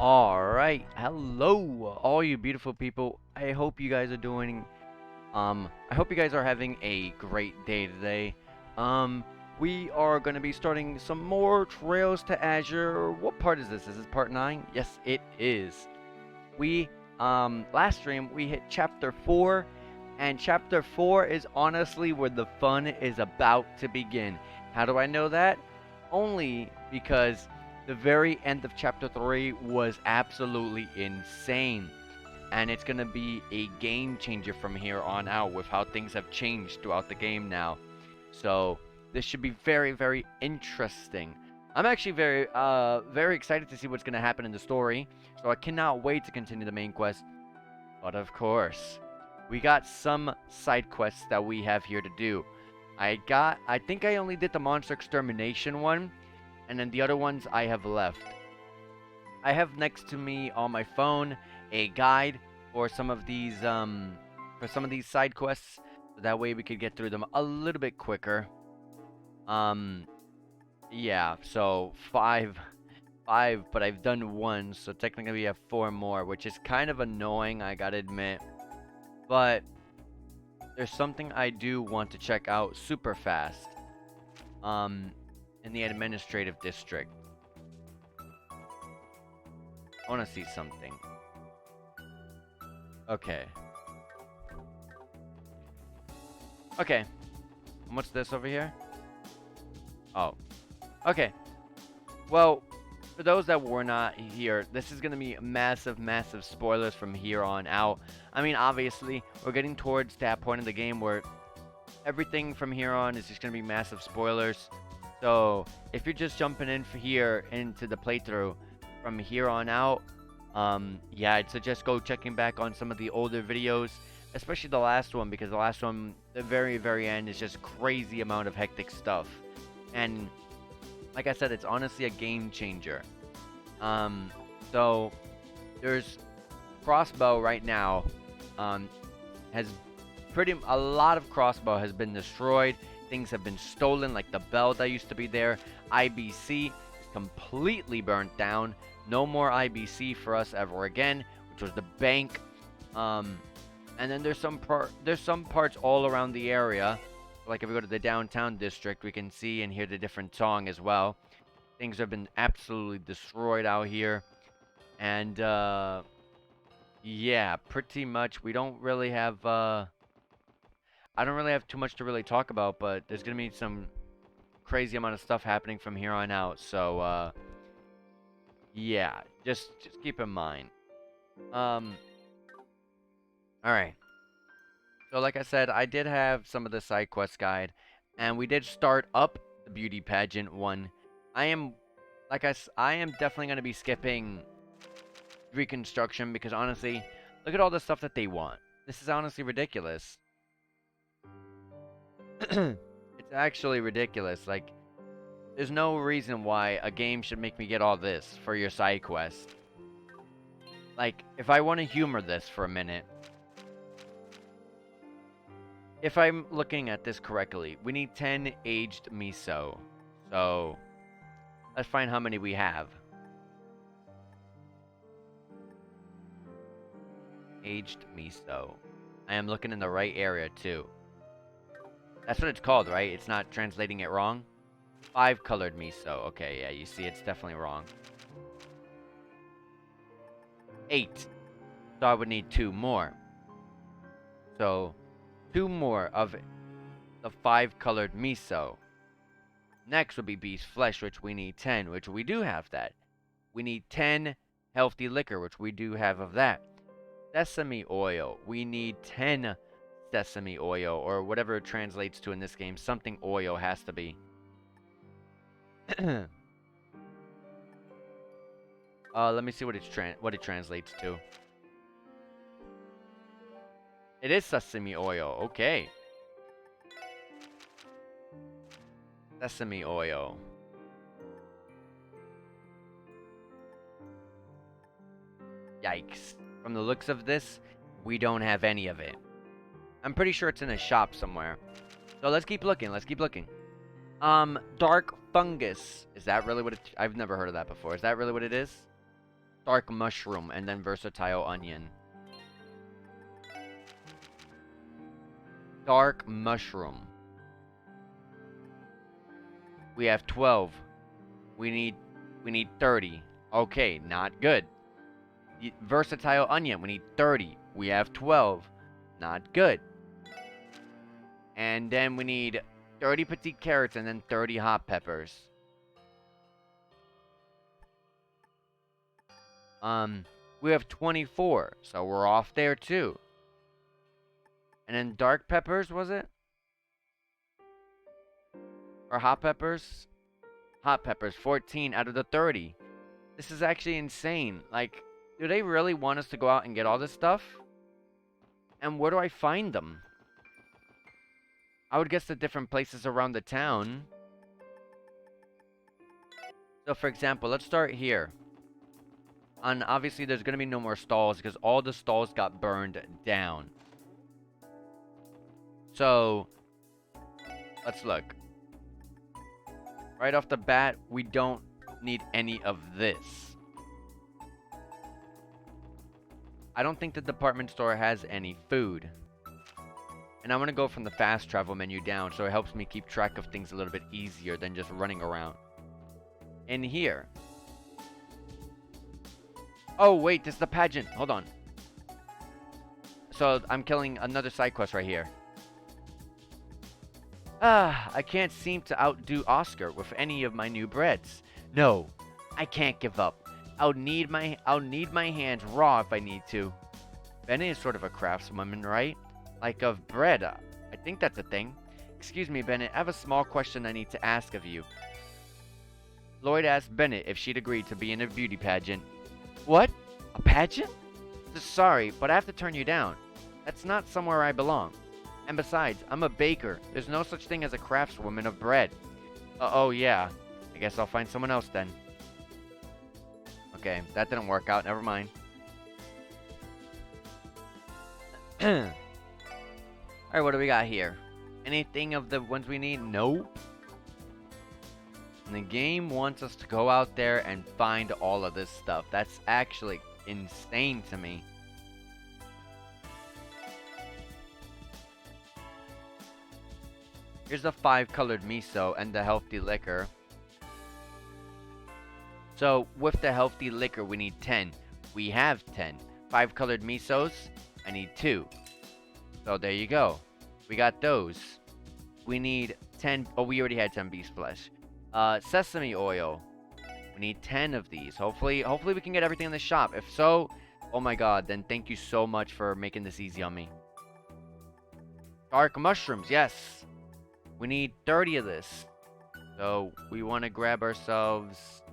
Alright, hello all you beautiful people. I hope you guys are doing I hope you guys are having a great day today. Um we are going to be starting some more Trails to Azure. What part is this? Is this part 9? Yes, it is. We last stream we hit chapter 4, and chapter 4 is honestly where the fun is about to begin. How do I know that? Only because the very end of chapter 3 was absolutely insane, and it's going to be a game changer from here on out with how things have changed throughout the game now. So this should be very interesting. I'm actually very excited to see what's going to happen in the story, so I cannot wait to continue the main quest. But of course, we got some side quests that we have here to do. I think I only did the monster extermination one, and then the other ones I have left. I have next to me on my phone a guide for some of these side quests, so that way we could get through them a little bit quicker. Yeah, so five, but I've done one, so technically we have 4 more, which is kind of annoying, I gotta admit. But there's something I do want to check out super fast. In the administrative district. I want to see something. Okay. Okay. And what's this over here? Oh. Okay. Well, for those that were not here, this is going to be massive spoilers from here on out. I mean, obviously, we're getting towards that point in the game where everything from here on is just going to be massive spoilers. So, if you're just jumping in for here into the playthrough from here on out, yeah, I'd suggest go checking back on some of the older videos, especially the last one, because the last one, the very end, is just crazy amount of hectic stuff. And like I said, it's honestly a game changer. So there's crossbow right now, has a lot of crossbow has been destroyed. Things have been stolen, like the bell that used to be there. IBC is completely burnt down. No more IBC for us ever again, which was the bank. And then there's some parts all around the area. Like if we go to the downtown district, we can see and hear the different song as well. Things have been absolutely destroyed out here. And yeah, pretty much we don't really have I don't really have too much to really talk about, but there's going to be some crazy amount of stuff happening from here on out. So, yeah, just keep in mind. Alright. So, like I said, I did have some of the side quest guide, and we did start up the beauty pageant one. I am definitely going to be skipping reconstruction because, honestly, look at all the stuff that they want. This is honestly ridiculous. It's actually ridiculous. Like, there's no reason why a game should make me get all this for your side quest. Like, if I want to humor this for a minute, if I'm looking at this correctly, we need 10 aged miso. So, let's find how many we have. Aged miso. I am looking in the right area too. That's what it's called, right? It's not translating it wrong. 5 colored miso. Okay, yeah, you see, it's definitely wrong. 8. So I would need 2 more. So, 2 more of the 5 colored miso. Next would be beast flesh, which we need 10, which we do have that. We need 10 healthy liquor, which we do have of that. Sesame oil. We need 10 sesame oil, or whatever it translates to in this game. Something oil has to be. Let me see what it translates to. It is sesame oil. Okay. Sesame oil. Yikes. From the looks of this, we don't have any of it. I'm pretty sure it's in a shop somewhere. So let's keep looking. Dark fungus. Is that really what it... I've never heard of that before. Is that really what it is? dark mushroom, and then versatile onion. Dark mushroom. We have 12. We need 30. Okay, not good. Versatile onion. We need 30. We have 12. Not good. And then we need 30 petite carrots and then 30 hot peppers. We have 24, so we're off there too. And then dark peppers, was it? Or hot peppers? Hot peppers, 14 out of the 30. This is actually insane. Like, do they really want us to go out and get all this stuff? And where do I find them? I would guess the different places around the town. So, for example, let's start here. And obviously, there's going to be no more stalls because all the stalls got burned down. So, let's look. Right off the bat, we don't need any of this. I don't think the department store has any food. And I'm going to go from the fast travel menu down so it helps me keep track of things a little bit easier than just running around. In here. Oh, wait, this is the pageant. Hold on. So, I'm killing another side quest right here. I can't seem to outdo Oscar with any of my new breads. No, I can't give up. I'll need my hands raw if I need to. Benny is sort of a craftswoman, right? Like of bread. I think that's a thing. Excuse me, Bennett. I have a small question I need to ask of you. Lloyd asked Bennett if she'd agreed to be in a beauty pageant. What? A pageant? Sorry, but I have to turn you down. That's not somewhere I belong. And besides, I'm a baker. There's no such thing as a craftswoman of bread. Oh, yeah. I guess I'll find someone else then. Okay, that didn't work out. Never mind. Alright, what do we got here? Anything of the ones we need? Nope. And the game wants us to go out there and find all of this stuff. That's actually insane to me. Here's the 5-colored miso and the healthy liquor. So, with the healthy liquor, we need 10. We have 10. 5-colored misos, I need 2. So, there you go. We got those. We need 10. Oh, we already had 10 beast flesh. Sesame oil. We need 10 of these. Hopefully we can get everything in the shop. If so, oh my god, then thank you so much for making this easy on me. Dark mushrooms, yes. We need 30 of this. So, we want to grab ourselves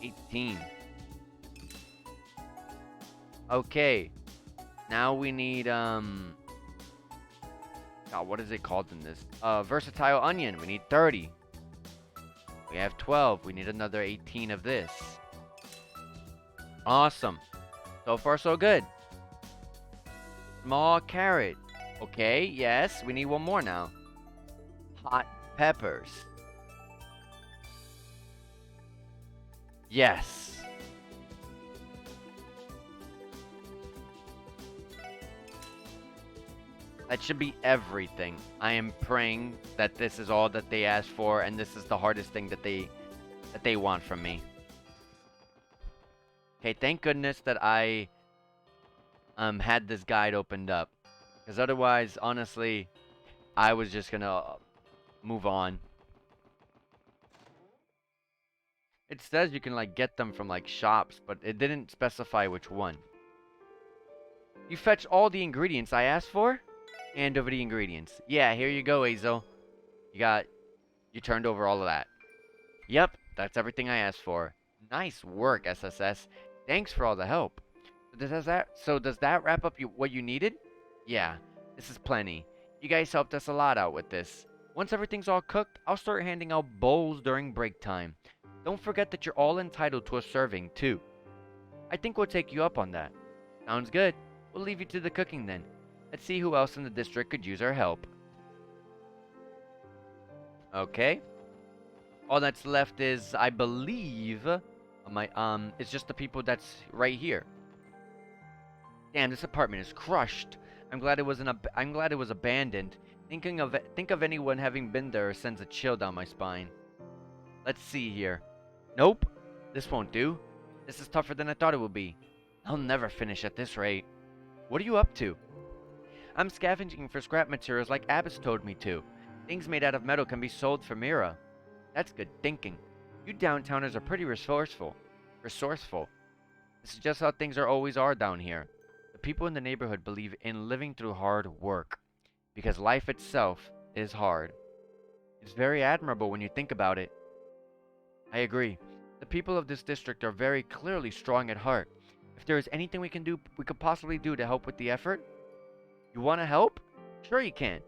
18. Okay. Now we need, God, what is it called in this? Versatile onion. We need 30. We have 12. We need another 18 of this. Awesome. So far, so good. Small carrot. Okay, yes. We need one more now. Hot peppers. Yes. That should be everything. I am praying that this is all that they asked for, and this is the hardest thing that they want from me. Okay, thank goodness that I had this guide opened up, because otherwise, honestly, I was just gonna move on. It says you can like get them from like shops, but it didn't specify which one. You fetch all the ingredients I asked for? Hand over the ingredients. Yeah, here you go, Azel. You turned over all of that. Yep, that's everything I asked for. Nice work, SSS. Thanks for all the help. Does that wrap up what you needed? Yeah, this is plenty. You guys helped us a lot out with this. Once everything's all cooked, I'll start handing out bowls during break time. Don't forget that you're all entitled to a serving, too. I think we'll take you up on that. Sounds good. We'll leave you to the cooking then. Let's see who else in the district could use our help. Okay. All that's left is, I believe, a It's just the people that's right here. Damn, this apartment is crushed. I'm glad it was abandoned. Think of anyone having been there sends a chill down my spine. Let's see here. Nope. This won't do. This is tougher than I thought it would be. I'll never finish at this rate. What are you up to? I'm scavenging for scrap materials like Abbas told me to. Things made out of metal can be sold for Mira. That's good thinking. You downtowners are pretty resourceful. Resourceful. This is just how things always are down here. The people in the neighborhood believe in living through hard work. Because life itself is hard. It's very admirable when you think about it. I agree. The people of this district are very clearly strong at heart. If there is anything we could possibly do to help with the effort, you want to help? Sure you can.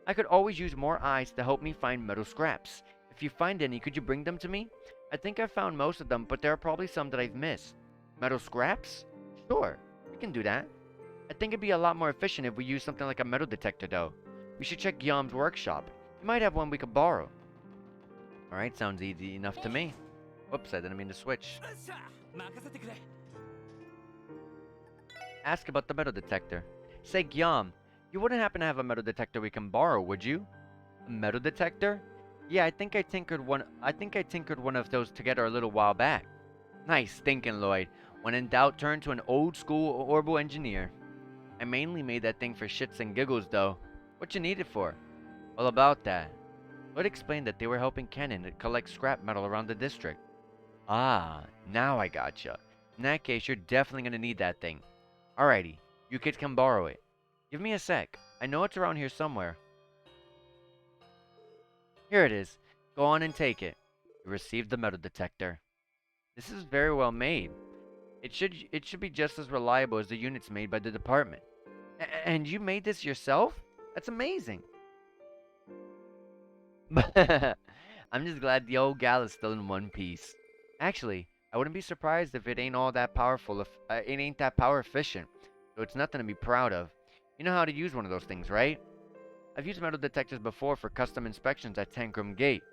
I could always use more eyes to help me find metal scraps. If you find any, could you bring them to me? I think I've found most of them, but there are probably some that I've missed. Metal scraps? Sure, we can do that. I think it'd be a lot more efficient if we use something like a metal detector, though. We should check Yom's workshop. He might have one we could borrow. Alright, sounds easy enough to me. Whoops, I didn't mean to switch. Ask about the metal detector. Say, Gyom, you wouldn't happen to have a metal detector we can borrow, would you? A metal detector? Yeah, I think I tinkered one of those together a little while back. Nice thinking, Lloyd. When in doubt, turn to an old-school orbital engineer. I mainly made that thing for shits and giggles, though. What you need it for? All about that. Lloyd explained that they were helping Kenan to collect scrap metal around the district. Ah, now I gotcha. In that case, you're definitely gonna need that thing. Alrighty, you kids can borrow it. Give me a sec. I know it's around here somewhere. Here it is. Go on and take it. You received the metal detector. This is very well made. It should be just as reliable as the units made by the department. And you made this yourself? That's amazing. I'm just glad the old gal is still in one piece. Actually, I wouldn't be surprised if it ain't all that powerful if it ain't that power efficient. So it's nothing to be proud of. You know how to use one of those things, right? I've used metal detectors before for custom inspections at Tankrum Gate.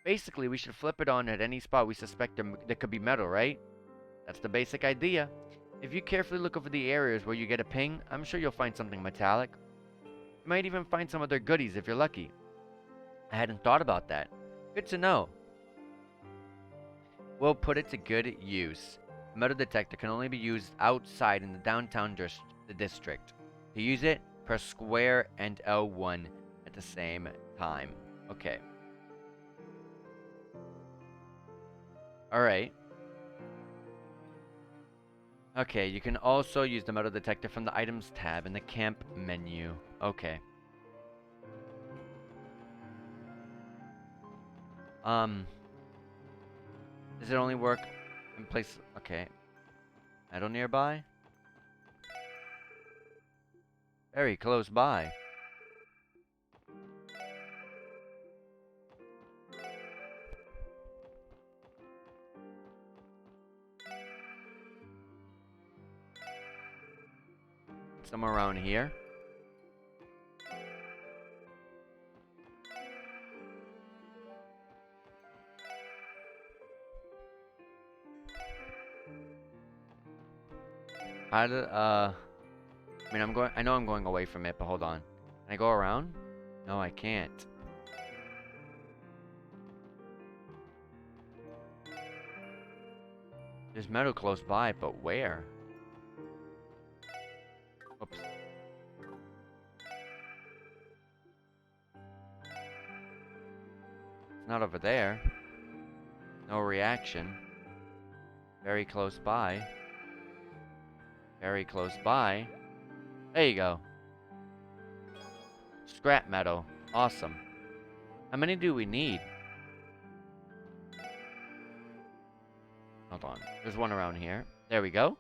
Basically, we should flip it on at any spot we suspect there could be metal, right? That's the basic idea. If you carefully look over the areas where you get a ping, I'm sure you'll find something metallic. You might even find some other goodies if you're lucky. I hadn't thought about that. Good to know. We'll put it to good use. A metal detector can only be used outside in the downtown district. To use it, press square and L1 at the same time. Okay. Alright. Okay, you can also use the metal detector from the items tab in the camp menu. Okay. Does it only work in place? Okay. Metal nearby? Very close by. Somewhere around here. How did, I mean, I know I'm going away from it, but hold on. Can I go around? No, I can't. There's metal close by, but where? Oops. It's not over there. No reaction. Very close by. Very close by. There you go. Scrap metal. Awesome. How many do we need? Hold on. There's one around here. There we go.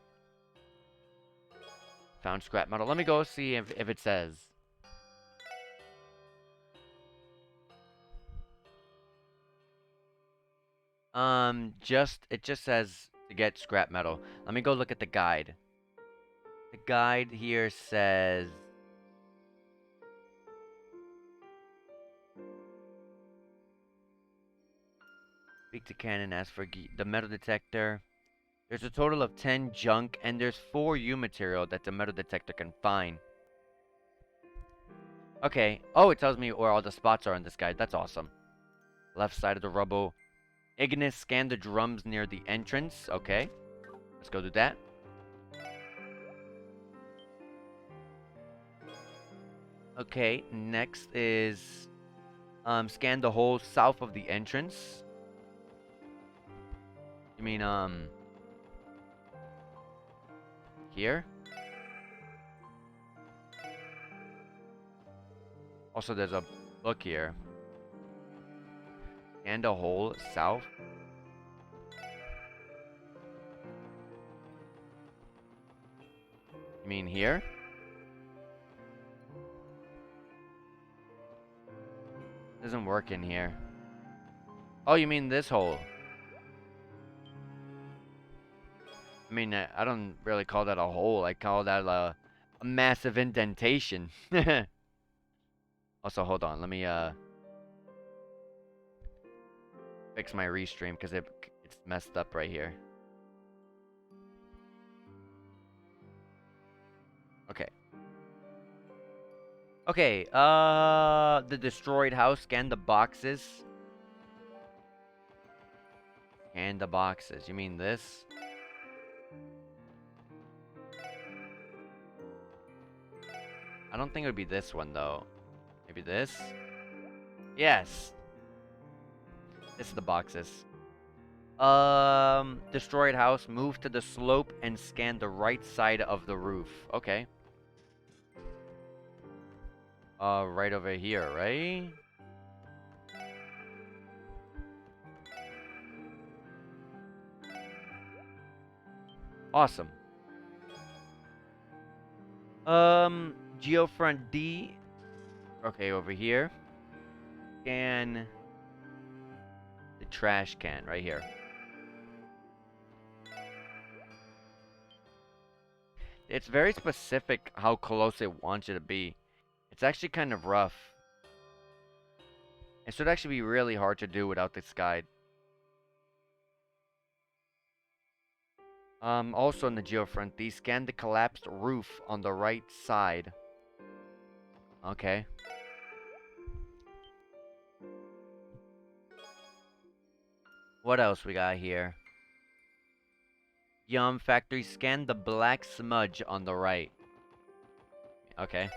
Found scrap metal. Let me go see if it says. It just says to get scrap metal. Let me go look at the guide. The guide here says Speak to Cannon, ask for the metal detector. There's a total of 10 junk, and there's 4 U material that the metal detector can find. Okay. Oh, it tells me where all the spots are in this guide. That's awesome. Left side of the rubble. Ignis, scan the drums near the entrance. Okay. Let's go do that. Okay. Next is scan the hole south of the entrance. You mean here? Also, there's a book here. And a hole south. You mean here? Doesn't work in here. Oh, you mean this hole? I mean, I don't really call that a hole. I call that a massive indentation. Also, hold on. Let me fix my restream because it's messed up right here. Okay. Okay, the destroyed house. Scan the boxes. Scan the boxes. You mean this? I don't think it would be this one, though. Maybe this? Yes. This is the boxes. Destroyed house. Move to the slope and scan the right side of the roof. Okay. Right over here, right? Awesome. Geofront D. Okay, over here. Scan the trash can right here. It's very specific how close it wants you to be. It's actually kind of rough. It should actually be really hard to do without this guide. Also in the geofront, these scan the collapsed roof on the right side. Okay. What else we got here? Yum factory, scan the black smudge on the right. Okay.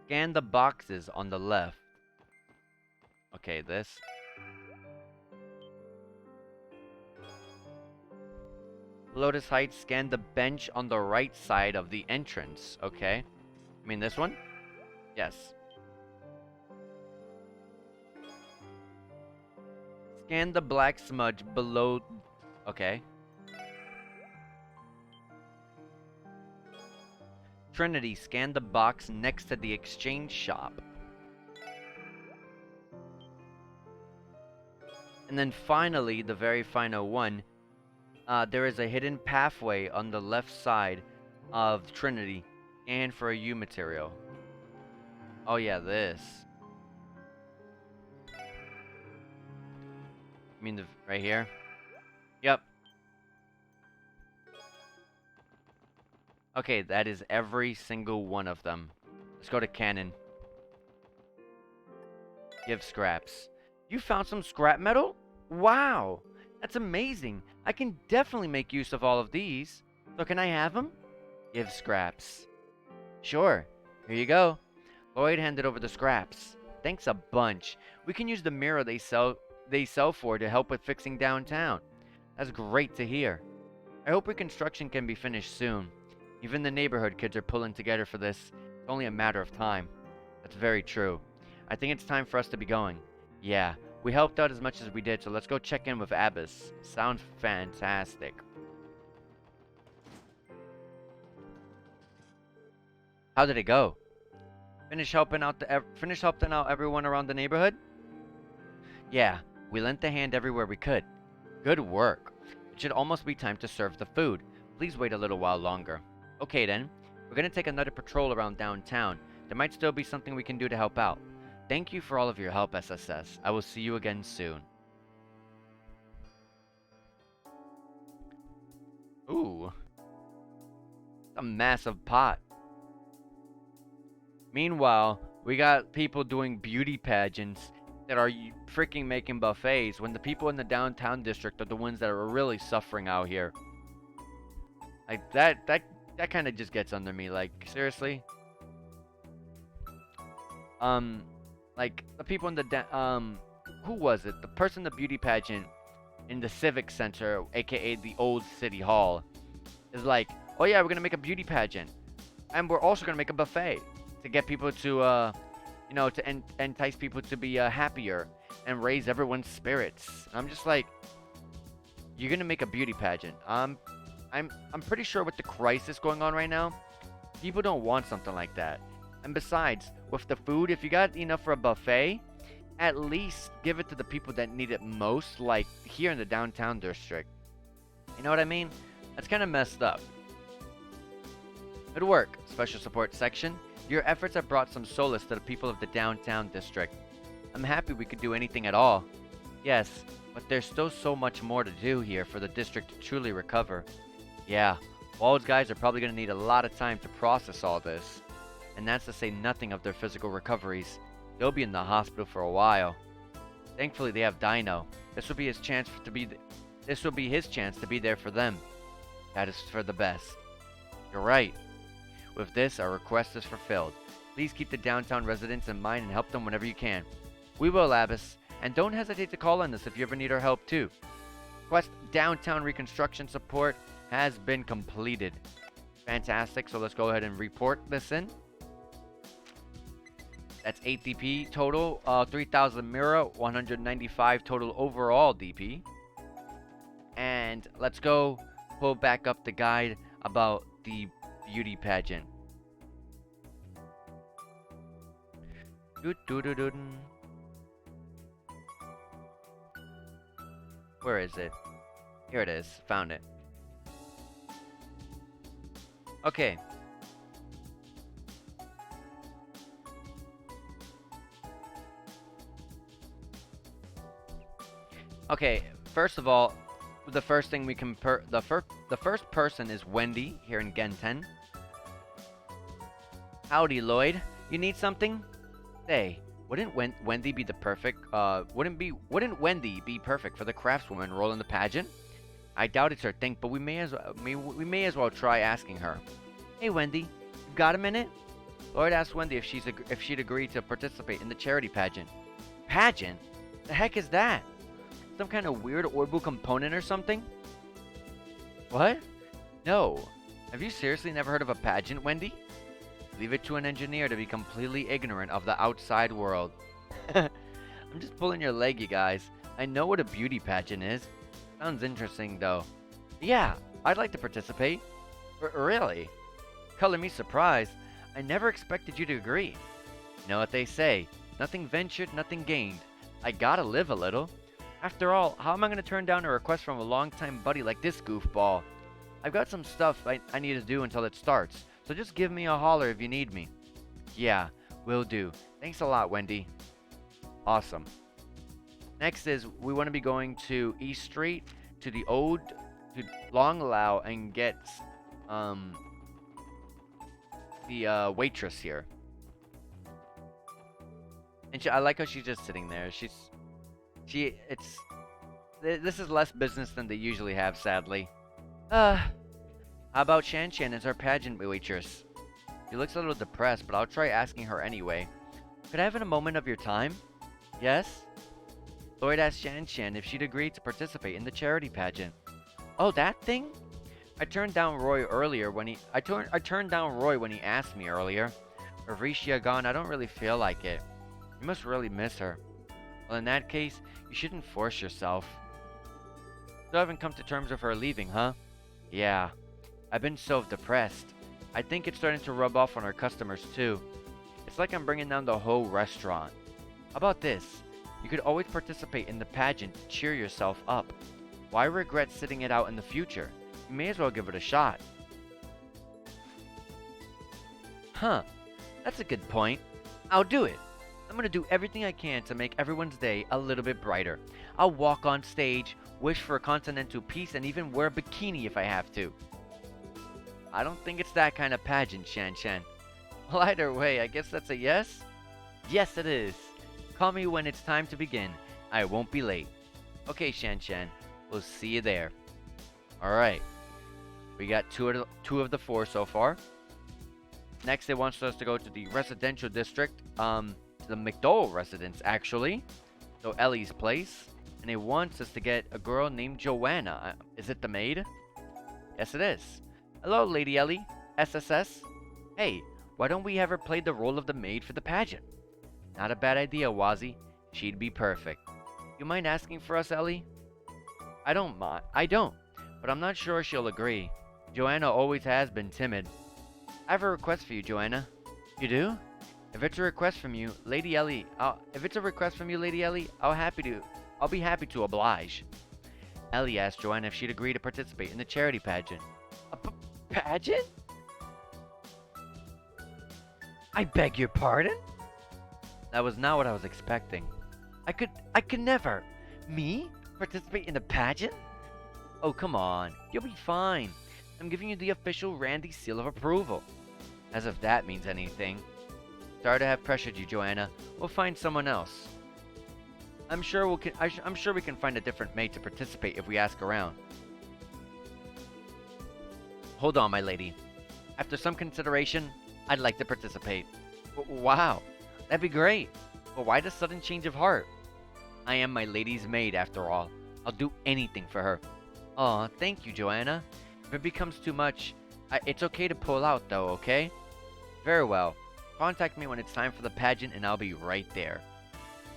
Scan the boxes on the left. Okay, this. Lotus Heights, scan the bench on the right side of the entrance. Okay. I mean this one? Yes. Scan the black smudge below. Okay. Trinity, scan the box next to the exchange shop. And then finally, the very final one, there is a hidden pathway on the left side of Trinity, and for a U material. Oh yeah, this. You mean right here? Yep. Okay, that is every single one of them. Let's go to Cannon. Give scraps. You found some scrap metal? Wow! That's amazing. I can definitely make use of all of these. So can I have them? Give scraps. Sure. Here you go. Lloyd handed over the scraps. Thanks a bunch. We can use the mirror they sell for to help with fixing downtown. That's great to hear. I hope reconstruction can be finished soon. Even the neighborhood kids are pulling together for this. It's only a matter of time. That's very true. I think it's time for us to be going. Yeah, we helped out as much as we did, so let's go check in with Abbas. Sounds fantastic. How did it go? Finish helping out everyone around the neighborhood? Yeah, we lent a hand everywhere we could. Good work. It should almost be time to serve the food. Please wait a little while longer. Okay then, we're gonna take another patrol around downtown. There might still be something we can do to help out. Thank you for all of your help, SSS. I will see you again soon. Ooh, a massive pot. Meanwhile, we got people doing beauty pageants that are freaking making buffets when the people in the downtown district are the ones that are really suffering out here. Like that kind of just gets under me. Like seriously. Um, like the people in the who was it? The person in the beauty pageant in the Civic Center, aka the old City Hall, is like, oh yeah, we're gonna make a beauty pageant, and we're also gonna make a buffet to get people to to entice people to be happier and raise everyone's spirits. And I'm just like, you're gonna make a beauty pageant. I'm pretty sure with the crisis going on right now, people don't want something like that. And besides, with the food, if you got enough for a buffet, at least give it to the people that need it most, like here in the downtown district. You know what I mean? That's kind of messed up. Good work, Special Support Section. Your efforts have brought some solace to the people of the downtown district. I'm happy we could do anything at all. Yes, but there's still so much more to do here for the district to truly recover. Yeah, Wald's guys are probably going to need a lot of time to process all this. And that's to say nothing of their physical recoveries. They'll be in the hospital for a while. Thankfully, they have Dino. This will be his chance to be there for them. That is for the best. You're right. With this, our request is fulfilled. Please keep the downtown residents in mind and help them whenever you can. We will, Abbas. And don't hesitate to call on us if you ever need our help too. Quest downtown reconstruction support has been completed. Fantastic, so let's go ahead and report this in. That's 8 DP total, 3,000 Mira, 195 total overall DP. And let's go pull back up the guide about the beauty pageant. Where is it? Here it is. Found it. Okay. Okay, first of all, the first thing we can the first person is Wendy here in Gen 10. Howdy, Lloyd. You need something? Say, wouldn't Wendy be the perfect wouldn't Wendy be perfect for the craftswoman role in the pageant? I doubt it's her thing, but we may as well try asking her. Hey Wendy, you got a minute? Lloyd asked Wendy if she'd agree to participate in the charity pageant. Pageant? The heck is that? Some kind of weird orbital component or something? What? No. Have you seriously never heard of a pageant, Wendy? Leave it to an engineer to be completely ignorant of the outside world. I'm just pulling your leg, you guys. I know what a beauty pageant is. Sounds interesting, though. Yeah, I'd like to participate. Really? Color me surprised. I never expected you to agree. You know what they say. Nothing ventured, nothing gained. I gotta live a little. After all, how am I going to turn down a request from a longtime buddy like this goofball? I've got some stuff I need to do until it starts, so just give me a holler if you need me. Yeah, will do. Thanks a lot, Wendy. Awesome. Next is, we want to be going to East Street, to Long Lao, and get, the, waitress here. And I like how she's just sitting there. This is less business than they usually have, sadly. How about Shan Shan as our pageant waitress? She looks a little depressed, but I'll try asking her anyway. Could I have a moment of your time? Yes? Lloyd asked Shan Shan if she'd agree to participate in the charity pageant. Oh, that thing? I turned down Roy when he asked me earlier. With Risha gone, I don't really feel like it. You must really miss her. Well, in that case, you shouldn't force yourself. Still haven't come to terms with her leaving, huh? Yeah. I've been so depressed. I think it's starting to rub off on our customers, too. It's like I'm bringing down the whole restaurant. How about this? You could always participate in the pageant to cheer yourself up. Why regret sitting it out in the future? You may as well give it a shot. Huh. That's a good point. I'll do it. I'm gonna do everything I can to make everyone's day a little bit brighter. I'll walk on stage, wish for continental peace, and even wear a bikini if I have to. I don't think it's that kind of pageant, Shan Shan. Well, either way, I guess that's a yes? Yes, it is. Call me when it's time to begin. I won't be late. Okay, Shan Shan. We'll see you there. Alright. We got two of the four so far. Next, it wants us to go to the residential district. The McDowell residence, actually. So, Ellie's place. And it wants us to get a girl named Joanna. Is it the maid? Yes, it is. Hello, Lady Ellie. SSS. Hey, why don't we have her play the role of the maid for the pageant? Not a bad idea, Wazzy. She'd be perfect. You mind asking for us, Ellie? I don't mind. I don't. But I'm not sure she'll agree. Joanna always has been timid. I have a request for you, Joanna. You do? If it's a request from you, Lady Ellie, I'll be happy to oblige. Ellie asked Joanna if she'd agree to participate in the charity pageant. A pageant? I beg your pardon? That was not what I was expecting. I could never. Me? Participate in a pageant? Oh, come on. You'll be fine. I'm giving you the official Randy seal of approval. As if that means anything. Sorry to have pressured you, Joanna. We'll find someone else. I'm sure we can find a different maid to participate if we ask around. Hold on, my lady. After some consideration, I'd like to participate. Wow, that'd be great. But why the sudden change of heart? I am my lady's maid, after all. I'll do anything for her. Aw, thank you, Joanna. If it becomes too much, it's okay to pull out, though, okay? Very well. Contact me when it's time for the pageant, and I'll be right there.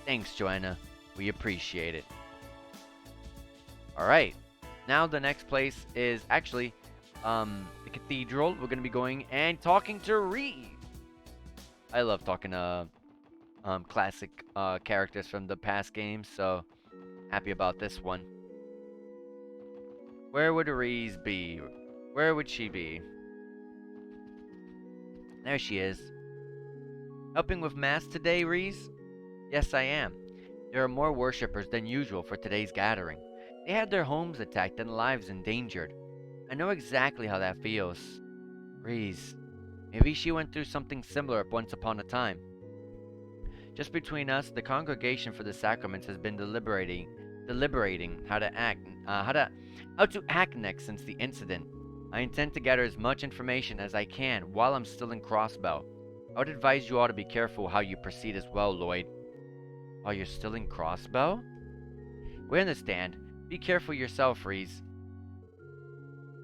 Thanks, Joanna. We appreciate it. Alright. Now the next place is actually the Cathedral. We're going to be going and talking to Reed. I love talking to classic characters from the past games, so happy about this one. Where would Reese be? Where would she be? There she is. Helping with Mass today, Reese? Yes, I am. There are more worshippers than usual for today's gathering. They had their homes attacked and lives endangered. I know exactly how that feels. Reese, maybe she went through something similar once upon a time. Just between us, the Congregation for the Sacraments has been deliberating how to act next since the incident. I intend to gather as much information as I can while I'm still in Crossbell. I would advise you all to be careful how you proceed as well, Lloyd. While you're still in Crossbell? We understand. Be careful yourself, Reese.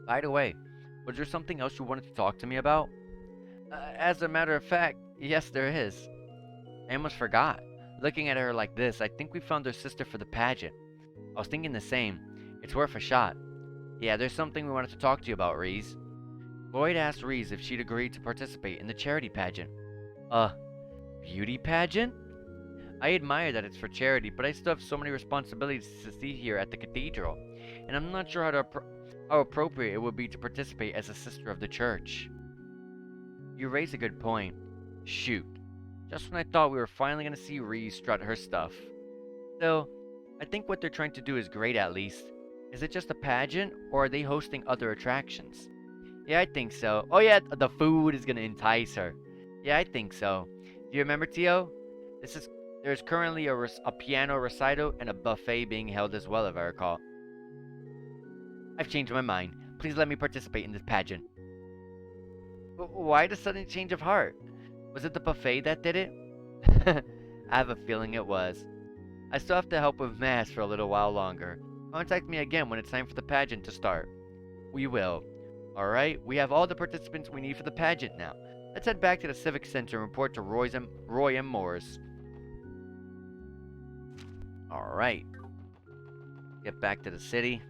By the way, was there something else you wanted to talk to me about? As a matter of fact, yes there is. I almost forgot. Looking at her like this, I think we found her sister for the pageant. I was thinking the same. It's worth a shot. Yeah, there's something we wanted to talk to you about, Reese. Lloyd asked Reese if she'd agreed to participate in the charity pageant. Beauty pageant? I admire that it's for charity, but I still have so many responsibilities to see here at the Cathedral, and I'm not sure how appropriate it would be to participate as a sister of the church. You raise a good point. Shoot. Just when I thought we were finally going to see Reese strut her stuff. Still, I think what they're trying to do is great at least. Is it just a pageant, or are they hosting other attractions? Yeah, I think so. Oh yeah, the food is going to entice her. Yeah, I think so. Do you remember, Tio? There's currently a piano recital and a buffet being held as well, if I recall. I've changed my mind. Please let me participate in this pageant. Why the sudden change of heart? Was it the buffet that did it? I have a feeling it was. I still have to help with Mass for a little while longer. Contact me again when it's time for the pageant to start. We will. Alright, we have all the participants we need for the pageant now. Let's head back to the Civic Center and report to Roy M. Morris. Alright. Get back to the city.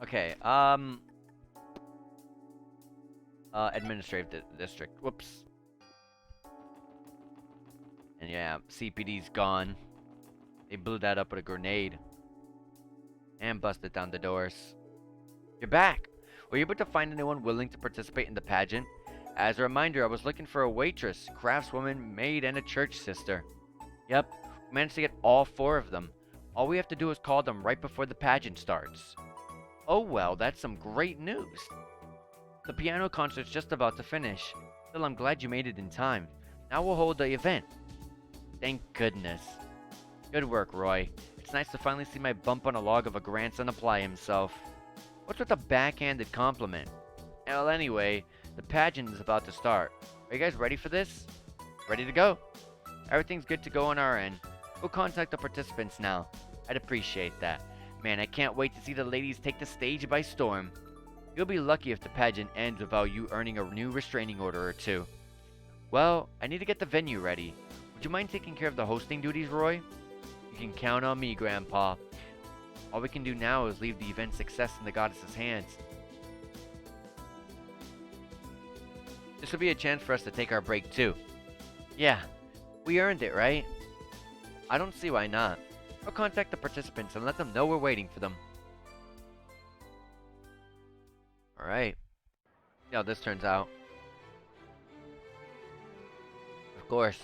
Okay, administrative district. Whoops. And yeah, CPD's gone. They blew that up with a grenade. and busted down the doors. You're back! Were you able to find anyone willing to participate in the pageant? As a reminder, I was looking for a waitress, craftswoman, maid, and a church sister. Yep, we managed to get all 4 of them. All we have to do is call them right before the pageant starts. Oh well, that's some great news. The piano concert's just about to finish. Still, I'm glad you made it in time. Now we'll hold the event. Thank goodness. Good work, Roy. It's nice to finally see my bump on a log of a grandson apply himself. What's with the backhanded compliment? Well, anyway, the pageant is about to start. Are you guys ready for this? Ready to go? Everything's good to go on our end. We'll contact the participants now. I'd appreciate that. Man, I can't wait to see the ladies take the stage by storm. You'll be lucky if the pageant ends without you earning a new restraining order or 2. Well, I need to get the venue ready. Would you mind taking care of the hosting duties, Roy? You can count on me, Grandpa. All we can do now is leave the event's success in the goddess's hands. This will be a chance for us to take our break, too. Yeah, we earned it, right? I don't see why not. I'll contact the participants and let them know we're waiting for them. Alright. See how this turns out. Of course,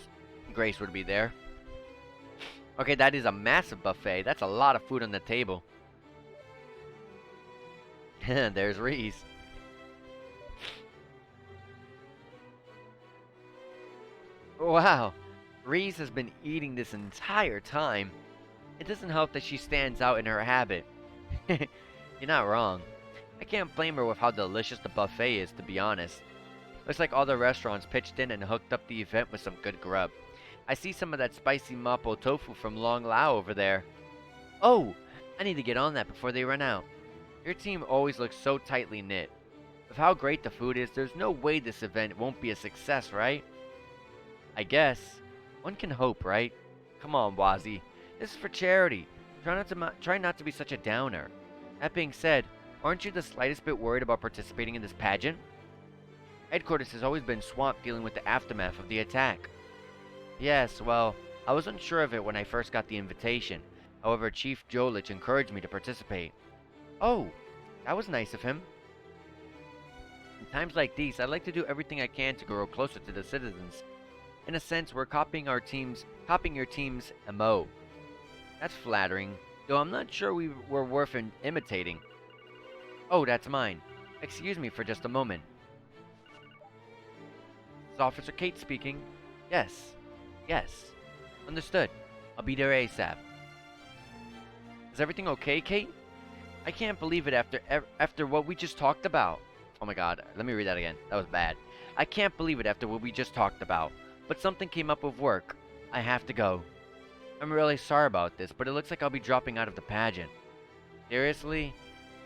Grace would be there. Okay, that is a massive buffet. That's a lot of food on the table. There's Reese. Wow, Reese has been eating this entire time. It doesn't help that she stands out in her habit. You're not wrong. I can't blame her with how delicious the buffet is, to be honest. Looks like all the restaurants pitched in and hooked up the event with some good grub. I see some of that spicy mapo tofu from Long Lao over there. Oh, I need to get on that before they run out. Your team always looks so tightly knit. With how great the food is, there's no way this event won't be a success, right? I guess. One can hope, right? Come on, Wazzy. This is for charity. Try not to be such a downer. That being said, aren't you the slightest bit worried about participating in this pageant? Headquarters has always been swamped dealing with the aftermath of the attack. Yes, well, I was unsure of it when I first got the invitation. However, Chief Jolich encouraged me to participate. Oh, that was nice of him. In times like these, I like to do everything I can to grow closer to the citizens. In a sense, we're copying your team's MO. That's flattering, though I'm not sure we were worth imitating. Oh, that's mine. Excuse me for just a moment. This is Officer Kate speaking. Yes. Yes. Understood. I'll be there ASAP. Is everything okay, Kate? I can't believe it after what we just talked about. Oh my god, let me read that again. That was bad. I can't believe it after what we just talked about. But something came up with work. I have to go. I'm really sorry about this, but it looks like I'll be dropping out of the pageant. Seriously?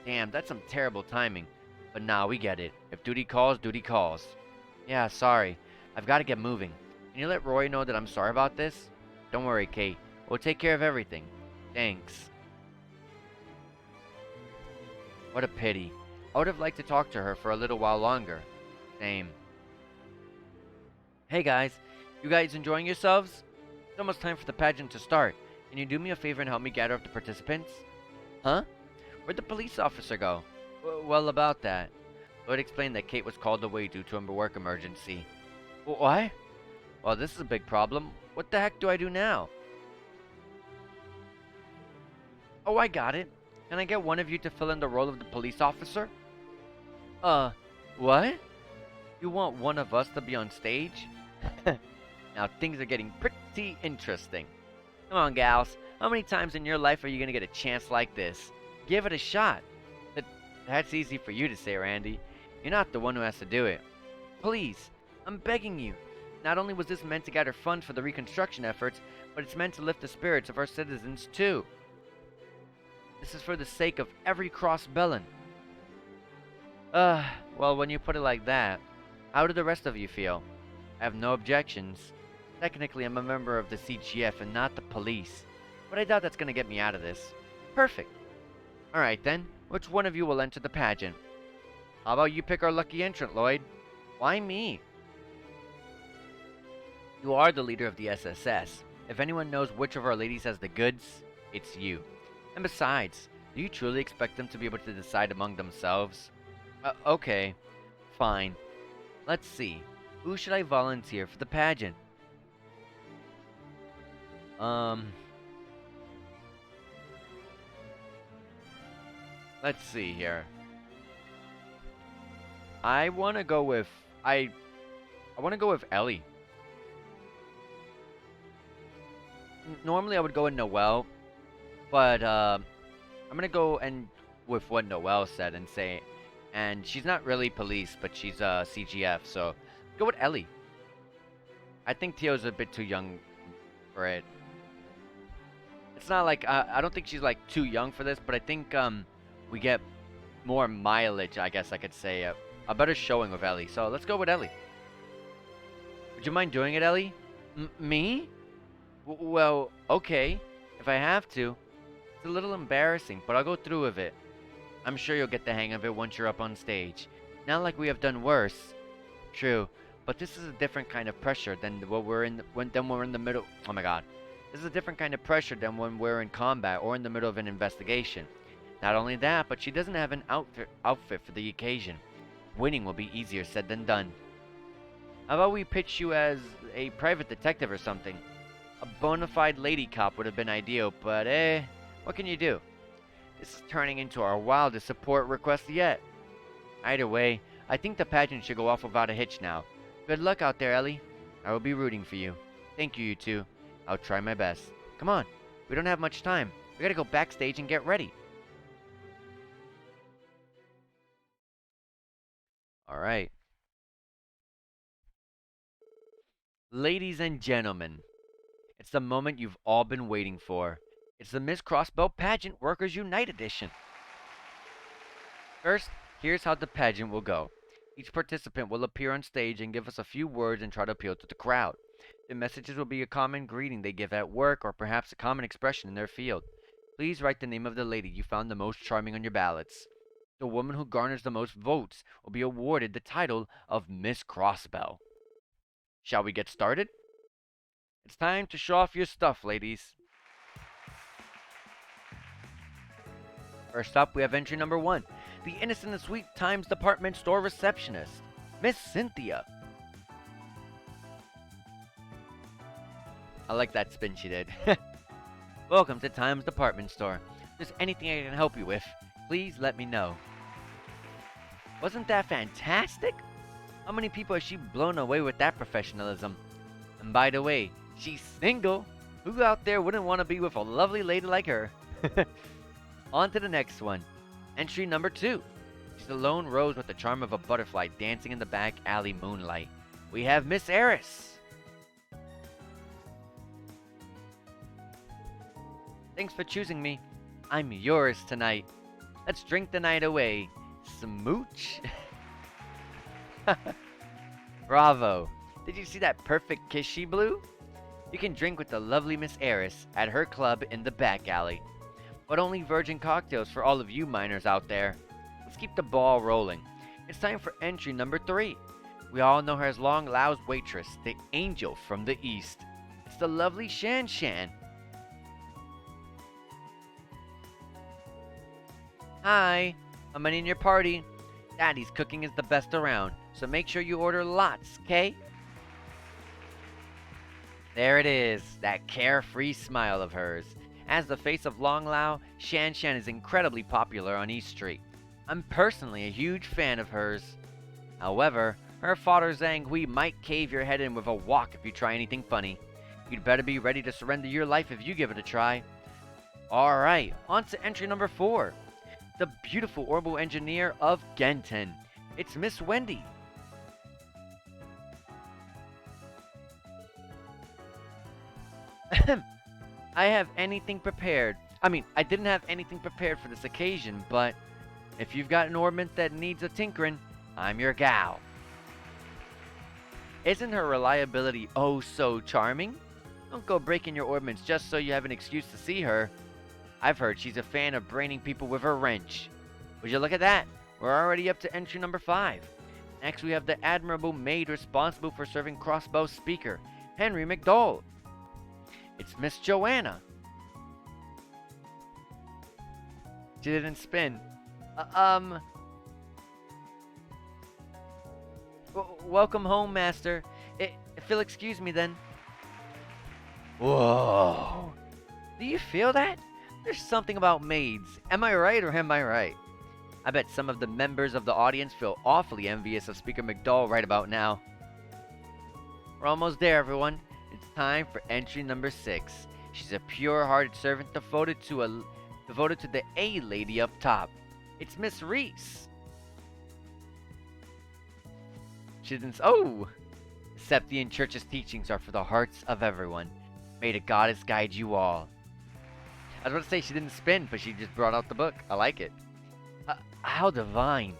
Damn, that's some terrible timing. But nah, we get it. If duty calls, duty calls. Yeah, sorry. I've got to get moving. Can you let Roy know that I'm sorry about this? Don't worry, Kate. We'll take care of everything. Thanks. What a pity. I would have liked to talk to her for a little while longer. Same. Hey guys, you guys enjoying yourselves? It's almost time for the pageant to start. Can you do me a favor and help me gather up the participants? Huh? Where'd the police officer go? Well, about that. Lloyd explained that Kate was called away due to a work emergency. What? Well, this is a big problem. What the heck do I do now? Oh, I got it. Can I get one of you to fill in the role of the police officer? What? You want one of us to be on stage? Now things are getting pretty interesting. Come on, gals. How many times in your life are you going to get a chance like this? Give it a shot. That's easy for you to say, Randy. You're not the one who has to do it. Please, I'm begging you. Not only was this meant to gather funds for the reconstruction efforts, but it's meant to lift the spirits of our citizens, too. This is for the sake of every cross-bellin. Well, when you put it like that, how do the rest of you feel? I have no objections. Technically, I'm a member of the CGF and not the police, but I doubt that's going to get me out of this. Perfect. Alright then, which one of you will enter the pageant? How about you pick our lucky entrant, Lloyd? Why me? You are the leader of the SSS. If anyone knows which of our ladies has the goods, it's you. And besides, Do you truly expect them to be able to decide among themselves? Okay, fine. Let's see. Who should I volunteer for the pageant? Um, let's see here. I want to go with I want to go with Ellie. Normally I would go with Noelle, but I'm gonna go and with what Noelle said and say, and she's not really police, but she's CGF, so go with Ellie. I think Tio's a bit too young for it. It's not like I don't think she's like too young for this, but I think we get more mileage, I guess I could say, a better showing with Ellie. So let's go with Ellie. Would you mind doing it, Ellie? Me? Well, okay, if I have to. It's a little embarrassing, but I'll go through with it. I'm sure you'll get the hang of it once you're up on stage. Not like we have done worse. True, but this is a different kind of pressure than what we're in when we're in the middle. Oh my God, this is a different kind of pressure than when we're in combat or in the middle of an investigation. Not only that, but she doesn't have an outfit for the occasion. Winning will be easier said than done. How about we pitch you as a private detective or something? A bona fide lady cop would have been ideal, but what can you do? This is turning into our wildest support request yet. Either way, I think the pageant should go off without a hitch now. Good luck out there, Ellie. I will be rooting for you. Thank you, you two. I'll try my best. Come on, we don't have much time. We gotta go backstage and get ready. Alright. Ladies and gentlemen, it's the moment you've all been waiting for. It's the Miss Crossbow Pageant Workers Unite edition. First, here's how the pageant will go. Each participant will appear on stage and give us a few words and try to appeal to the crowd. The messages will be a common greeting they give at work or perhaps a common expression in their field. Please write the name of the lady you found the most charming on your ballots. The woman who garners the most votes will be awarded the title of Miss Crossbow. Shall we get started? It's time to show off your stuff, ladies. First up, we have entry number 1, the Innocent and Sweet Times Department Store Receptionist, Miss Cynthia. I like that spin she did. Welcome to Times Department Store. If there's anything I can help you with, please let me know. Wasn't that fantastic? How many people has she blown away with that professionalism? And by the way, she's single. Who out there wouldn't want to be with a lovely lady like her? On to the next one. Entry number 2. She's a lone rose with the charm of a butterfly dancing in the back alley moonlight. We have Miss Eris. Thanks for choosing me. I'm yours tonight. Let's drink the night away. Smooch? Bravo. Did you see that perfect kiss she blew? You can drink with the lovely Miss Eris at her club in the back alley. But only virgin cocktails for all of you minors out there. Let's keep the ball rolling. It's time for entry number 3. We all know her as Long Lao's waitress, the angel from the east. It's the lovely Shan Shan. Hi, I'm in your party. Daddy's cooking is the best around, so make sure you order lots, okay? There it is, that carefree smile of hers. As the face of Long Lao, Shan Shan is incredibly popular on East Street. I'm personally a huge fan of hers. However, her father Zhang Hui might cave your head in with a wok if you try anything funny. You'd better be ready to surrender your life if you give it a try. Alright, on to entry number 4. The beautiful orbital engineer of Genten. It's Miss Wendy. I have anything prepared. I didn't have anything prepared for this occasion, but if you've got an ornament that needs a tinkering, I'm your gal. Isn't her reliability oh so charming? Don't go breaking your ornaments just so you have an excuse to see her. I've heard she's a fan of braining people with her wrench. Would you look at that? We're already up to entry number 5. Next we have the admirable maid responsible for serving Crossbow Speaker, Henry McDowell. It's Miss Joanna. She didn't spin. Uh, um, welcome home, Master. If you'll excuse me then. Whoa. Do you feel that? There's something about maids. Am I right or am I right? I bet some of the members of the audience feel awfully envious of Speaker McDowell right about now. We're almost there, everyone. It's time for entry number 6. She's a pure-hearted servant devoted to the A lady up top. It's Miss Reese. She didn't. Oh! Septian Church's teachings are for the hearts of everyone. May the goddess guide you all. I was about to say she didn't spin, but she just brought out the book. I like it. How divine.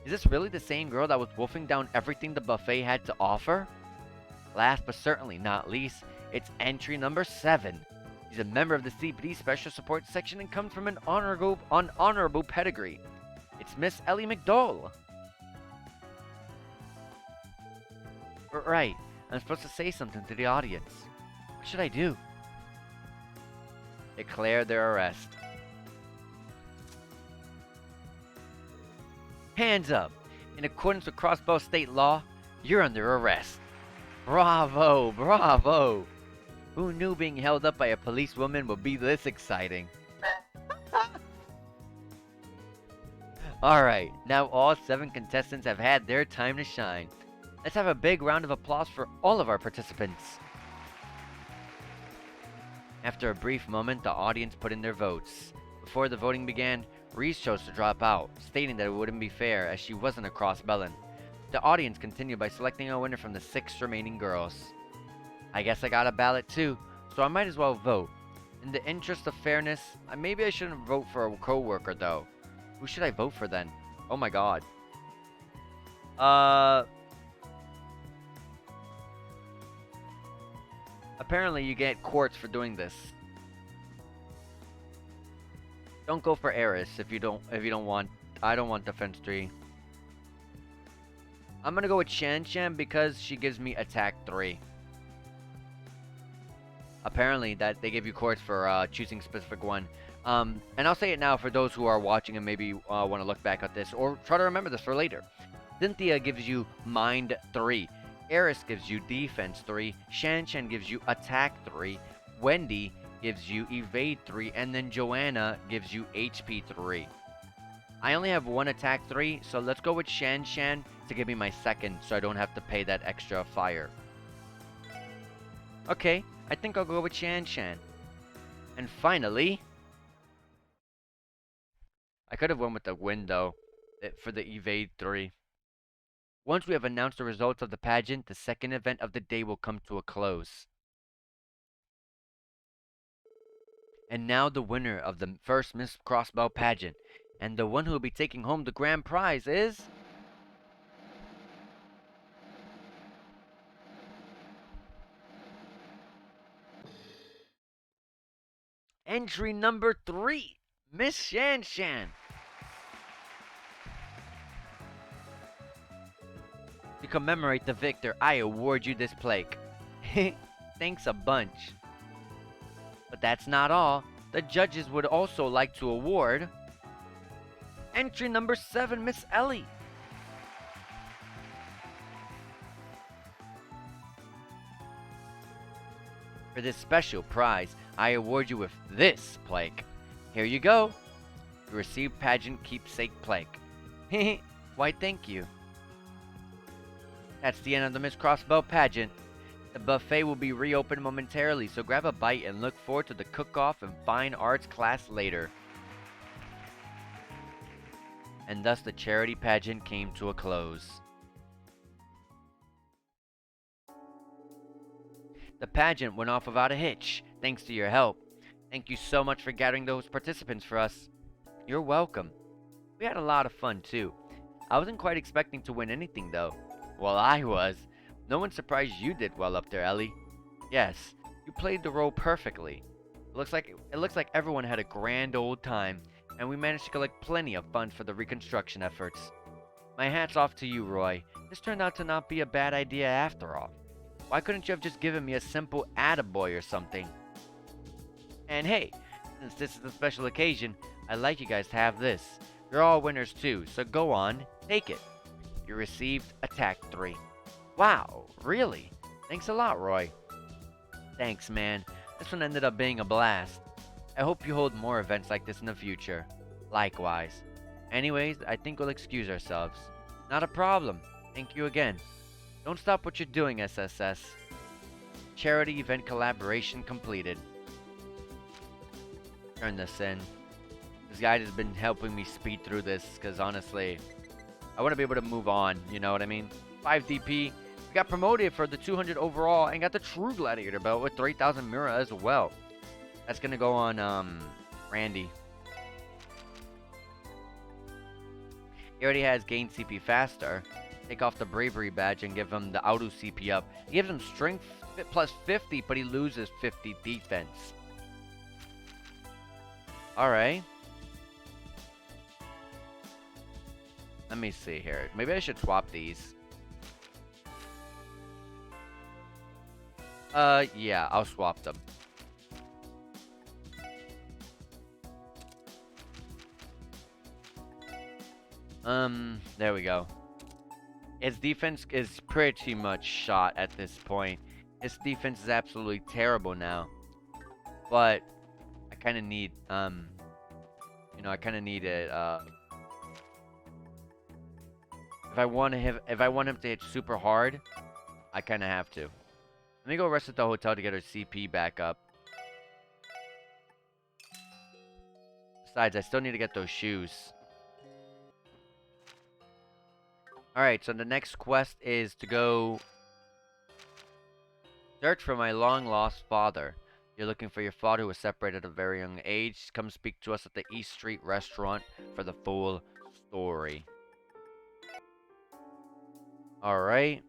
Is this really the same girl that was wolfing down everything the buffet had to offer? Last but certainly not least, it's entry number 7. She's a member of the CPD Special Support Section and comes from an honorable pedigree. It's Miss Ellie McDowell. Right, I'm supposed to say something to the audience. What should I do? Declare their arrest. Hands up. In accordance with Crossbow State law, you're under arrest. Bravo, bravo. Who knew being held up by a policewoman would be this exciting? Alright, now all 7 contestants have had their time to shine. Let's have a big round of applause for all of our participants. After a brief moment, the audience put in their votes. Before the voting began, Reese chose to drop out, stating that it wouldn't be fair as she wasn't a cross-bellin. The audience continued by selecting a winner from the 6 remaining girls. I guess I got a ballot too, so I might as well vote. In the interest of fairness, maybe I shouldn't vote for a co-worker though. Who should I vote for then? Oh my god. Apparently you get quartz for doing this. Don't go for Eris if you don't want. I don't want defense 3. I'm gonna go with Shan Shan because she gives me attack 3. Apparently that they give you quartz for choosing a specific one. And I'll say it now for those who are watching and maybe want to look back at this or try to remember this for later. Cynthia gives you mind 3. Eris gives you defense 3. Shan Shan gives you attack 3. Wendy gives you evade 3. And then Joanna gives you HP 3. I only have 1 attack 3, so let's go with Shan Shan to give me my second so I don't have to pay that extra fire. Okay, I think I'll go with Shan Shan. And finally, I could have went with the window for the evade 3. Once we have announced the results of the pageant, the second event of the day will come to a close. And now the winner of the first Miss Crossbow pageant, and the one who will be taking home the grand prize is... entry number 3, Miss Shan Shan. To commemorate the victor, I award you this plaque. Thanks a bunch. But that's not all. The judges would also like to award entry number 7, Miss Ellie. For this special prize, I award you with this plaque. Here you go. You receive pageant keepsake plaque. Why, thank you. That's the end of the Miss Crossbow pageant. The buffet will be reopened momentarily, so grab a bite and look forward to the cook-off and fine arts class later. And thus the charity pageant came to a close. The pageant went off without a hitch, thanks to your help. Thank you so much for gathering those participants for us. You're welcome. We had a lot of fun too. I wasn't quite expecting to win anything though. Well, I was. No one's surprised you did well up there, Ellie. Yes, you played the role perfectly. It looks like everyone had a grand old time, and we managed to collect plenty of funds for the reconstruction efforts. My hat's off to you, Roy. This turned out to not be a bad idea after all. Why couldn't you have just given me a simple attaboy or something? And hey, since this is a special occasion, I'd like you guys to have this. You're all winners too, so go on, take it. You received Attack 3. Wow, really? Thanks a lot, Roy. Thanks, man. This one ended up being a blast. I hope you hold more events like this in the future. Likewise. Anyways, I think we'll excuse ourselves. Not a problem. Thank you again. Don't stop what you're doing, SSS. Charity event collaboration completed. Turn this in. This guy has been helping me speed through this, because honestly, I want to be able to move on, you know what I mean? 5 DP. We got promoted for the 200 overall and got the True Gladiator belt with 3,000 Mira as well. That's going to go on, Randy. He already has gained CP faster. Take off the Bravery badge and give him the auto CP up. He gives him strength plus 50, but he loses 50 defense. Alright. Let me see here. Maybe I should swap these. Yeah, I'll swap them. There we go. His defense is pretty much shot at this point. His defense is absolutely terrible now. But I kind of need, you know, I kind of need it, if I want him to hit super hard, I kind of have to. Let me go rest at the hotel to get our CP back up. Besides, I still need to get those shoes. Alright, so the next quest is to go search for my long-lost father. You're looking for your father who was separated at a very young age. Come speak to us at the East Street restaurant for the full story. Alright.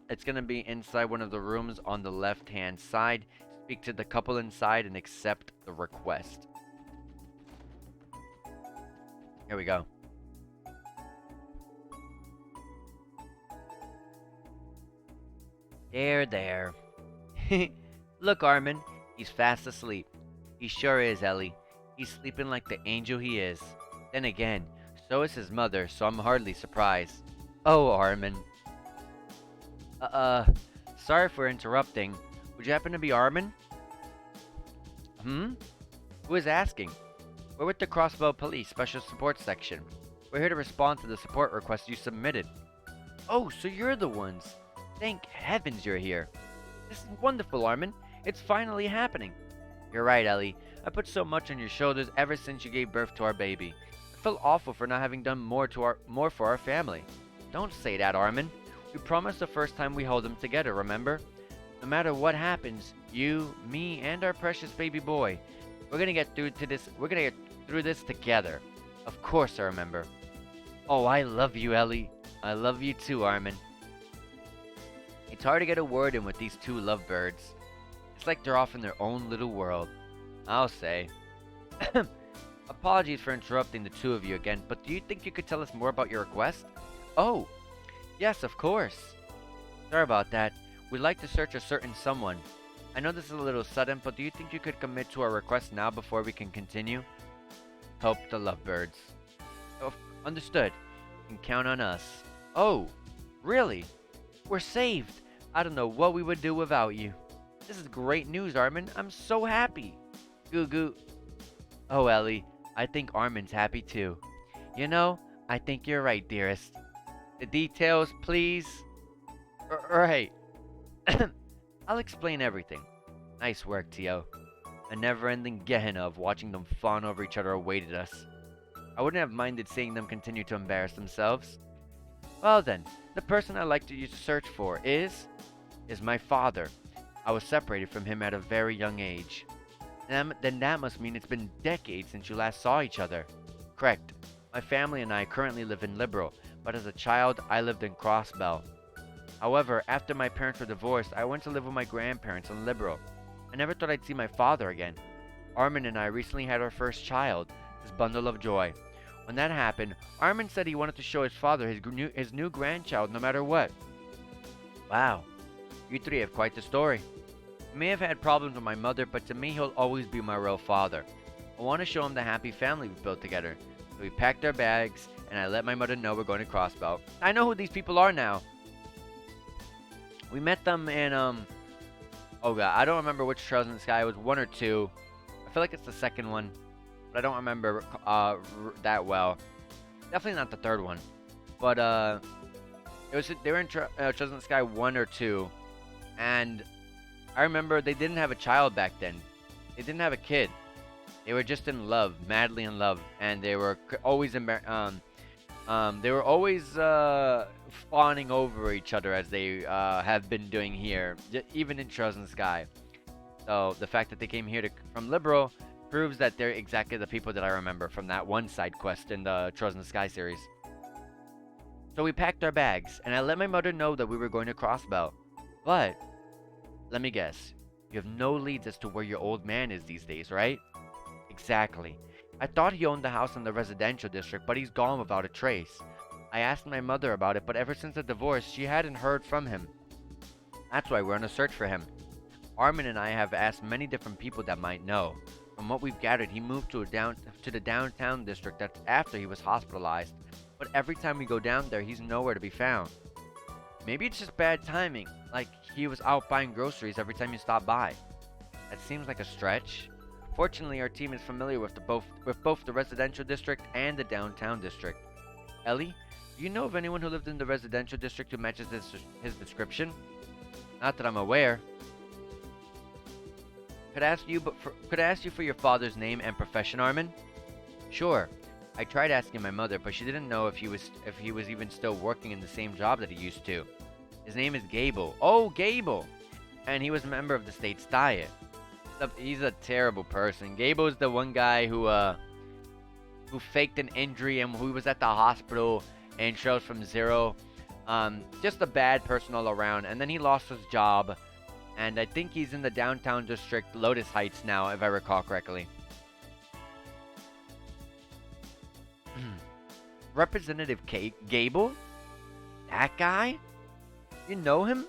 It's going to be inside one of the rooms on the left-hand side. Speak to the couple inside and accept the request. Here we go. There. Look, Armin. He's fast asleep. He sure is, Ellie. He's sleeping like the angel he is. Then again, so is his mother, so I'm hardly surprised. Oh, Armin. Sorry for interrupting. Would you happen to be Armin? Who is asking? We're with the Crossbow Police Special Support Section. We're here to respond to the support request you submitted. Oh, so you're the ones. Thank heavens you're here. This is wonderful, Armin. It's finally happening. You're right, Ellie. I put so much on your shoulders ever since you gave birth to our baby. I feel awful for not having done more for our family. Don't say that, Armin. We promised the first time we held them together, remember? No matter what happens, you, me, and our precious baby boy, we're gonna get through this together. Of course I remember. Oh, I love you, Ellie. I love you too, Armin. It's hard to get a word in with these two lovebirds. It's like they're off in their own little world. I'll say. Apologies for interrupting the two of you again, but do you think you could tell us more about your request? Oh, yes, of course. Sorry about that. We'd like to search a certain someone. I know this is a little sudden, but do you think you could commit to our request now before we can continue? Help the lovebirds. Oh, understood. You can count on us. Oh, really? We're saved. I don't know what we would do without you. This is great news, Armin. I'm so happy. Goo goo. Oh, Ellie, I think Armin's happy too. You know, I think you're right, dearest. The details, please. Right. I'll explain everything. Nice work, Tio. A never-ending Gehenna of watching them fawn over each other awaited us. I wouldn't have minded seeing them continue to embarrass themselves. Well then, the person I'd like to search for is my father. I was separated from him at a very young age. Then that must mean it's been decades since you last saw each other. Correct. My family and I currently live in Liberal, but as a child, I lived in Crossbell. However, after my parents were divorced, I went to live with my grandparents in Liberal. I never thought I'd see my father again. Armin and I recently had our first child, this bundle of joy. When that happened, Armin said he wanted to show his father his new grandchild no matter what. Wow, you three have quite the story. I may have had problems with my mother, but to me he'll always be my real father. I want to show him the happy family we've built together. So we packed our bags, and I let my mother know we're going to Crossbelt. I know who these people are now. We met them in, oh god, I don't remember which Trails in the Sky. It was 1 or 2. I feel like it's the second one, but I don't remember that well. Definitely not the third one. But, they were in Trails in the Sky 1 or 2, and I remember they didn't have a child back then. They didn't have a kid. They were just in love, madly in love, and they were always fawning over each other as they have been doing here, even in Trails in the Sky. So the fact that they came here from Liberal proves that they're exactly the people that I remember from that one side quest in the Trails in the Sky series. So we packed our bags, and I let my mother know that we were going to Crossbelt. But, let me guess, you have no leads as to where your old man is these days, right? Exactly. I thought he owned the house in the residential district, but he's gone without a trace. I asked my mother about it, but ever since the divorce, she hadn't heard from him. That's why we're on a search for him. Armin and I have asked many different people that might know. From what we've gathered, he moved to the downtown district that's after he was hospitalized. But every time we go down there, he's nowhere to be found. Maybe it's just bad timing, like he was out buying groceries every time you stop by. That seems like a stretch. Fortunately, our team is familiar with both the residential district and the downtown district. Ellie, do you know of anyone who lived in the residential district who matches his description? Not that I'm aware. Could I ask you for your father's name and profession, Armin? Sure. I tried asking my mother, but she didn't know if he was even still working in the same job that he used to. His name is Gable. Oh, Gable! And he was a member of the state's diet. He's a terrible person. Gable is the one guy who faked an injury and who was at the hospital and shows from zero. Just a bad person all around. And then he lost his job. And I think he's in the downtown district, Lotus Heights now, if I recall correctly. Representative Gable? That guy? You know him?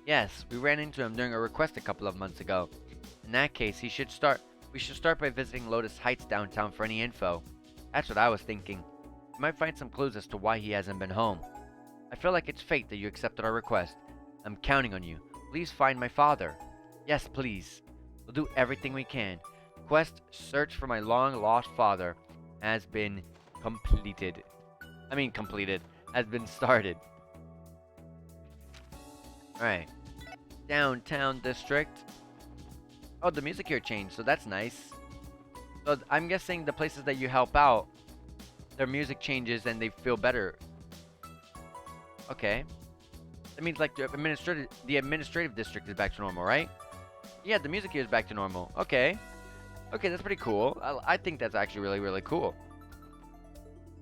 Yes, we ran into him during a request a couple of months ago. In that case, we should start by visiting Lotus Heights downtown for any info. That's what I was thinking. We might find some clues as to why he hasn't been home. I feel like it's fate that you accepted our request. I'm counting on you. Please find my father. Yes, please. We'll do everything we can. Quest search for my long-lost father has been completed. Has been started. Alright. Downtown district. Oh, the music here changed, so that's nice. So I'm guessing the places that you help out, their music changes and they feel better. Okay. That means like the administrative district is back to normal, right? Yeah, the music here is back to normal. Okay. Okay, that's pretty cool. I think that's actually really, really cool.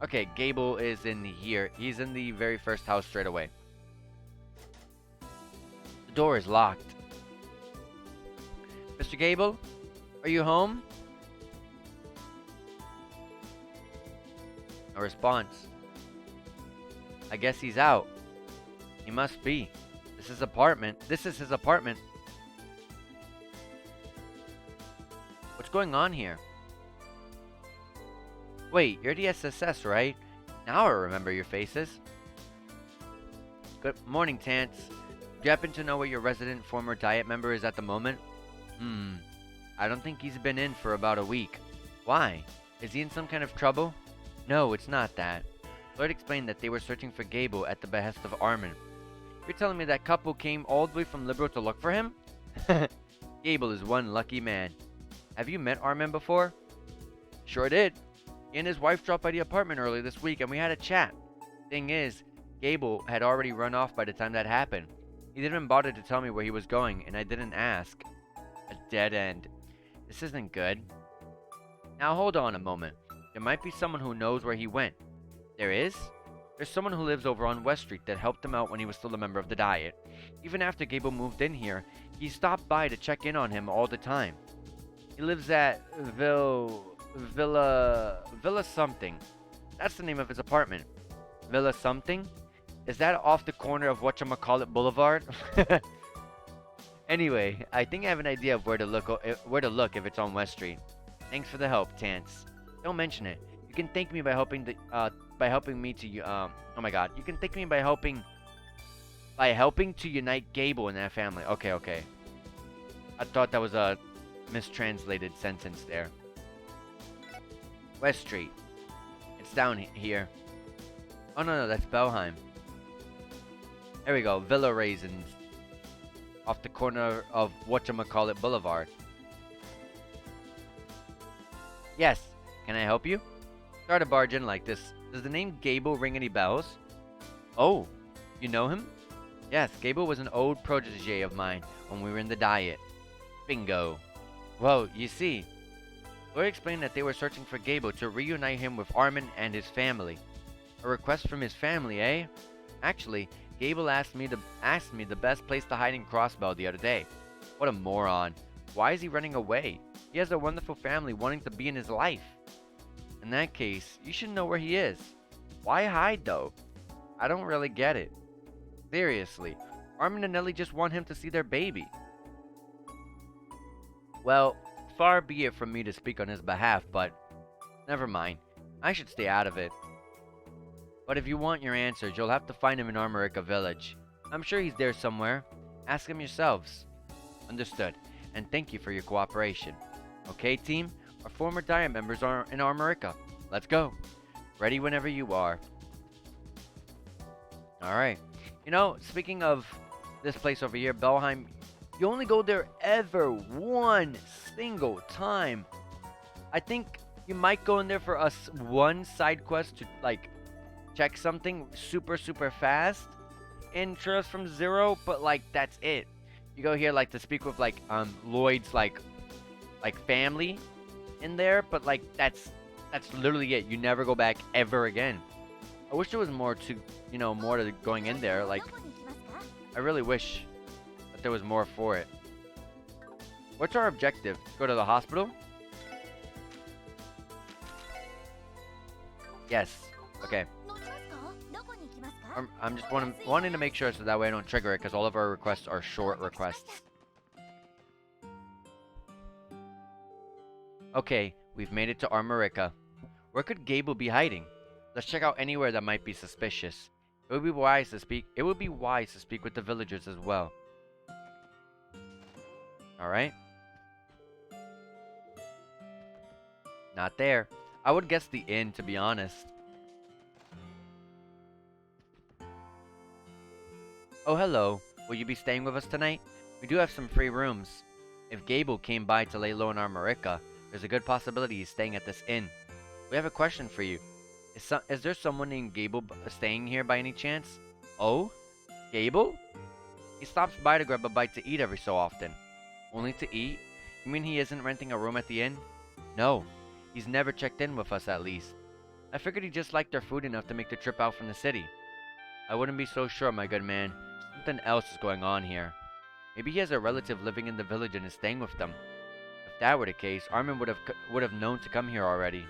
Okay, Gable is in here. He's in the very first house straight away. The door is locked. Mr. Gable, are you home? No response. I guess he's out. He must be. This is his apartment. What's going on here? Wait, you're the SSS, right? Now I remember your faces. Good morning, Tance. Do you happen to know where your resident former diet member is at the moment? I don't think he's been in for about a week. Why? Is he in some kind of trouble? No, it's not that. Lloyd explained that they were searching for Gable at the behest of Armin. You're telling me that couple came all the way from Liberal to look for him? Gable is one lucky man. Have you met Armin before? Sure did. He and his wife dropped by the apartment early this week and we had a chat. Thing is, Gable had already run off by the time that happened. He didn't bother to tell me where he was going, and I didn't ask. A dead end. This isn't good. Now hold on a moment. There might be someone who knows where he went. There is? There's someone who lives over on West Street that helped him out when he was still a member of the Diet. Even after Gable moved in here, he stopped by to check in on him all the time. He lives at Villa something. That's the name of his apartment. Villa something? Is that off the corner of whatchamacallit Boulevard? Anyway, I think I have an idea of where to look if it's on West Street. Thanks for the help, Tance. Don't mention it. You can thank me by helping me to oh my god. You can thank me by helping to unite Gable and that family. Okay, okay. I thought that was a mistranslated sentence there. West Street. It's down here. Oh no, that's Belheim. There we go, Villa Raisins. Off the corner of whatchamacallit Boulevard. Yes, can I help you? Sorry to barge in like this. Does the name Gable ring any bells? Oh, you know him? Yes, Gable was an old protege of mine when we were in the Diet. Bingo. Well, you see, Lloyd explained that they were searching for Gable to reunite him with Armin and his family. A request from his family, eh? Actually, Gable asked me the best place to hide in Crossbell the other day. What a moron. Why is he running away? He has a wonderful family wanting to be in his life. In that case, you should know where he is. Why hide though? I don't really get it. Seriously, Armin and Ellie just want him to see their baby. Well, far be it from me to speak on his behalf, but never mind. I should stay out of it. But if you want your answers, you'll have to find him in Armorica Village. I'm sure he's there somewhere. Ask him yourselves. Understood, and thank you for your cooperation. Okay, team? Our former Diet members are in Armorica. Let's go. Ready whenever you are. Alright. You know, speaking of this place over here, Belheim, you only go there ever one single time. I think you might go in there for one side quest to, like, check something super fast in Trails from Zero, but like that's it. You go here like to speak with like Lloyd's like family in there, but like that's literally it. You never go back ever again. I wish there was more to more to going in there. Like I really wish that there was more for it. What's our objective? Go to the hospital? Yes. Okay. I'm just wanting to make sure so that way I don't trigger it, because all of our requests are short requests. Okay, we've made it to Armorica. Where could Gable be hiding? Let's check out anywhere that might be suspicious. It would be wise to speak with the villagers as well. Alright. Not there. I would guess the inn, to be honest. Oh, hello. Will you be staying with us tonight? We do have some free rooms. If Gable came by to lay low in Armorica, there's a good possibility he's staying at this inn. We have a question for you. Is there someone named Gable staying here by any chance? Oh? Gable? He stops by to grab a bite to eat every so often. Only to eat? You mean he isn't renting a room at the inn? No. He's never checked in with us, at least. I figured he just liked our food enough to make the trip out from the city. I wouldn't be so sure, my good man. Something else is going on here. Maybe he has a relative living in the village and is staying with them. If that were the case, Armin would have known to come here already.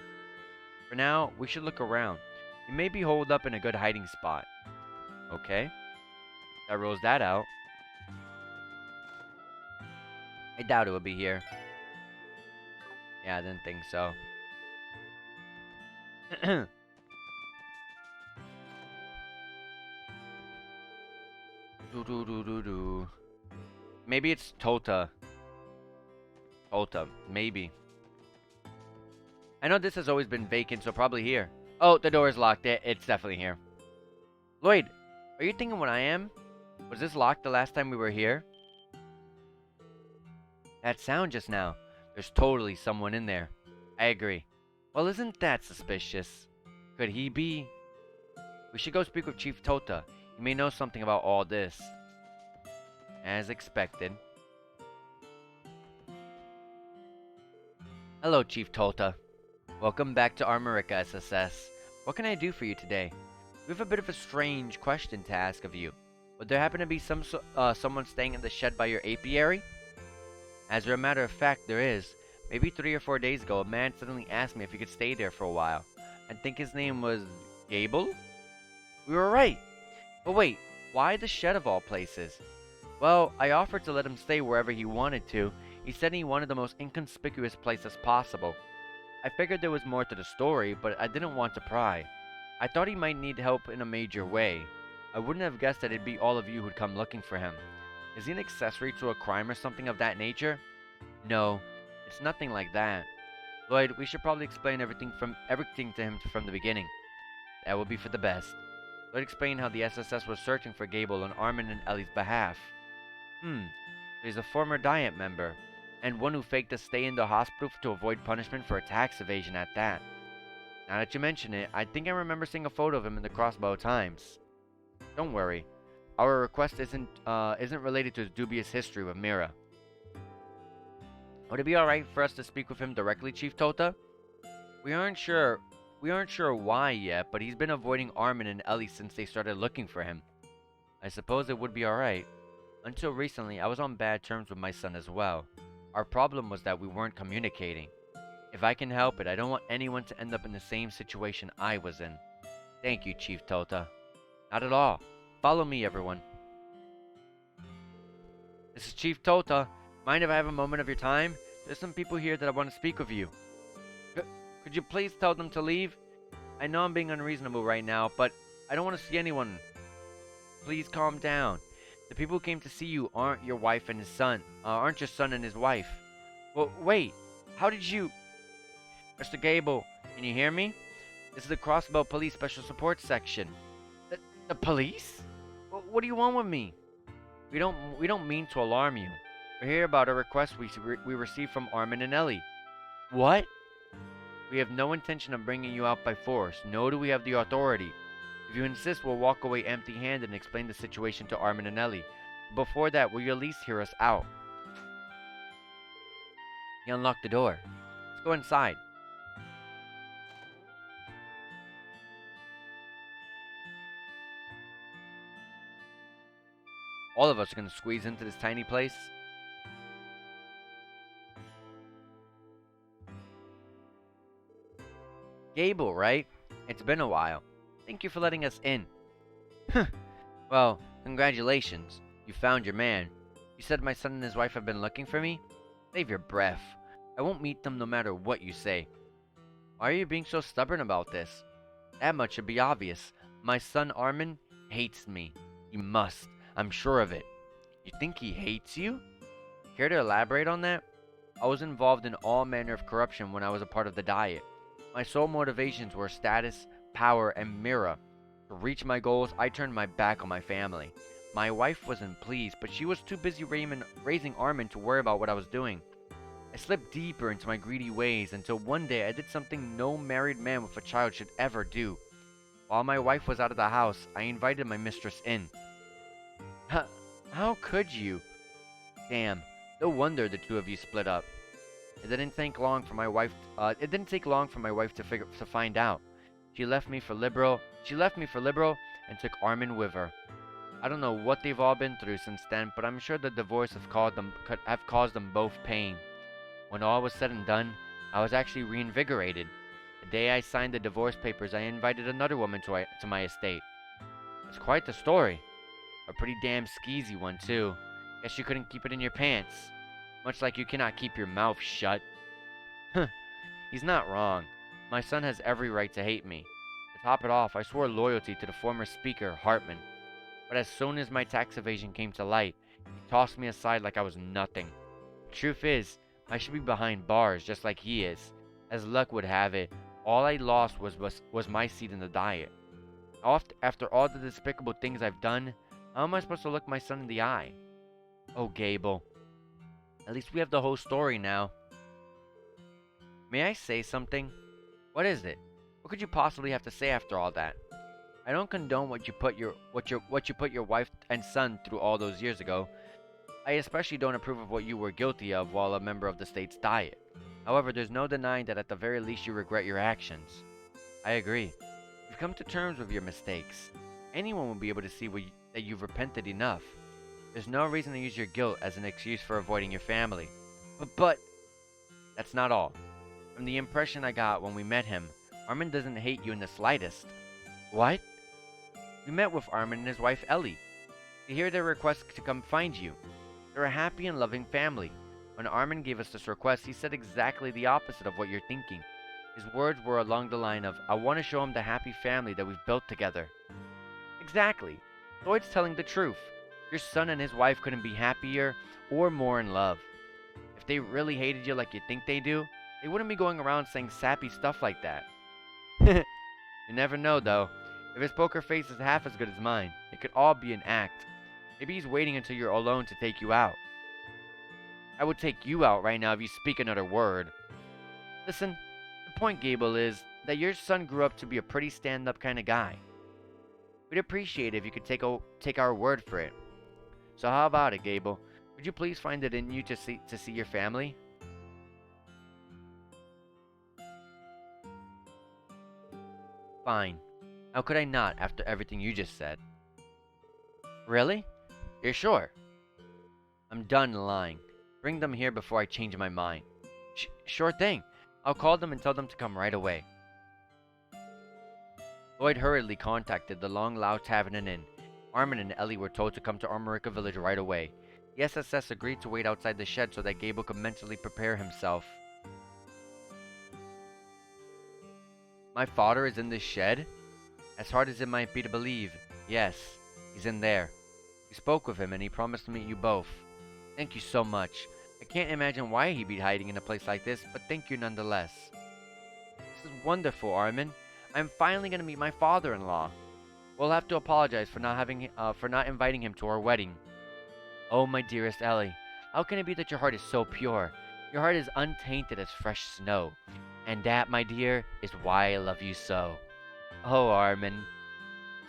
For now, we should look around. He may be holed up in a good hiding spot. Okay. That rules that out. I doubt it would be here. Yeah, I didn't think so. Maybe it's Tota. Tota, maybe. I know this has always been vacant, so probably here. Oh, the door is locked. It's definitely here. Lloyd, are you thinking what I am? Was this locked the last time we were here? That sound just now. There's totally someone in there. I agree. Well, isn't that suspicious? Could he be? We should go speak with Chief Tota. He may know something about all this. As expected. Hello, Chief Tota. Welcome back to Armorica, SSS. What can I do for you today? We have a bit of a strange question to ask of you. Would there happen to be someone staying in the shed by your apiary? As a matter of fact, there is. Maybe 3 or 4 days ago, a man suddenly asked me if he could stay there for a while. I think his name was Gable? We were right. But wait, why the shed of all places? Well, I offered to let him stay wherever he wanted to. He said he wanted the most inconspicuous place as possible. I figured there was more to the story, but I didn't want to pry. I thought he might need help in a major way. I wouldn't have guessed that it'd be all of you who'd come looking for him. Is he an accessory to a crime or something of that nature? No, it's nothing like that. Lloyd, we should probably explain everything to him from the beginning. That would be for the best. Lloyd explained how the SSS was searching for Gable on Armin and Ellie's behalf. So he's a former Diet member, and one who faked a stay in the hospital to avoid punishment for a tax evasion at that. Now that you mention it, I think I remember seeing a photo of him in the Crossbow Times. Don't worry, our request isn't related to his dubious history with Mira. Would it be alright for us to speak with him directly, Chief Tota? We aren't sure why yet, but he's been avoiding Armin and Ellie since they started looking for him. I suppose it would be alright. Until recently, I was on bad terms with my son as well. Our problem was that we weren't communicating. If I can help it, I don't want anyone to end up in the same situation I was in. Thank you, Chief Tota. Not at all. Follow me, everyone. This is Chief Tota. Mind if I have a moment of your time? There's some people here that I want to speak with you. Could you please tell them to leave? I know I'm being unreasonable right now, but I don't want to see anyone. Please calm down. The people who came to see you aren't your wife and his son. Aren't your son and his wife. Well, wait. How did you... Mr. Gable, can you hear me? This is the Crossbow Police Special Support Section. The police? What do you want with me? We don't mean to alarm you. We're here about a request we received from Armin and Ellie. What? We have no intention of bringing you out by force, nor do we have the authority. If you insist, we'll walk away empty-handed and explain the situation to Armin and Ellie. Before that, will you at least hear us out? He unlocked the door. Let's go inside. All of us are going to squeeze into this tiny place. Gable, right? It's been a while. Thank you for letting us in. Well, congratulations. You found your man. You said my son and his wife have been looking for me? Save your breath. I won't meet them no matter what you say. Why are you being so stubborn about this? That much should be obvious. My son Armin hates me. He must. I'm sure of it. You think he hates you? Care to elaborate on that? I was involved in all manner of corruption when I was a part of the Diet. My sole motivations were status, power, and Mira. To reach my goals, I turned my back on my family. My wife wasn't pleased, but she was too busy raising Armin to worry about what I was doing. I slipped deeper into my greedy ways until one day I did something no married man with a child should ever do. While my wife was out of the house, I invited my mistress in. How could you? Damn, no wonder the two of you split up. It didn't take long for my wife to find out. She left me for liberal and took Armin with her. I don't know what they've all been through since then, but I'm sure the divorce could have caused them both pain. When all was said and done, I was actually reinvigorated. The day I signed the divorce papers, I invited another woman to my estate. It's quite the story. A pretty damn skeezy one, too. Guess you couldn't keep it in your pants. Much like you cannot keep your mouth shut. He's not wrong. My son has every right to hate me. To top it off, I swore loyalty to the former speaker, Hartman. But as soon as my tax evasion came to light, he tossed me aside like I was nothing. The truth is, I should be behind bars just like he is. As luck would have it, all I lost was my seat in the Diet. After all the despicable things I've done, how am I supposed to look my son in the eye? Oh, Gable. At least we have the whole story now. May I say something? What is it? What could you possibly have to say after all that? I don't condone what you put your wife and son through all those years ago. I especially don't approve of what you were guilty of while a member of the state's Diet. However, there's no denying that at the very least you regret your actions. I agree. You've come to terms with your mistakes. Anyone will be able to see that you've repented enough. There's no reason to use your guilt as an excuse for avoiding your family. But that's not all. From the impression I got when we met him, Armin doesn't hate you in the slightest. What? We met with Armin and his wife Ellie to hear their request to come find you. They're a happy and loving family. When Armin gave us this request, he said exactly the opposite of what you're thinking. His words were along the line of, I want to show him the happy family that we've built together. Exactly. Lloyd's telling the truth. Your son and his wife couldn't be happier or more in love. If they really hated you like you think they do, they wouldn't be going around saying sappy stuff like that. You never know, though. If his poker face is half as good as mine, it could all be an act. Maybe he's waiting until you're alone to take you out. I would take you out right now if you speak another word. Listen, the point, Gable, is that your son grew up to be a pretty stand-up kind of guy. We'd appreciate it if you could take our word for it. So how about it, Gable? Would you please find it in you to see your family? Fine. How could I not after everything you just said? Really? You're sure? I'm done lying. Bring them here before I change my mind. Sure thing. I'll call them and tell them to come right away. Lloyd hurriedly contacted the Long Lao Tavern and Inn. Armin and Ellie were told to come to Armorica Village right away. The SSS agreed to wait outside the shed so that Gable could mentally prepare himself. My father is in this shed? As hard as it might be to believe, yes, he's in there. We spoke with him and he promised to meet you both. Thank you so much. I can't imagine why he'd be hiding in a place like this, but thank you nonetheless. This is wonderful, Armin. I'm finally going to meet my father-in-law. We'll have to apologize for not inviting him to our wedding. Oh, my dearest Ellie, how can it be that your heart is so pure? Your heart is untainted as fresh snow. And that, my dear, is why I love you so. Oh, Armin,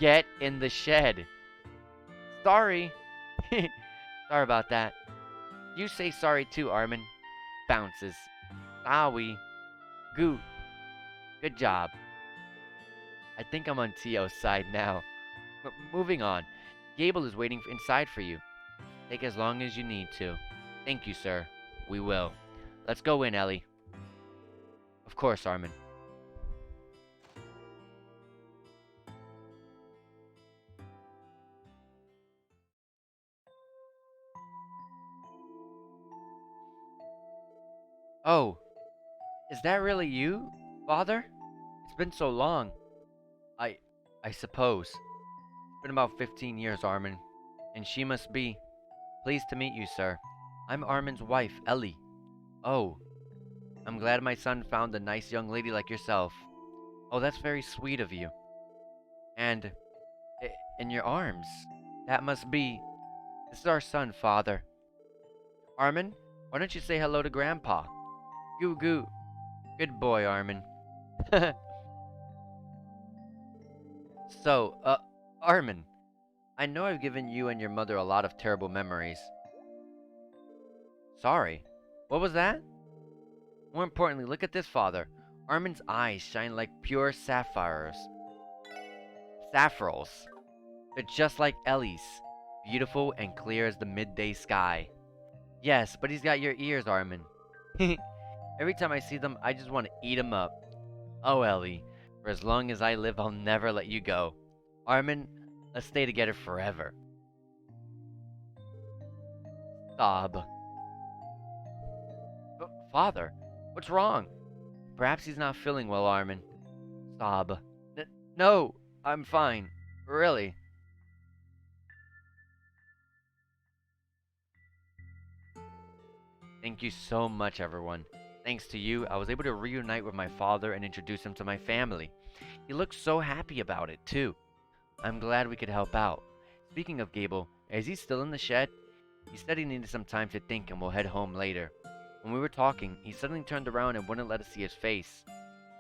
get in the shed. Sorry. Sorry about that. You say sorry too, Armin. Bounces. Sorry. Good job. I think I'm on Tio's side now. Moving on. Gable is waiting inside for you. Take as long as you need to. Thank you, sir. We will. Let's go in, Ellie. Of course, Armin. Oh, is that really you, Father? It's been so long. I I suppose. It's been about 15 years, Armin. And she must be. Pleased to meet you, sir. I'm Armin's wife, Ellie. Oh, I'm glad my son found a nice young lady like yourself. Oh, that's very sweet of you. And in your arms. That must be. This is our son, Father. Armin, why don't you say hello to Grandpa? Goo goo. Good boy, Armin. So, Armin, I know I've given you and your mother a lot of terrible memories. Sorry. What was that? More importantly, look at this, Father. Armin's eyes shine like pure sapphires. Sapphires. They're just like Ellie's. Beautiful and clear as the midday sky. Yes, but he's got your ears, Armin. Every time I see them, I just want to eat them up. Oh, Ellie, for as long as I live, I'll never let you go. Armin, let's stay together forever. Sob. Father, what's wrong? Perhaps he's not feeling well, Armin. Sob. No, I'm fine. Really. Thank you so much, everyone. Thanks to you, I was able to reunite with my father and introduce him to my family. He looked so happy about it, too. I'm glad we could help out. Speaking of Gable, is he still in the shed? He said he needed some time to think and we'll head home later. When we were talking, he suddenly turned around and wouldn't let us see his face.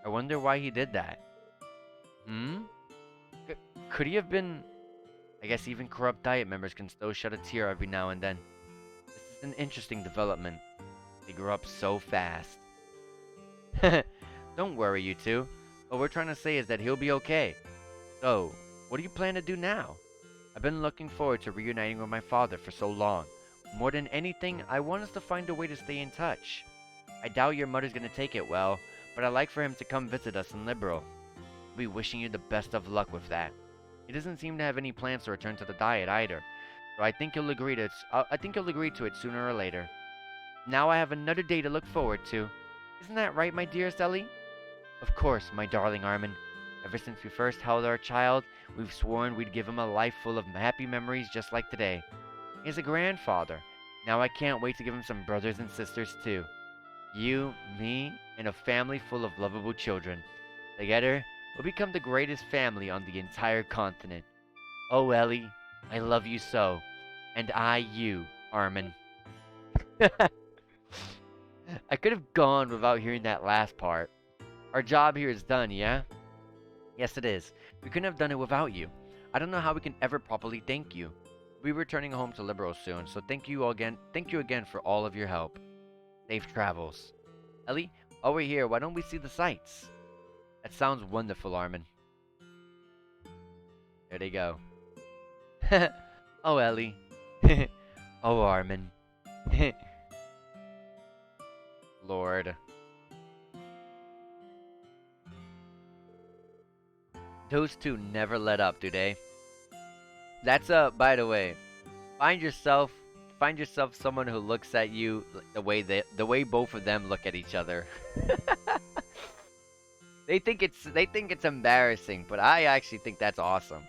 I wonder why he did that. Could he have been... I guess even corrupt diet members can still shed a tear every now and then. This is an interesting development. They grew up so fast. Don't worry, you two. What we're trying to say is that he'll be okay. So, what do you plan to do now? I've been looking forward to reuniting with my father for so long. More than anything, I want us to find a way to stay in touch. I doubt your mother's gonna take it well, but I'd like for him to come visit us in Liberal. I'll be wishing you the best of luck with that. He doesn't seem to have any plans to return to the diet either, so I think he'll agree to it sooner or later. Now I have another day to look forward to. Isn't that right, my dearest Ellie? Of course, my darling Armin. Ever since we first held our child, we've sworn we'd give him a life full of happy memories just like today. He's a grandfather. Now I can't wait to give him some brothers and sisters too. You, me, and a family full of lovable children. Together, we'll become the greatest family on the entire continent. Oh, Ellie, I love you so. And I you, Armin. I could have gone without hearing that last part. Our job here is done, yeah? Yes, it is. We couldn't have done it without you. I don't know how we can ever properly thank you. We'll be returning home to Liberal soon, so thank you again. Thank you again for all of your help. Safe travels. Ellie, while we're here, why don't we see the sights? That sounds wonderful, Armin. There they go. Oh, Ellie. Oh, Armin. Lord. Those two never let up, do they? That's by the way, find yourself someone who looks at you the way both of them look at each other. They think it's embarrassing, but I actually think that's awesome.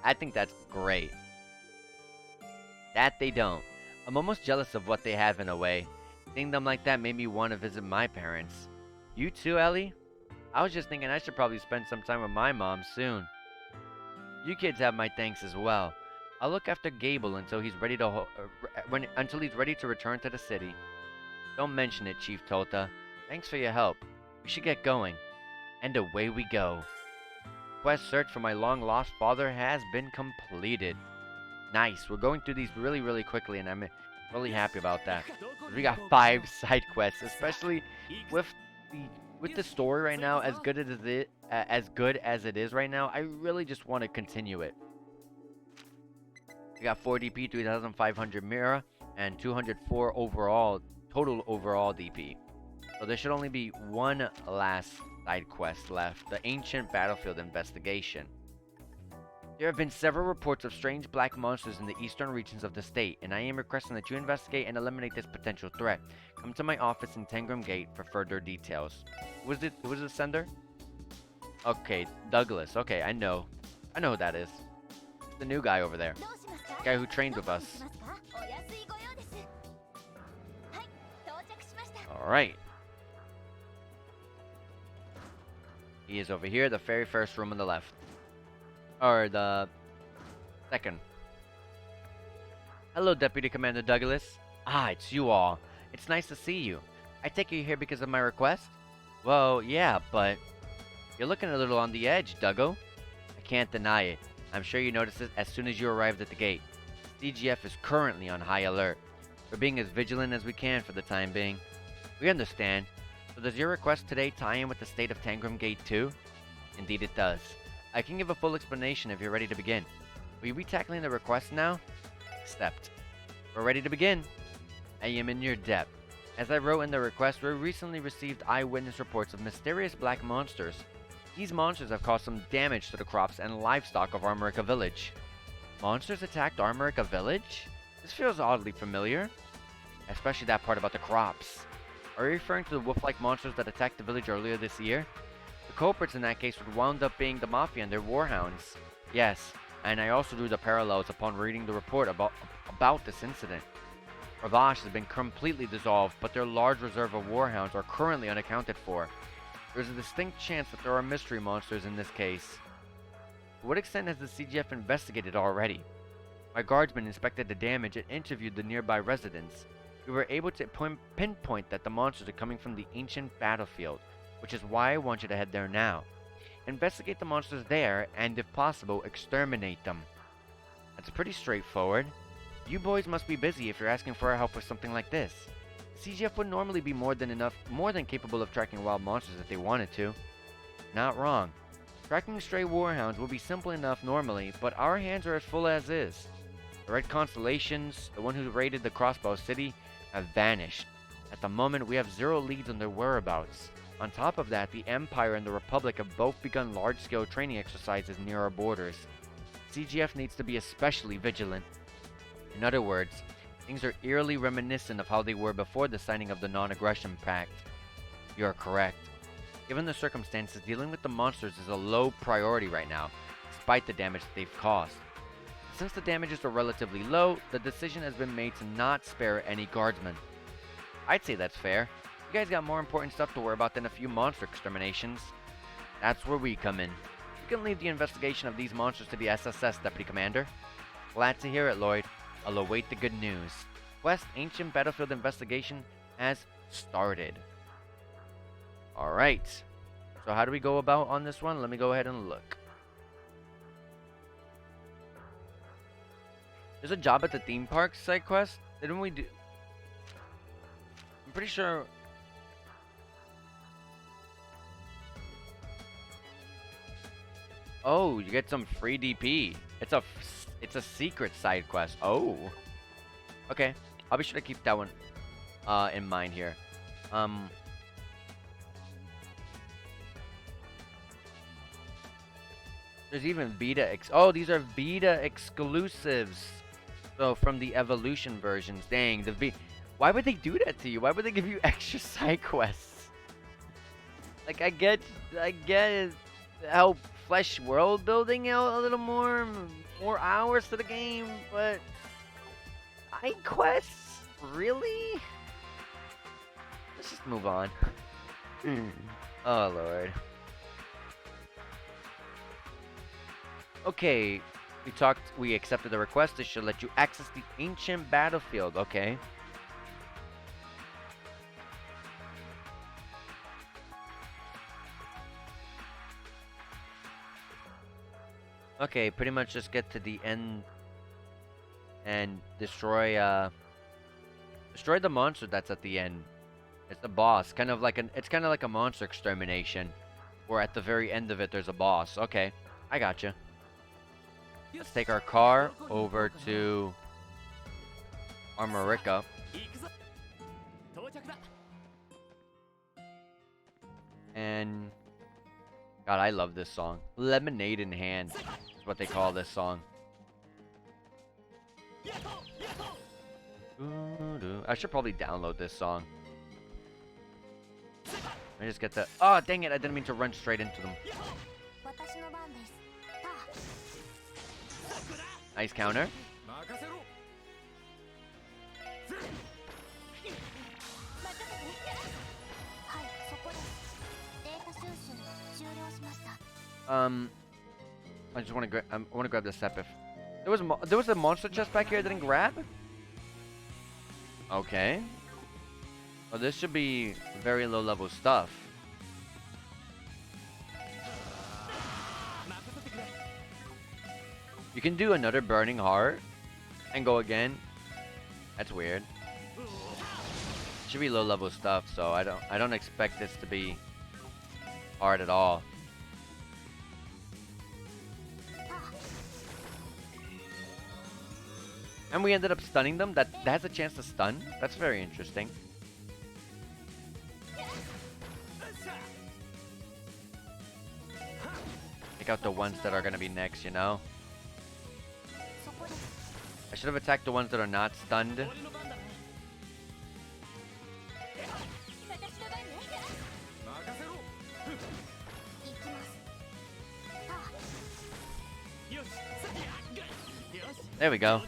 I think that's great. That they don't. I'm almost jealous of what they have in a way. Seeing them like that made me want to visit my parents. You too, Ellie? I was just thinking I should probably spend some time with my mom soon. You kids have my thanks as well. I'll look after Gable until he's ready to return to the city. Don't mention it, Chief Tota. Thanks for your help. We should get going. And away we go. Quest search for my long-lost father has been completed. Nice. We're going through these really, really quickly, and I'm really happy about that. We got 5 side quests, especially with the story right now, as good as it is right now. I really just want to continue it. We got 4 DP, 3,500 Mira, and 204 total overall DP. So there should only be one last side quest left, the Ancient Battlefield Investigation. There have been several reports of strange black monsters in the eastern regions of the state, and I am requesting that you investigate and eliminate this potential threat. Come to my office in Tangram Gate for further details. Who was the sender? Okay, Douglas. Okay, I know who that is. The new guy over there. The guy who trained with us. Alright. He is over here, the very first room on the left. Or the second. Hello, Deputy Commander Douglas. Ah, it's you all. It's nice to see you. I take you here because of my request? Well, yeah, but you're looking a little on the edge, Duggo. I can't deny it. I'm sure you noticed it as soon as you arrived at the gate. CGF is currently on high alert. We're being as vigilant as we can for the time being. We understand. So does your request today tie in with the state of Tangram Gate 2? Indeed it does. I can give a full explanation if you're ready to begin. Will you be tackling the request now? Accept. We're ready to begin. I am in your debt. As I wrote in the request, we recently received eyewitness reports of mysterious black monsters. These monsters have caused some damage to the crops and livestock of Armorica Village. Monsters attacked Armorica Village? This feels oddly familiar. Especially that part about the crops. Are you referring to the wolf-like monsters that attacked the village earlier this year? The culprits in that case would wound up being the Mafia and their warhounds. Yes, and I also drew the parallels upon reading the report about this incident. Ravash has been completely dissolved, but their large reserve of warhounds are currently unaccounted for. There's a distinct chance that there are mystery monsters in this case. To what extent has the CGF investigated already? My guardsmen inspected the damage and interviewed the nearby residents. We were able to pinpoint that the monsters are coming from the ancient battlefield, which is why I want you to head there now. Investigate the monsters there, and if possible, exterminate them. That's pretty straightforward. You boys must be busy if you're asking for our help with something like this. The CGF would normally be more than capable of tracking wild monsters if they wanted to. Not wrong. Tracking stray warhounds will be simple enough normally, but our hands are as full as is. The Red Constellations, the one who raided the Crossbow City, have vanished. At the moment, we have 0 leads on their whereabouts. On top of that, the Empire and the Republic have both begun large-scale training exercises near our borders. CGF needs to be especially vigilant. In other words, things are eerily reminiscent of how they were before the signing of the Non-Aggression Pact. You are correct. Given the circumstances, dealing with the monsters is a low priority right now, despite the damage that they've caused. Since the damages are relatively low, the decision has been made to not spare any guardsmen. I'd say that's fair. You guys got more important stuff to worry about than a few monster exterminations. That's where we come in. You can leave the investigation of these monsters to the SSS, Deputy Commander. Glad to hear it, Lloyd. I'll await the good news. Quest Ancient Battlefield Investigation has started. Alright. So how do we go about on this one? Let me go ahead and look. There's a job at the theme park side quest. Didn't we do... I'm pretty sure... Oh, you get some free DP. It's a secret side quest. Oh. Okay. I'll be sure to keep that one in mind here. There's even beta oh, these are beta exclusives. So from the evolution versions. Dang, why would they do that to you? Why would they give you extra side quests? Like I get help flesh world building out a little more hours to the game, but side quests? Really? Let's just move on. Oh Lord. Okay, we accepted the request. This should let you access the ancient battlefield. Okay. Okay, pretty much just get to the end and destroy the monster that's at the end. It's the boss, it's kind of like a monster extermination, where at the very end of it there's a boss. Okay, I gotcha. Let's take our car over to Armorica. And God, I love this song. Lemonade in hand is what they call this song. I should probably download this song. I just get the... Oh, dang it, I didn't mean to run straight into them. Nice counter. I just want to grab the Sepif. There was a monster chest back here I didn't grab? Okay. Well, this should be very low level stuff. You can do another burning heart and go again. That's weird. Should be low level stuff, so I don't expect this to be hard at all. And we ended up stunning them. That has a chance to stun. That's very interesting. Take out the ones that are gonna be next, you know? I should have attacked the ones that are not stunned. There we go.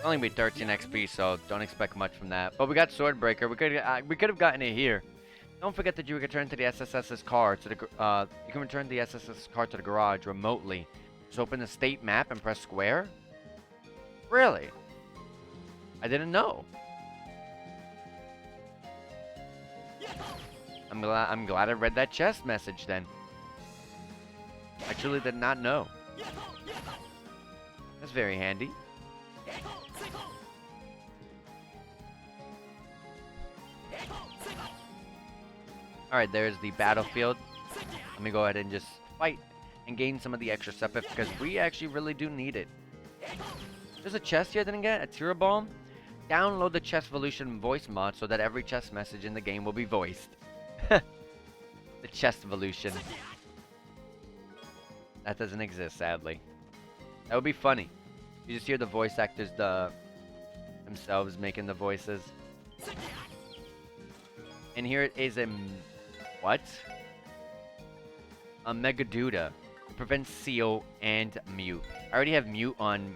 Only be 13 XP, so don't expect much from that. But we got Swordbreaker. We could have gotten it here. Don't forget that you can return to the SSS's car to the you can return the SSS's car to the garage remotely. Just open the state map and press square. Really? I didn't know. I'm glad I read that chest message then. I truly did not know. That's very handy. Alright, there's the battlefield. Let me go ahead and just fight and gain some of the extra Sepif because we actually really do need it. There's a chest here I didn't get, a Tira Bomb. Download the Chest Evolution voice mod so that every chest message in the game will be voiced. The Chest Evolution. That doesn't exist, sadly. That would be funny. You just hear the voice actors themselves making the voices. And here it is a... What? a Megaduda to prevent Seal and Mute. I already have Mute on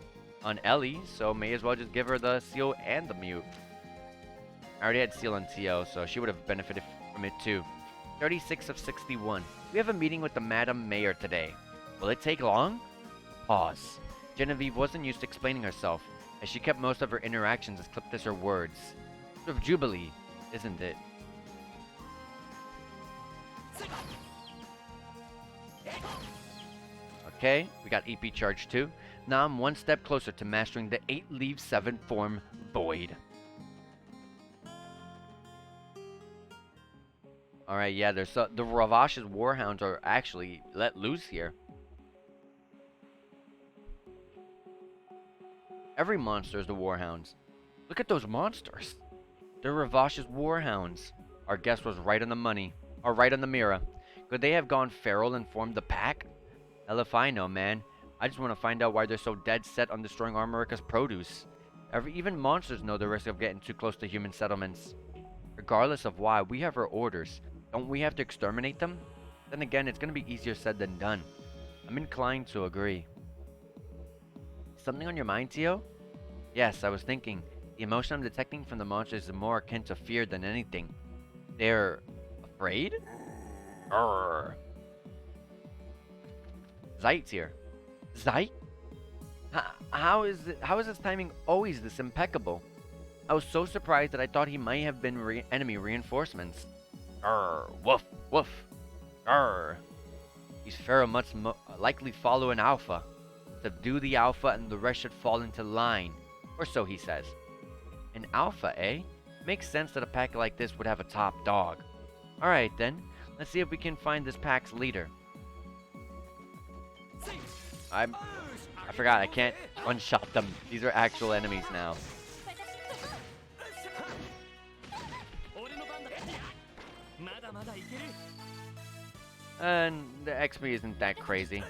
Ellie, so may as well just give her the Seal and the Mute. I already had Seal on Tio, so she would have benefited from it too. 36 of 61. We have a meeting with the Madam Mayor today. Will it take long? Pause. Genevieve wasn't used to explaining herself, as she kept most of her interactions as clipped as her words. Sort of Jubilee, isn't it? Okay, we got EP charge 2. Now I'm one step closer to mastering the 8-leaf 7 form Void. Alright, yeah, there's the Ravash's Warhounds are actually let loose here. Every monster is the Warhounds. Look at those monsters. They're Ravash's Warhounds. Our guess was right on the money. Or right on the mirror. Could they have gone feral and formed the pack? Hell if I know, man. I just want to find out why they're so dead set on destroying Armorica's produce. Even monsters know the risk of getting too close to human settlements. Regardless of why, we have our orders. Don't we have to exterminate them? Then again, it's going to be easier said than done. I'm inclined to agree. Something on your mind, Tio? Yes, I was thinking. The emotion I'm detecting from the monsters is more akin to fear than anything. They're afraid? Arrgh. Zeit's here. Zeit? How is his timing always this impeccable? I was so surprised that I thought he might have been enemy reinforcements. Arrgh, woof, woof. Arrgh. These Pharaoh must likely follow an alpha. Subdue the alpha and the rest should fall into line. Or so he says. An alpha, eh? Makes sense that a pack like this would have a top dog. Alright then, let's see if we can find this pack's leader. I forgot, I can't one-shot them. These are actual enemies now. And the XP isn't that crazy.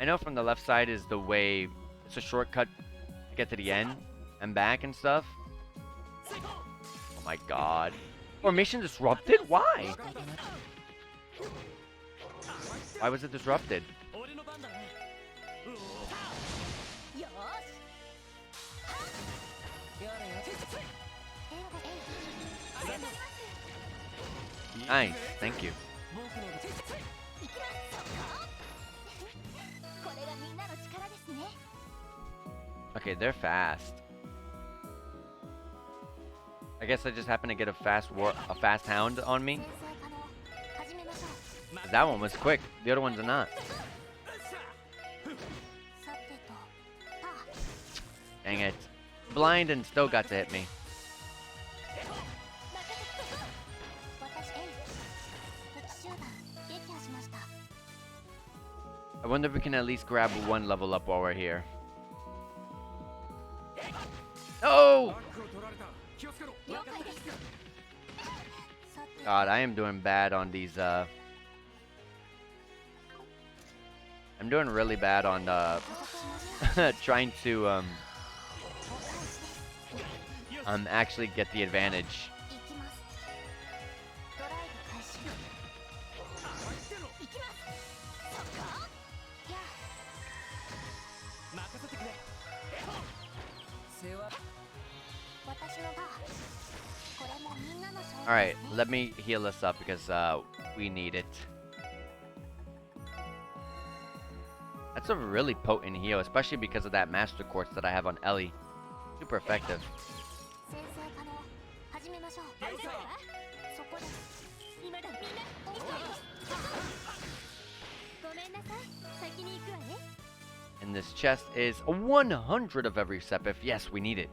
I know from the left side is the way, it's a shortcut to get to the end and back and stuff. Oh my god. Formation disrupted? Why? Why was it disrupted? Nice, thank you. Okay, they're fast. I guess I just happened to get a fast hound on me. That one was quick. The other ones are not. Dang it. Blind and still got to hit me. I wonder if we can at least grab one level up while we're here. Oh! God, I am doing bad on these, I'm doing really bad on, trying to, actually get the advantage. Alright, let me heal us up because we need it. That's a really potent heal, especially because of that Master Quartz that I have on Ellie. Super effective. And this chest is 100 of every Sepith. Yes, we need it.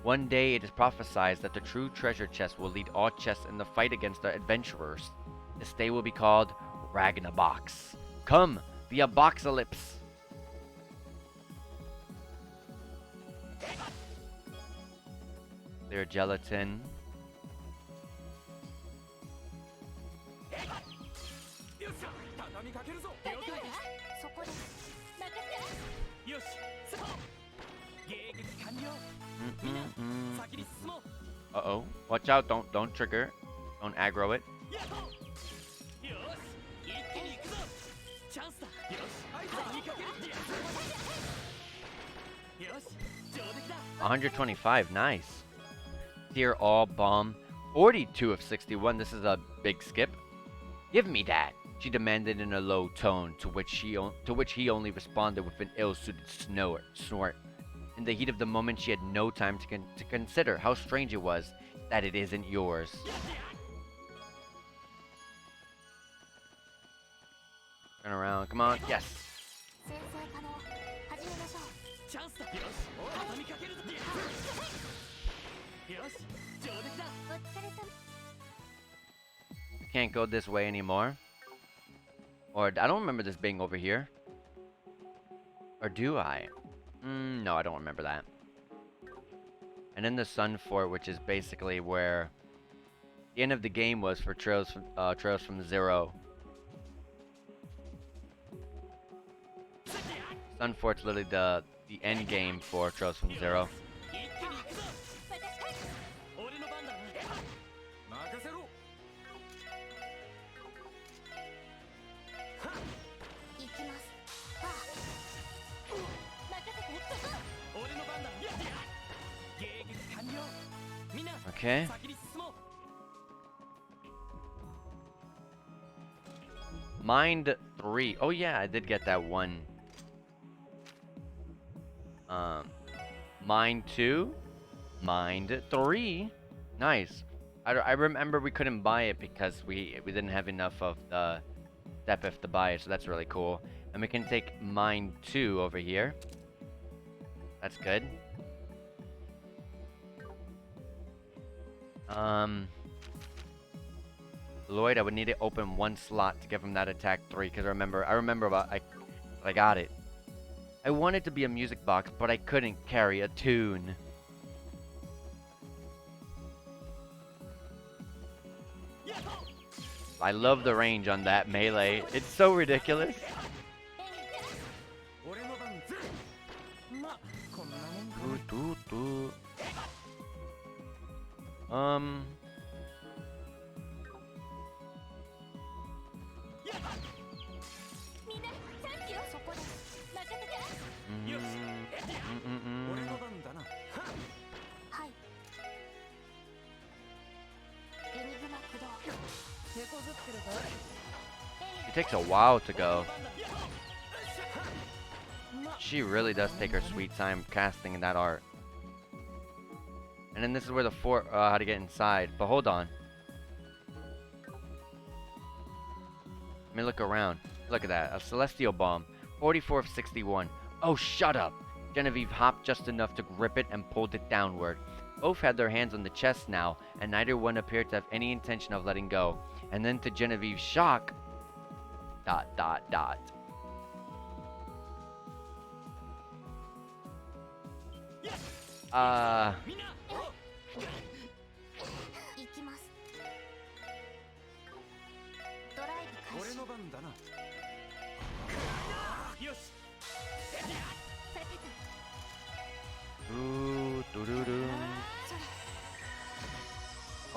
One day it is prophesied that the true treasure chest will lead all chests in the fight against the adventurers. This day will be called Ragnabox. Come, the Aboxalypse. Clear gelatin. Uh-oh. Watch out, don't trigger. Don't aggro it. 125, nice. Tier all bomb. 42 of 61, this is a big skip. Give me that, she demanded in a low tone, to which he only responded with an ill-suited snort. In the heat of the moment, she had no time to consider how strange it was that it isn't yours. Turn around, come on, yes. I can't go this way anymore. Or, I don't remember this being over here. Or do I? No, I don't remember that. And then the Sun Fort, which is basically where the end of the game was for Trails from Zero. Sun Fort's literally the end game for Trails from Zero. Okay. Mind 3. Oh yeah, I did get that one. Mind 2. Mind 3. Nice. I remember we couldn't buy it because we didn't have enough of the step F to buy it, so that's really cool. And we can take Mind 2 over here. That's good. Lloyd, I would need to open one slot to give him that attack 3, because I remember I got it. I wanted to be a music box, but I couldn't carry a tune. I love the range on that melee. It's so ridiculous. It takes a while to go. She really does take her sweet time casting that art. And then this is where the fort, how to get inside. But hold on. Let me look around. Look at that. A Celestial Bomb. 44 of 61. Oh, shut up. Genevieve hopped just enough to grip it and pulled it downward. Both had their hands on the chest now, and neither one appeared to have any intention of letting go. And then to Genevieve's shock... ...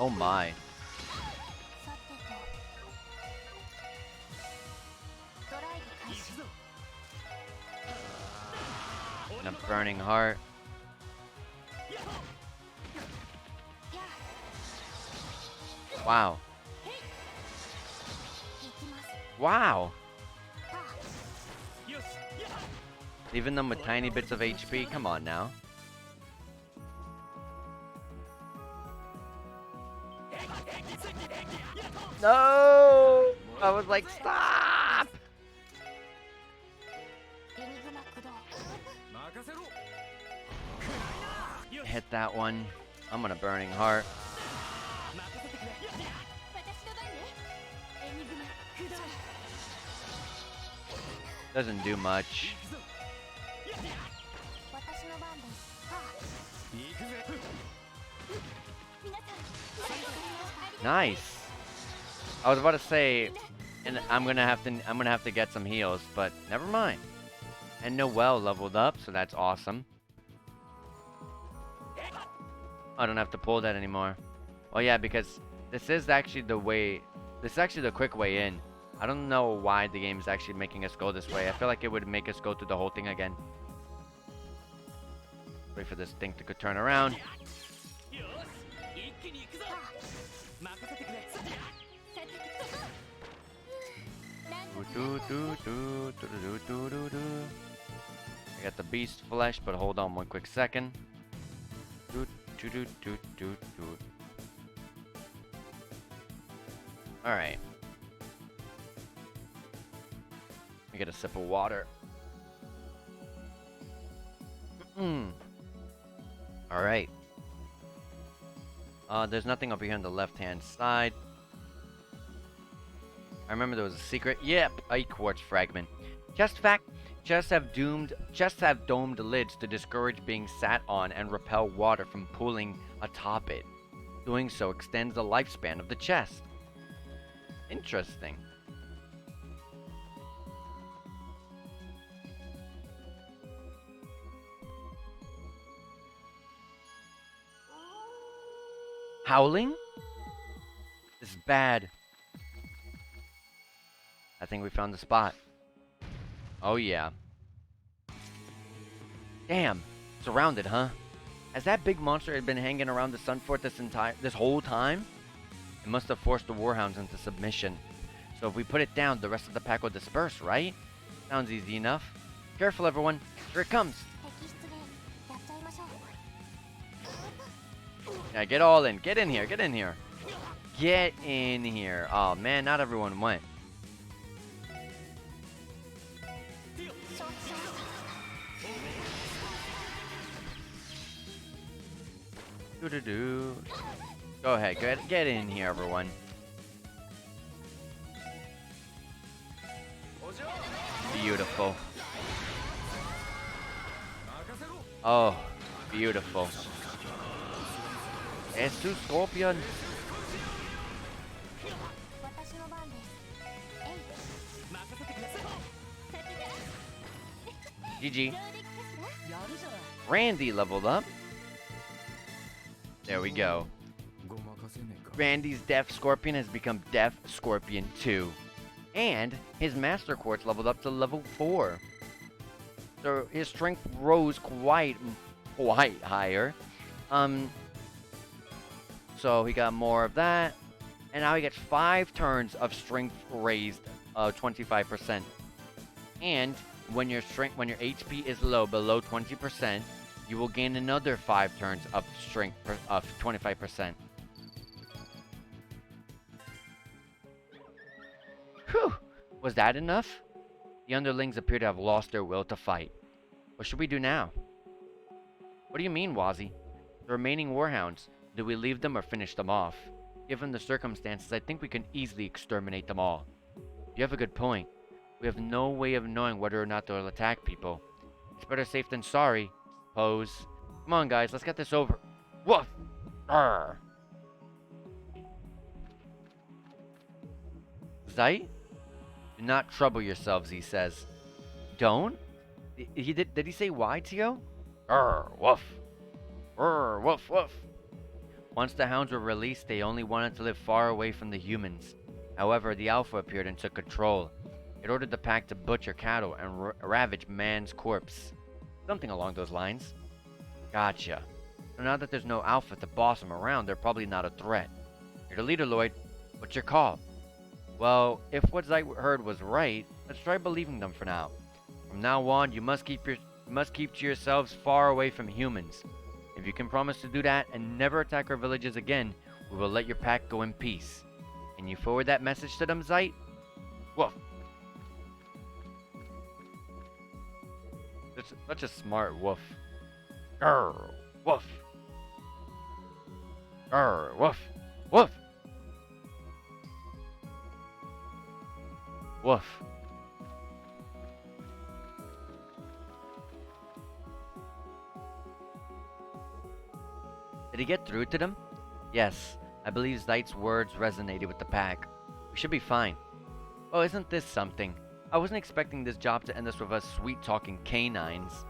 Oh my. And a burning heart. Wow. Wow. Leaving them with tiny bits of HP? Come on now. No! I was like, stop! Hit that one. I'm gonna burning heart. Doesn't do much. Nice. I was about to say, and I'm gonna have to get some heals, but never mind. And Noelle leveled up, so that's awesome. I don't have to pull that anymore. Oh yeah, because this is actually the way. This is actually the quick way in. I don't know why the game is actually making us go this way. I feel like it would make us go through the whole thing again. Wait for this thing to turn around. I got the beast flesh, but hold on one quick second. Alright. Let me get a sip of water. Alright. There's nothing up here on the left-hand side. I remember there was a secret. Yep, a quartz fragment. Just fact, chests have domed lids to discourage being sat on and repel water from pooling atop it. Doing so extends the lifespan of the chest. Interesting. Howling? This is bad. I think we found the spot. Oh yeah. Damn. Surrounded, huh? Has that big monster had been hanging around the Sun Fort this whole time? It must have forced the Warhounds into submission. So if we put it down, the rest of the pack will disperse, right? Sounds easy enough. Careful, everyone. Here it comes. Yeah, get all in. Get in here. Get in here. Get in here. Oh, man, not everyone went. Go ahead, get in here, everyone. Beautiful. Oh, beautiful. It's too Scorpion. GG. Randy leveled up. There we go. Randy's Death Scorpion has become Death Scorpion 2. And his Master Quartz leveled up to level 4. So his strength rose quite higher. So he got more of that. And now he gets 5 turns of strength raised 25%. And when your HP is low, below 20%, you will gain another 5 turns of strength of 25%. Whew! Was that enough? The underlings appear to have lost their will to fight. What should we do now? What do you mean, Wazzy? The remaining Warhounds, do we leave them or finish them off? Given the circumstances, I think we can easily exterminate them all. You have a good point. We have no way of knowing whether or not they'll attack people. It's better safe than sorry. Pose. Come on, guys, let's get this over. Woof! Arrgh. Zeit? Do not trouble yourselves, he says. Don't? Did he say why, Tio? Arrgh, woof. Arrgh, woof, woof. Once the hounds were released, they only wanted to live far away from the humans. However, the Alpha appeared and took control. It ordered the pack to butcher cattle and ravage man's corpse. Something along those lines. Gotcha. So now that there's no Alpha to boss them around, they're probably not a threat. You're the leader, Lloyd. What's your call? Well, if what Zeit heard was right, let's try believing them for now. From now on, you must keep to yourselves far away from humans. If you can promise to do that and never attack our villages again, we will let your pack go in peace. Can you forward that message to them, Zeit? Woof. Such a smart woof. Grr, woof. Grr, woof. Woof. Woof. Did he get through to them? Yes, I believe Zeit's words resonated with the pack. We should be fine. Oh, isn't this something? I wasn't expecting this job to end us with us sweet-talking canines.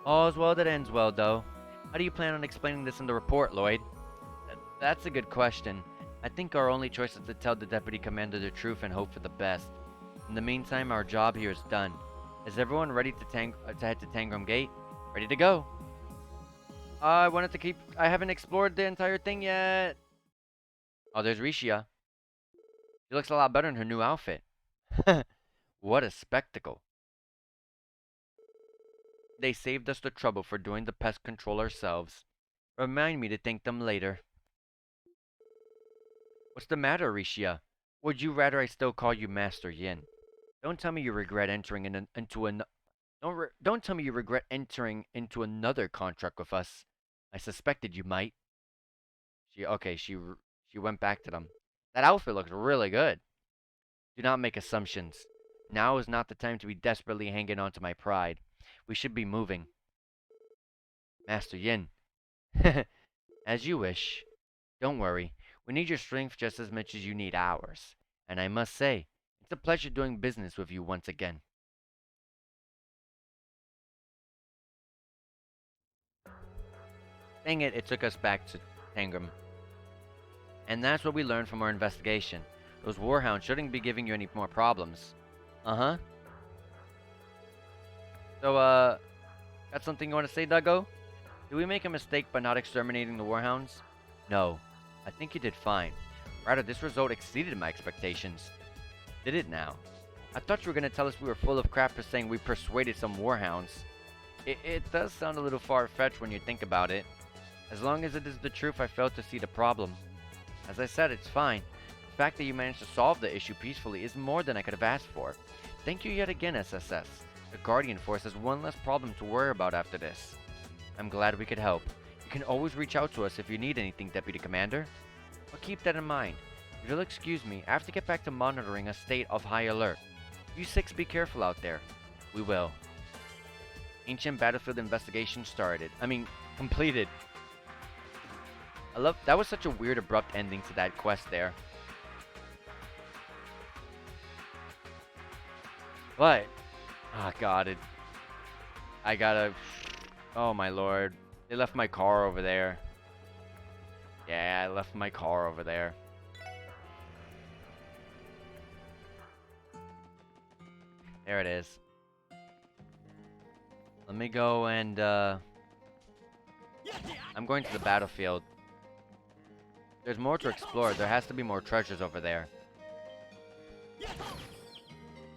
All's well that ends well, though. How do you plan on explaining this in the report, Lloyd? That's a good question. I think our only choice is to tell the Deputy Commander the truth and hope for the best. In the meantime, our job here is done. Is everyone ready to head to Tangram Gate? Ready to go? I wanted to keep... I haven't explored the entire thing yet. Oh, there's Rishia. She looks a lot better in her new outfit. What a spectacle. They saved us the trouble for doing the pest control ourselves. Remind me to thank them later. What's the matter, Rishia? Would you rather I still call you Master Yin? Don't tell me you regret entering into an... Don't tell me you regret entering into another contract with us. I suspected you might. She went back to them. That outfit looks really good. Do not make assumptions. Now is not the time to be desperately hanging on to my pride. We should be moving. Master Yin. As you wish. Don't worry. We need your strength just as much as you need ours. And I must say, it's a pleasure doing business with you once again. Dang it, it took us back to Tangram. And that's what we learned from our investigation. Those warhounds shouldn't be giving you any more problems. Uh-huh. So, got something you want to say, Duggo? Did we make a mistake by not exterminating the warhounds? No. I think you did fine. Rather, this result exceeded my expectations. Did it now? I thought you were going to tell us we were full of crap for saying we persuaded some warhounds. It does sound a little far-fetched when you think about it. As long as it is the truth, I failed to see the problem. As I said, it's fine. The fact that you managed to solve the issue peacefully is more than I could have asked for. Thank you yet again, SSS. The Guardian Force has one less problem to worry about after this. I'm glad we could help. You can always reach out to us if you need anything, Deputy Commander. But keep that in mind. If you'll excuse me, I have to get back to monitoring a state of high alert. You six be careful out there. We will. Ancient Battlefield investigation started. Completed. That was such a weird abrupt ending to that quest there. But, oh god, I gotta, oh my lord. They left my car over there. Yeah, I left my car over there. There it is. Let me go and, I'm going to the battlefield. There's more to explore. There has to be more treasures over there.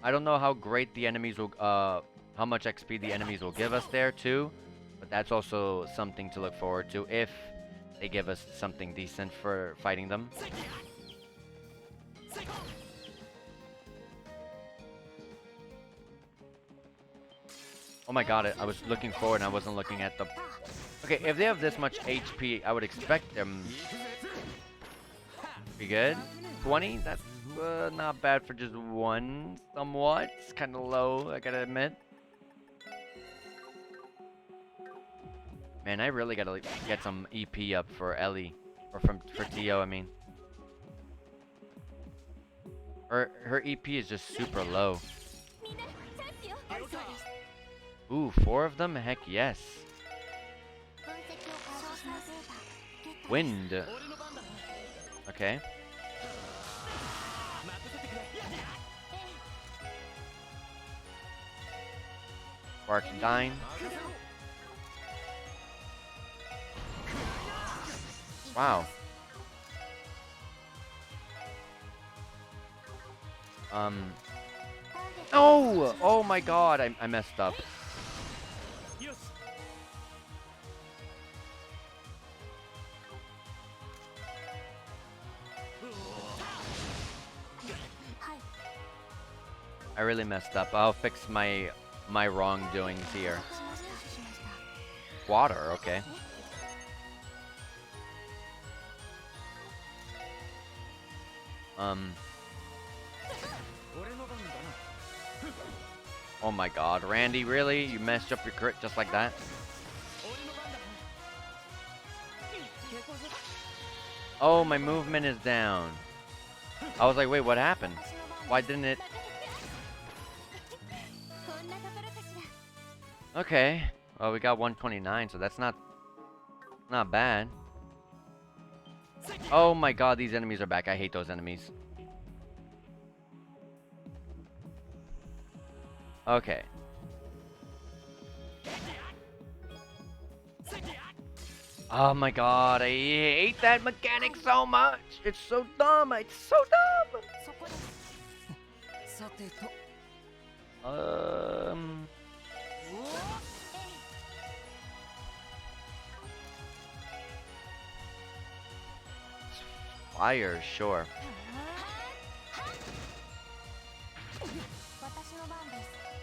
I don't know how great the enemies will, how much XP the enemies will give us there too. But that's also something to look forward to if they give us something decent for fighting them. Oh my god, I was looking forward and I wasn't looking at the... Okay, if they have this much HP, I would expect them... Be good? 20? That's not bad for just one, somewhat. It's kind of low, I gotta admit. Man, I really gotta get some EP up for Ellie. Or for Tio, I mean. Her EP is just super low. Ooh, 4 of them? Heck yes. Wind. Okay. Archdine. Wow. Oh! Oh my god, I messed up. I really messed up. I'll fix my wrongdoings here. Water, okay. Oh my god, Randy, really? You messed up your crit just like that? Oh, my movement is down. I was like, wait, what happened? Why didn't it... Okay. Well, we got 129, so that's not bad. Oh my god, these enemies are back. I hate those enemies. Okay. Oh my god, I hate that mechanic so much. It's so dumb. It's so dumb. Um, Fire, sure.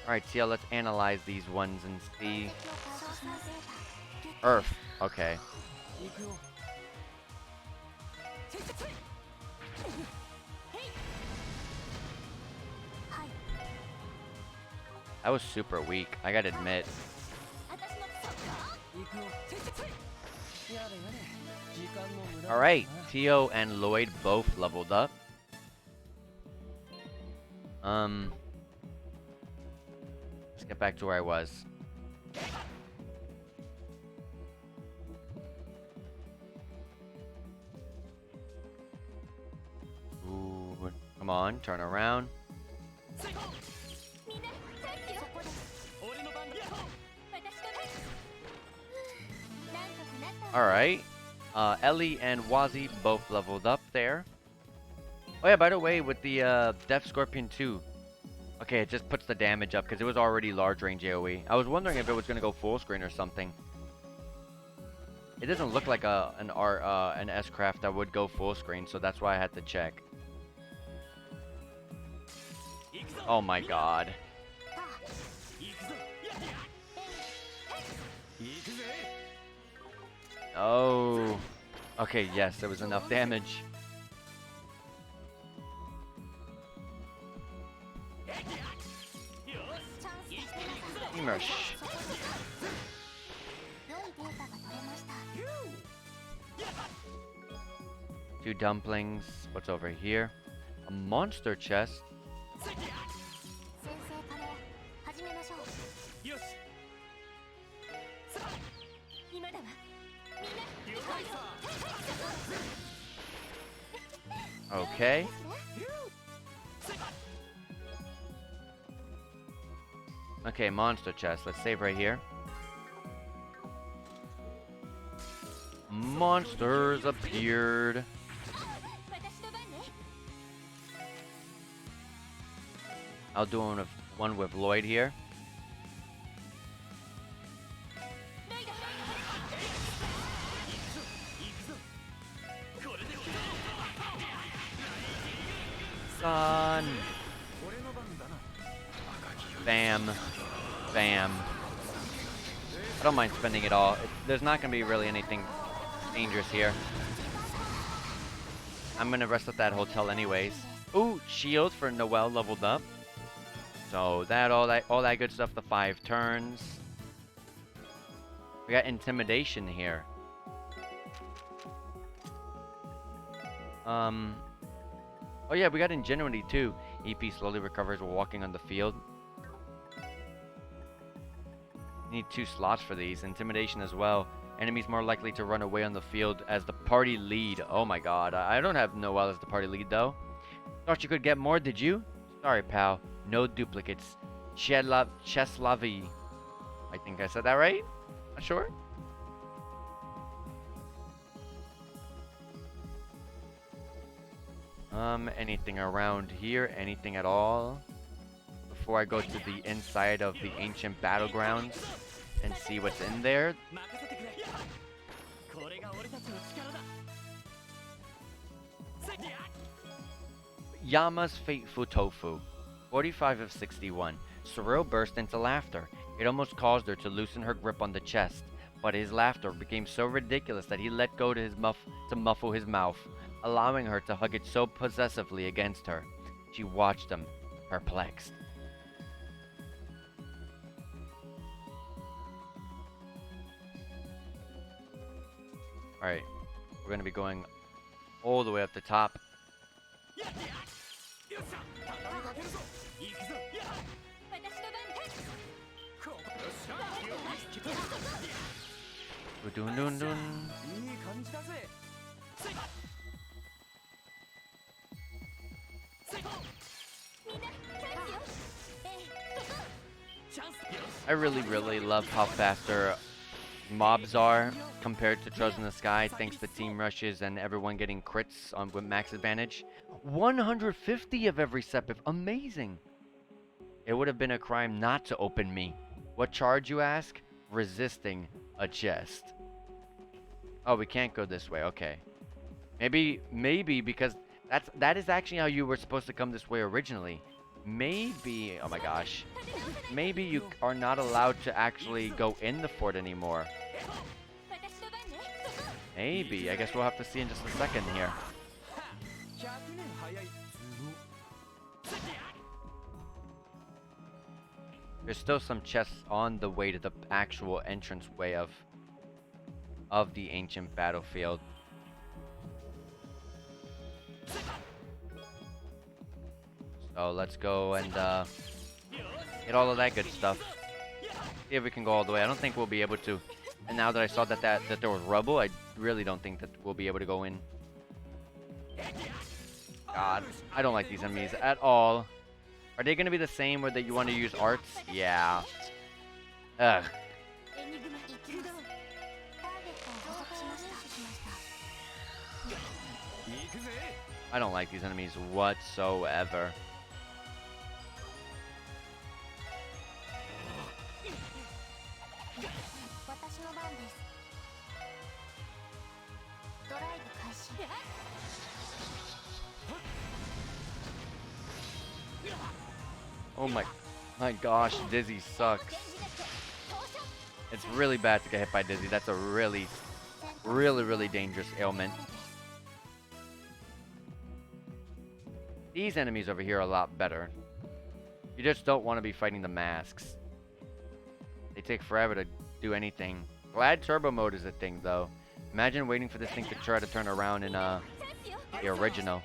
Alright, Tia, let's analyze these ones and see. Earth, okay. That was super weak, I gotta admit. Alright, Tio and Lloyd both leveled up. Let's get back to where I was. Ooh, come on, turn around. Alright. Ellie and Wazi both leveled up there. Oh yeah, by the way, with the Death Scorpion 2. Okay, it just puts the damage up because it was already large range AoE. I was wondering if it was going to go full screen or something. It doesn't look like an S-Craft that would go full screen, so that's why I had to check. Oh my god. Oh. Okay, yes, there was enough damage. Emersh. 2 dumplings. What's over here? A monster chest. Okay. Okay, monster chest. Let's save right here. Monsters appeared. I'll do one with Lloyd here. Son. Bam. Bam. I don't mind spending it all. There's not going to be really anything dangerous here. I'm going to rest at that hotel anyways. Ooh, shield for Noelle leveled up. So all that good stuff, the 5 turns. We got intimidation here. Oh yeah, we got ingenuity too. EP slowly recovers while walking on the field. Need 2 slots for these. Intimidation as well. Enemies more likely to run away on the field as the party lead. Oh my god, I don't have Noelle as the party lead though. Thought you could get more, did you? Sorry, pal. No duplicates. Cheslavi. I think I said that right? Not sure. Anything around here? Anything at all? Before I go to the inside of the ancient battlegrounds and see what's in there. Yama's Fateful Tofu. 45 of 61. Sorrel burst into laughter. It almost caused her to loosen her grip on the chest, but his laughter became so ridiculous that he let go to muffle his mouth, allowing her to hug it so possessively against her. She watched him, perplexed. Alright, we're going to be going all the way up the top. Dun dun dun. I really love how fast her mobs are compared to Trolls in the Sky, thanks to team rushes and everyone getting crits on with max advantage. 150 of every Sepith. Amazing. It would have been a crime not to open me. What charge, you ask? Resisting a chest. Oh, we can't go this way. Okay. Maybe because that is actually how you were supposed to come this way originally. Maybe, oh my gosh. Maybe you are not allowed to actually go in the fort anymore. Maybe. I guess we'll have to see in just a second here. There's still some chests on the way to the actual entranceway of the ancient battlefield. So let's go and get all of that good stuff. See if we can go all the way. I don't think we'll be able to. And now that I saw that there was rubble, I really don't think that we'll be able to go in. God, I don't like these enemies at all. Are they going to be the same where that you want to use arts? Yeah. Ugh. I don't like these enemies whatsoever. Oh my gosh, Dizzy sucks. It's really bad to get hit by Dizzy. That's a really dangerous ailment. These enemies over here are a lot better. You just don't want to be fighting the masks. They take forever to do anything. Glad turbo mode is a thing though. Imagine waiting for this thing to try to turn around in the original.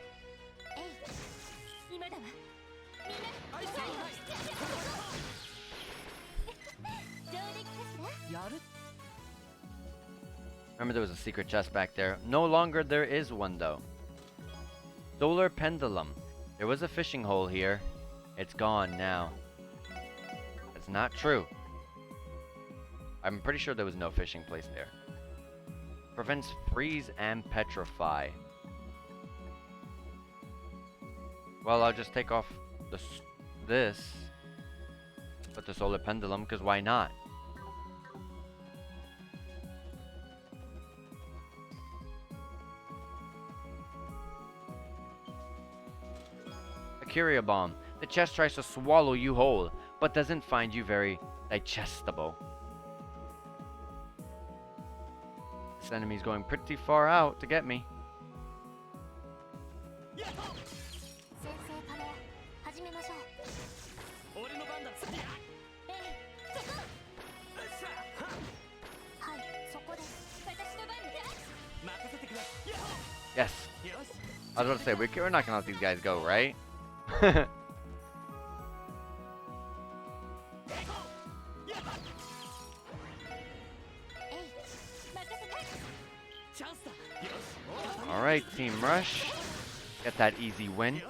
Remember there was a secret chest back there. No longer there is one though. Solar Pendulum. There was a fishing hole here. It's gone now. That's not true. I'm pretty sure there was no fishing place there. Prevents freeze and petrify. Well, I'll just take off this. Put the Solar Pendulum, because why not? Curia Bomb. The chest tries to swallow you whole, but doesn't find you very digestible. This enemy's going pretty far out to get me. Yes. I was about to say, we're not gonna let these guys go, right? Alright, Team Rush. Get that easy win.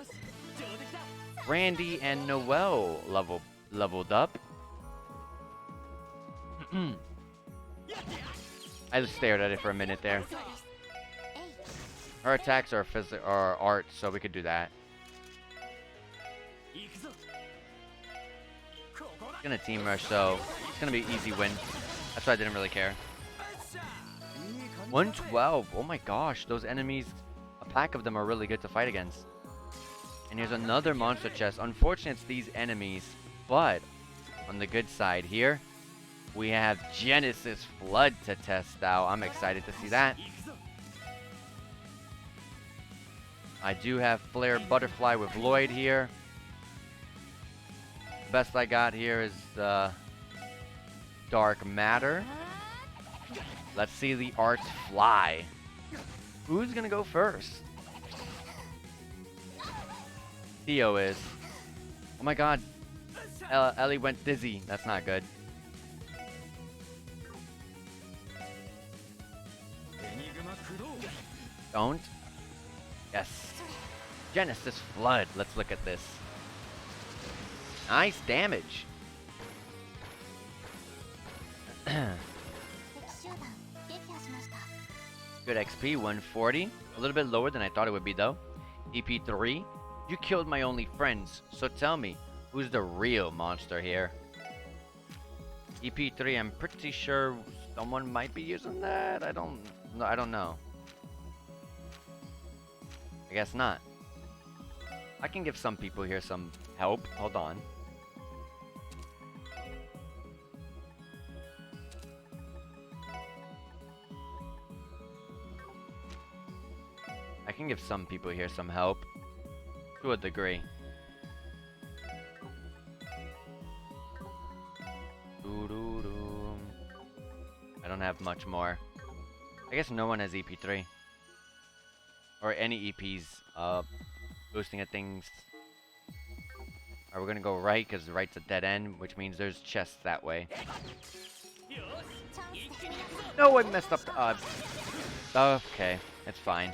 Randy and Noelle leveled up. I just stared at it for a minute there. Our attacks are art, so we could do that. It's gonna team rush, so it's gonna be an easy win. That's why I didn't really care. 112. Oh my gosh, those enemies, a pack of them are really good to fight against. And here's another monster chest. Unfortunately, it's these enemies, but on the good side here, we have Genesis Flood to test out. I'm excited to see that. I do have Flare Butterfly with Lloyd here. The best I got here is Dark Matter. Let's see the arts fly. Who's gonna go first? Theo is. Oh my god. Ellie went dizzy. That's not good. Don't. Yes. Genesis Flood. Let's look at this. Nice damage. Good XP, 140. A little bit lower than I thought it would be, though. EP3. You killed my only friends, so tell me, who's the real monster here? EP3, I'm pretty sure someone might be using that. I don't know. I guess not. I can give some people here some help. Hold on. I can give some people here some help. To a degree. I don't have much more. I guess no one has EP3. Or any EPs boosting at things. Alright, we're gonna go right because right's a dead end, which means there's chests that way. No, I messed up the okay, it's fine.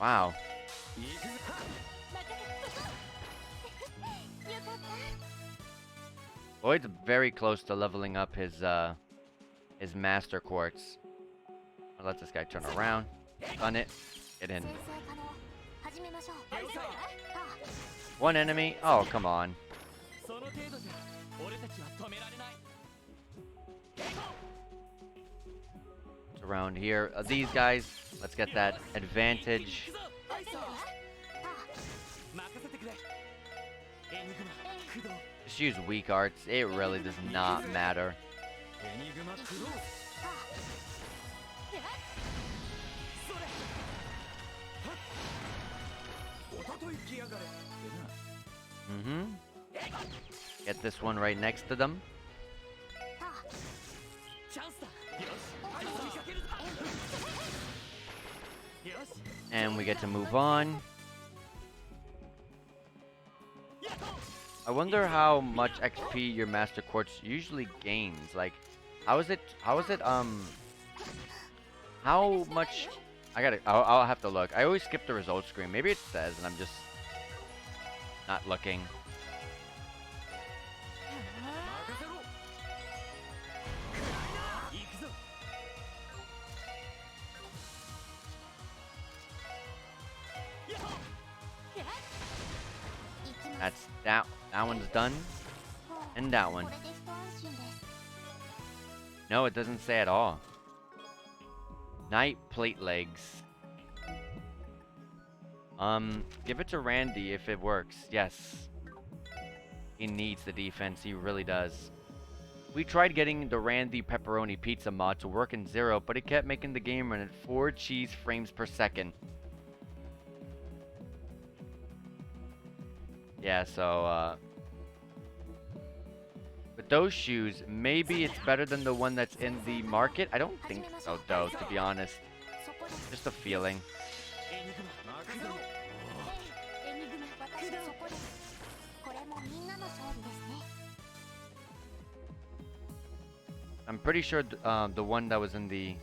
Wow. Lloyd's very close to leveling up his master quartz. I'll let this guy turn around. Stun it. Get in. One enemy? Oh, come on. It's around here. These guys, let's get that advantage. Just use weak arts. It really does not matter. Get this one right next to them. And we get to move on. I wonder how much XP your Master Quartz usually gains. Like, how much? I'll have to look. I always skip the results screen. Maybe it says and I'm just not looking. That's that one's done. And that one. No, it doesn't say at all. Knight plate legs. Give it to Randy if it works. Yes. He needs the defense. He really does. We tried getting the Randy pepperoni pizza mod to work in Zero, but it kept making the game run at 4 cheese frames per second. Yeah, so, with those shoes, maybe it's better than the one that's in the market. I don't think so, though, to be honest. Just a feeling. I'm pretty sure the one that was in the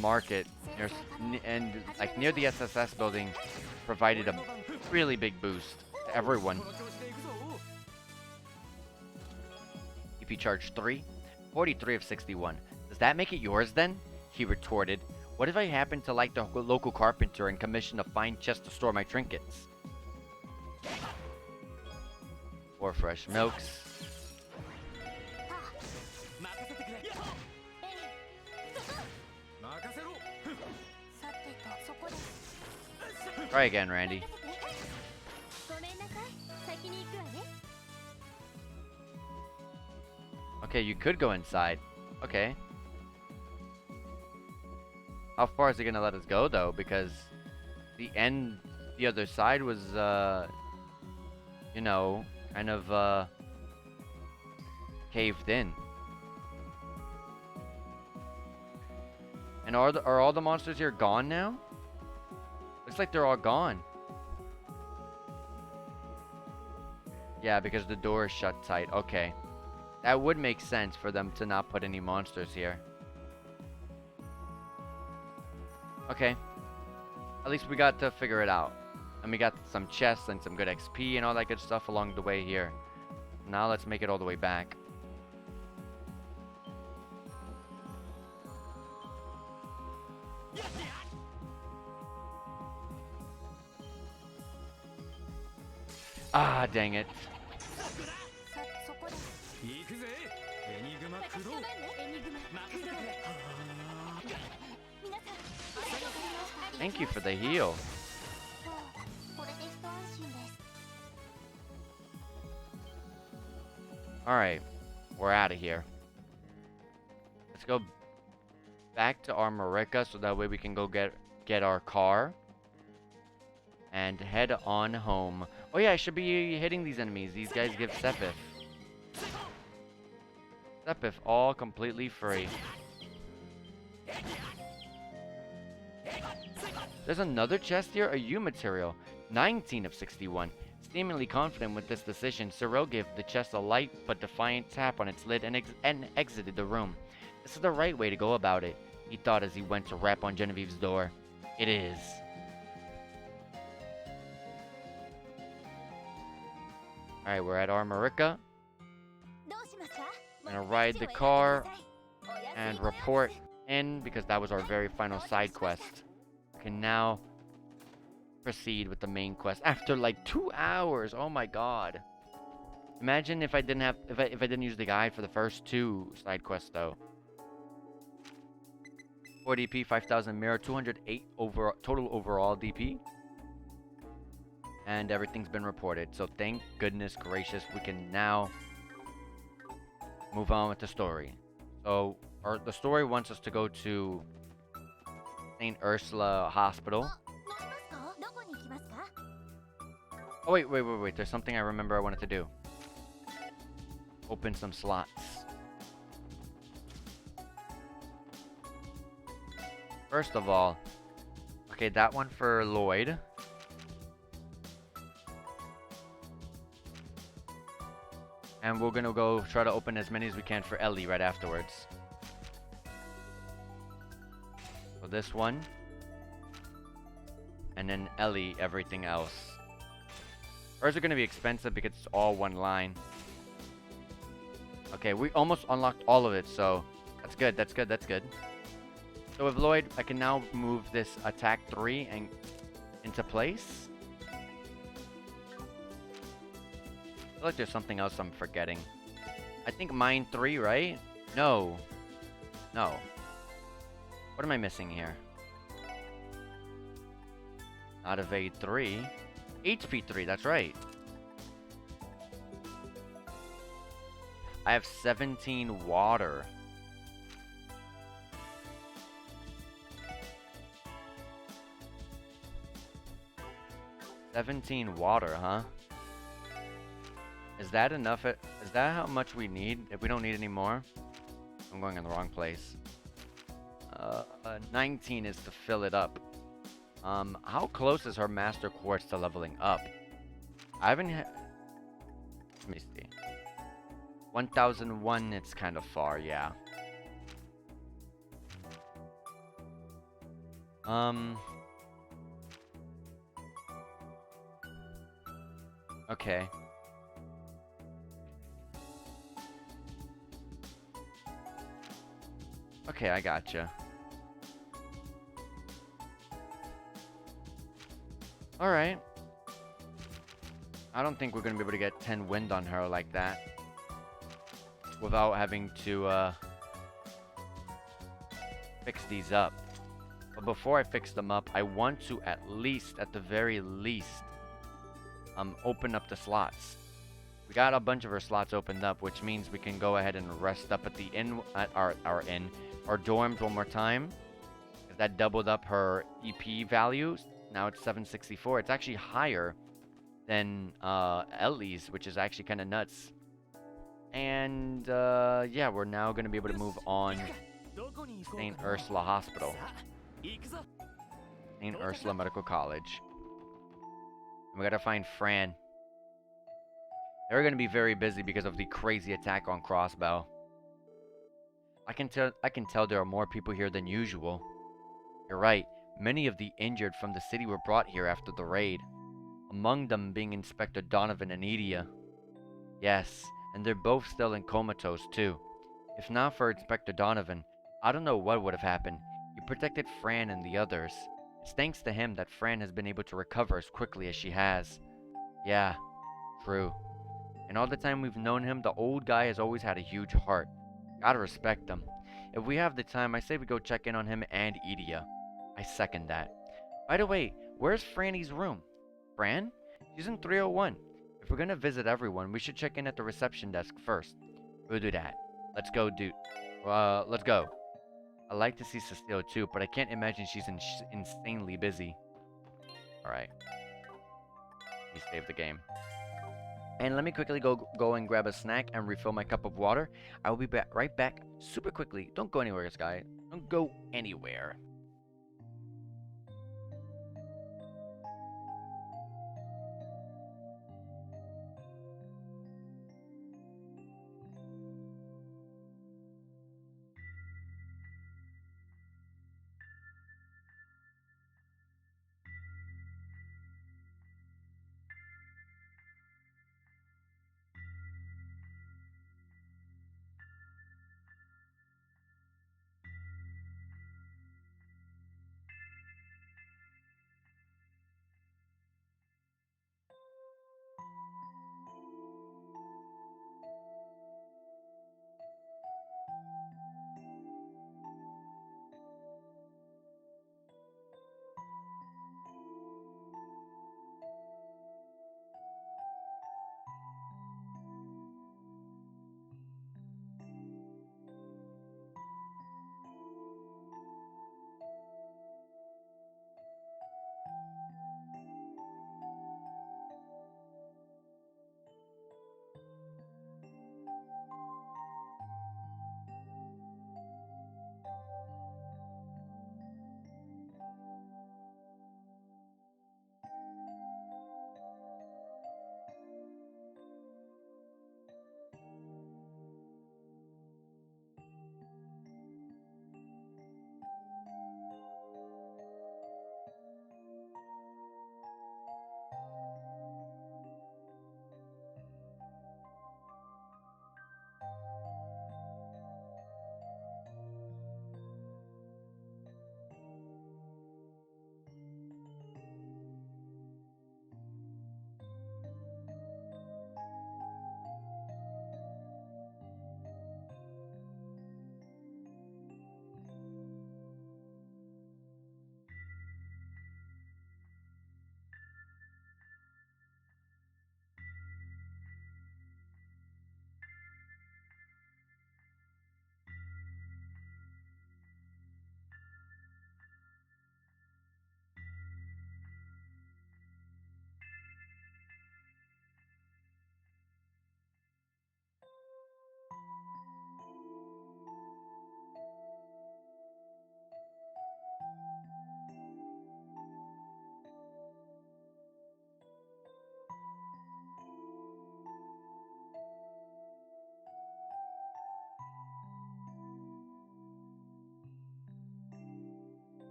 market and like near the SSS building provided a really big boost to everyone. EP charge 3, 43 of 61. Does that make it yours then? He retorted. What if I happen to like the local carpenter and commission a fine chest to store my trinkets? 4 fresh milks. Try again, Randy. Okay, you could go inside. Okay. How far is he gonna let us go, though? Because the other side was, you know, kind of, caved in. And are all the monsters here gone now? Looks like they're all gone. Yeah, because the door is shut tight. Okay. That would make sense for them to not put any monsters here. Okay. At least we got to figure it out. And we got some chests and some good XP and all that good stuff along the way here. Now let's make it all the way back. Ah, dang it. Thank you for the heal. Alright, we're out of here. Let's go back to Armorica so that way we can go get our car. And head on home. Oh yeah, I should be hitting these enemies. These guys give Sepith. Sepith, all completely free. There's another chest here, a U material. 19 of 61. Seemingly confident with this decision, Cyril gave the chest a light but defiant tap on its lid and exited the room. This is the right way to go about it, he thought as he went to rap on Genevieve's door. It is. Alright, we're at Armorica. I'm gonna ride the car and report in because that was our very final side quest. We can now proceed with the main quest after like 2 hours. Oh my god. Imagine if I didn't have if I didn't use the guide for the first 2 side quests though. 4 DP, 5,000 mirror, 208 total overall DP. And everything's been reported. So thank goodness gracious we can now move on with the story. So the story wants us to go to St. Ursula Hospital. Oh wait. There's something I remember I wanted to do. Open some slots. First of all, okay, that one for Lloyd. And we're gonna go try to open as many as we can for Ellie right afterwards. So this one. And then Ellie, everything else. Hers are gonna be expensive because it's all one line. Okay, we almost unlocked all of it, so that's good, that's good, that's good. So with Lloyd, I can now move this attack 3 and into place. I feel like there's something else I'm forgetting. I think mine 3, right? No. No. What am I missing here? Not evade 3. HP 3, that's right. I have 17 water. Water, huh? Is that enough? Is that how much we need? If we don't need any more? I'm going in the wrong place. 19 is to fill it up. How close is her Master Quartz to leveling up? I haven't let me see. 1001, it's kind of far, yeah. Okay. Okay, I gotcha. Alright. I don't think we're gonna be able to get 10 wind on her like that. Without having to, fix these up. But before I fix them up, I want to at the very least, open up the slots. We got a bunch of our slots opened up, which means we can go ahead and rest up at the inn, at our dorms one more time. That doubled up her EP values. Now it's 764. It's actually higher than Ellie's, which is actually kind of nuts. And yeah, we're now going to be able to move on St. Ursula Hospital. St. Ursula Medical College. And we got to find Fran. They're going to be very busy because of the crazy attack on Crossbow. I can tell there are more people here than usual. You're right. Many of the injured from the city were brought here after the raid. Among them being Inspector Donovan and Edia. Yes, and they're both still in comatose too. If not for Inspector Donovan, I don't know what would have happened. He protected Fran and the others. It's thanks to him that Fran has been able to recover as quickly as she has. Yeah, True. And all the time we've known him, the old guy has always had a huge heart. Gotta respect him. If we have the time, I say we go check in on him and Edie. I second that. By the way, where's Franny's room? Fran? She's in 301. If we're gonna visit everyone, we should check in at the reception desk first. We'll do that. Let's go, dude. Let's go. I like to see Cecile too, but I can't imagine she's insanely busy. Alright. Let me save the game. And let me quickly go and grab a snack and refill my cup of water. I will be right back super quickly. Don't go anywhere, guys. Don't go anywhere.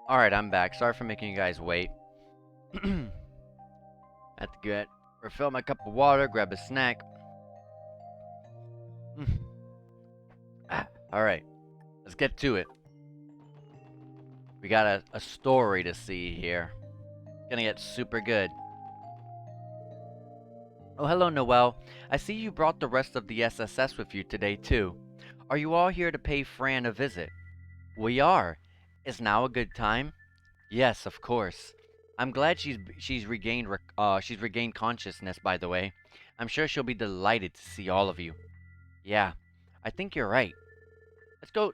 Alright, I'm back. Sorry for making you guys wait. Had to refill my cup of water, grab a snack. Alright, let's get to it. We got a story to see here. It's gonna get super good. Oh, hello, Noelle. I see you brought the rest of the SSS with you today, too. Are you all here to pay Fran a visit? We are. Is now a good time? Yes, of course. I'm glad she's regained consciousness, by the way. I'm sure she'll be delighted to see all of you. Yeah, I think you're right.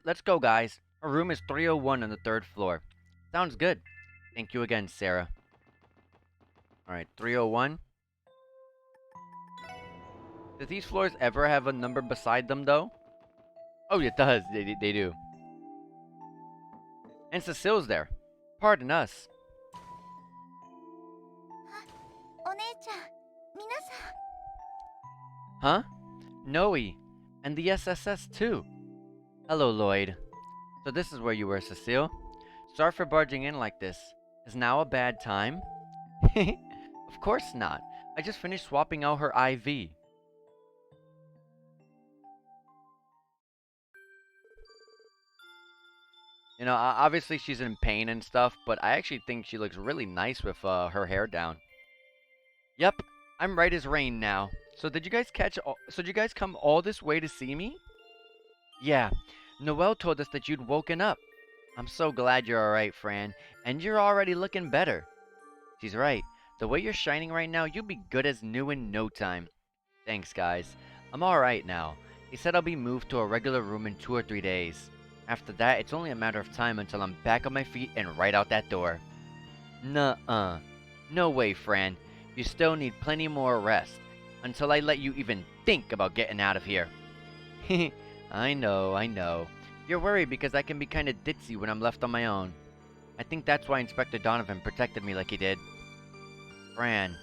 Let's go, guys. Her room is 301 on the 3rd floor. Sounds good. Thank you again, Sarah. Alright, 301. Do these floors ever have a number beside them, though? Oh, it does. They do. And Cecile's there. Pardon us. お姉ちゃん、皆さん。 Huh? Noe. And the SSS too. Hello, Lloyd. So this is where you were, Cecile. Sorry for barging in like this. Is now a bad time? Of course not. I just finished swapping out her IV. You know, obviously she's in pain and stuff, but I actually think she looks really nice with her hair down. Yep, I'm right as rain now. So did you guys come all this way to see me? Yeah, Noelle told us that you'd woken up. I'm so glad you're alright, Fran, and you're already looking better. She's right. The way you're shining right now, you'll be good as new in no time. Thanks, guys. I'm alright now. He said I'll be moved to a regular room in 2 or 3 days. After that, it's only a matter of time until I'm back on my feet and right out that door. Nuh-uh. No way, Fran. You still need plenty more rest. Until I let you even think about getting out of here. I know. You're worried because I can be kinda ditzy when I'm left on my own. I think that's why Inspector Donovan protected me like he did. Fran,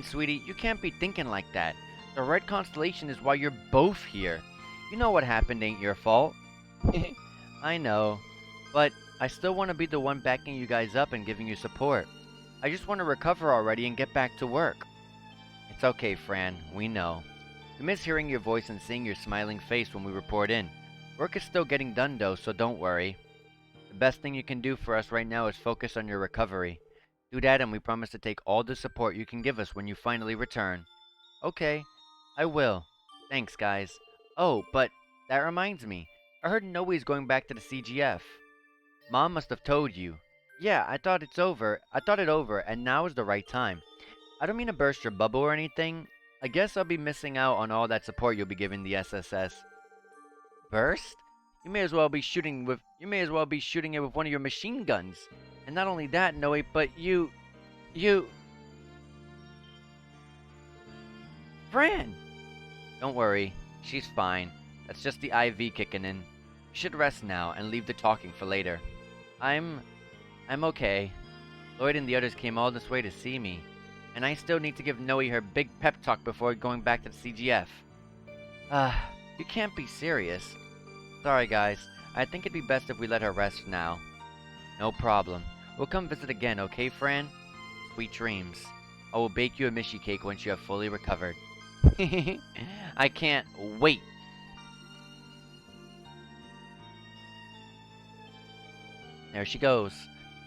sweetie, you can't be thinking like that. The Red Constellation is why you're both here. You know what happened ain't your fault. I know, but I still want to be the one backing you guys up and giving you support. I just want to recover already and get back to work. It's okay, Fran, we know. We miss hearing your voice and seeing your smiling face when we report in. Work is still getting done though, so don't worry. The best thing you can do for us right now is focus on your recovery. Do that and we promise to take all the support you can give us when you finally return. Okay, I will. Thanks, guys. Oh, but that reminds me. I heard Noe's going back to the CGF. Mom must have told you. Yeah, I thought it over, and now is the right time. I don't mean to burst your bubble or anything. I guess I'll be missing out on all that support you'll be giving the SSS. Burst? You may as well be shooting it with one of your machine guns. And not only that, Noe, but you Fran! Don't worry, she's fine. That's just the IV kicking in. You should rest now and leave the talking for later. I'm okay. Lloyd and the others came all this way to see me. And I still need to give Noe her big pep talk before going back to the CGF. You can't be serious. Sorry guys, I think it'd be best if we let her rest now. No problem. We'll come visit again, okay, Fran? Sweet dreams. I will bake you a Mishi cake once you have fully recovered. I can't wait. There she goes.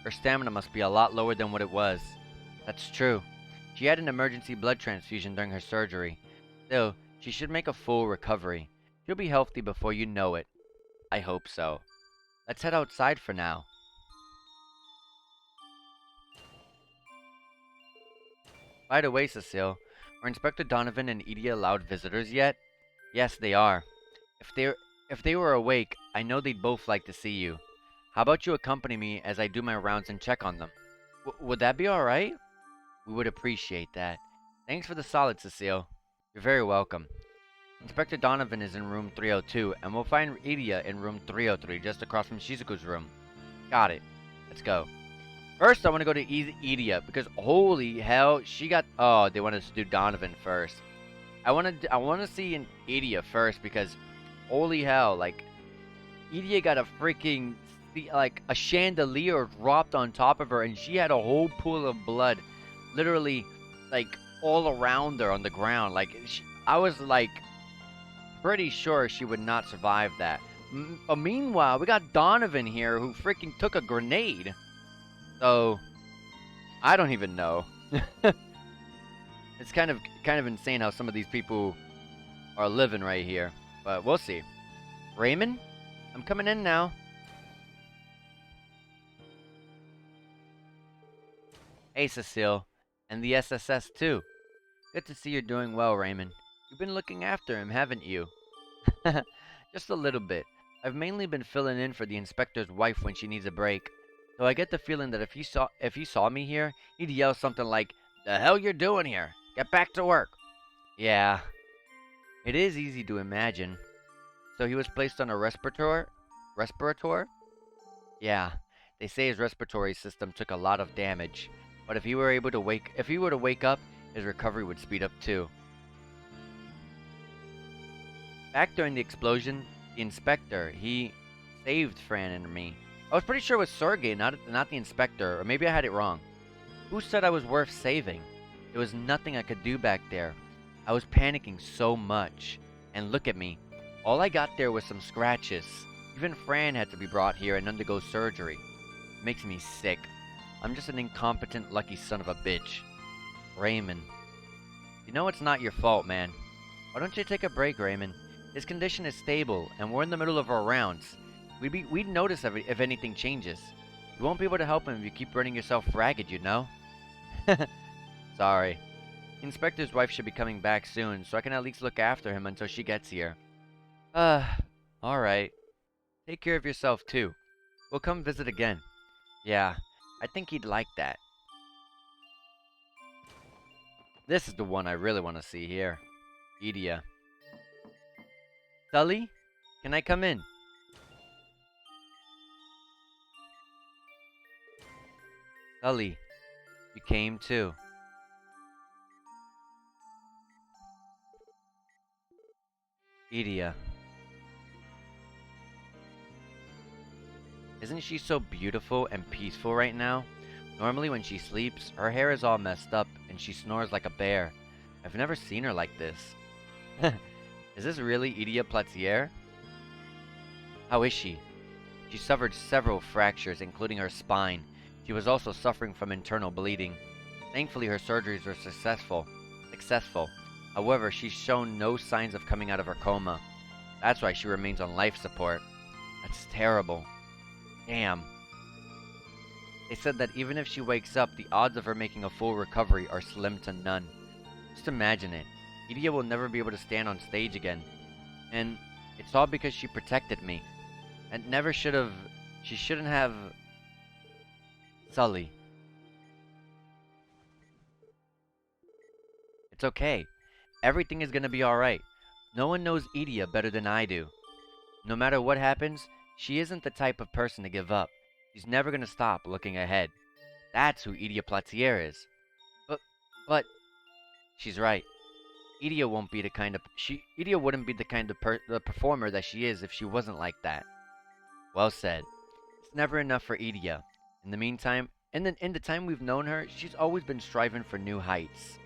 Her stamina must be a lot lower than what it was. That's true. She had an emergency blood transfusion during her surgery. Still, she should make a full recovery. She'll be healthy before you know it. I hope so. Let's head outside for now. By the way, Cecile, are Inspector Donovan and Edie allowed visitors yet? Yes, they are. If they were awake, I know they'd both like to see you. How about you accompany me as I do my rounds and check on them? Would that be alright? We would appreciate that. Thanks for the solid, Cecile. You're very welcome. Inspector Donovan is in room 302, and we'll find Idia in room 303, just across from Shizuku's room. Got it. Let's go. First, I want to go to Idia, because holy hell, she got... Oh, they want us to do Donovan first. I want to see Idia first, because holy hell, like, Idia got a freaking... like, a chandelier dropped on top of her, and she had a whole pool of blood, literally, like, all around her on the ground. Like, I was, like, pretty sure she would not survive that. Meanwhile, we got Donovan here, who freaking took a grenade. So, I don't even know. It's kind of insane how some of these people are living right here. But we'll see. Raymond? I'm coming in now. Hey, Cecile. And the SSS, too. Good to see you're doing well, Raymond. You've been looking after him, haven't you? Just a little bit. I've mainly been filling in for the inspector's wife when she needs a break. So I get the feeling that if he saw me here, he'd yell something like, "The hell you're doing here? Get back to work." Yeah. It is easy to imagine. So he was placed on a respirator? Yeah, they say his respiratory system took a lot of damage, but if he were to wake up, his recovery would speed up too. Back during the explosion, the inspector, he saved Fran and me. I was pretty sure it was Sergey, not the inspector, or maybe I had it wrong. Who said I was worth saving? There was nothing I could do back there. I was panicking so much. And look at me. All I got there was some scratches. Even Fran had to be brought here and undergo surgery. It makes me sick. I'm just an incompetent, lucky son of a bitch. Raymond. You know it's not your fault, man. Why don't you take a break, Raymond? His condition is stable, and we're in the middle of our rounds. We'd notice if anything changes. You won't be able to help him if you keep running yourself ragged, you know? Sorry. The inspector's wife should be coming back soon, so I can at least look after him until she gets here. Uh, alright. Take care of yourself, too. We'll come visit again. Yeah, I think he'd like that. This is the one I really want to see here. Edea. Sully? Can I come in? Sully, you came too. Edea. Isn't she so beautiful and peaceful right now? Normally when she sleeps, her hair is all messed up and she snores like a bear. I've never seen her like this. Is this really Edea Platier? How is she? She suffered several fractures, including her spine. She was also suffering from internal bleeding. Thankfully, her surgeries were successful. However, she's shown no signs of coming out of her coma. That's why she remains on life support. That's terrible. Damn. They said that even if she wakes up, the odds of her making a full recovery are slim to none. Just imagine it. Edea will never be able to stand on stage again. And it's all because she protected me. And she shouldn't have... Sully. It's okay. Everything is gonna be alright. No one knows Edea better than I do. No matter what happens, she isn't the type of person to give up. She's never gonna stop looking ahead. That's who Edea Platier is. But, she's right. Edea won't be the kind of Edea wouldn't be the kind of the performer that she is if she wasn't like that. Well said. It's never enough for Edea. In the meantime, in the time we've known her, she's always been striving for new heights.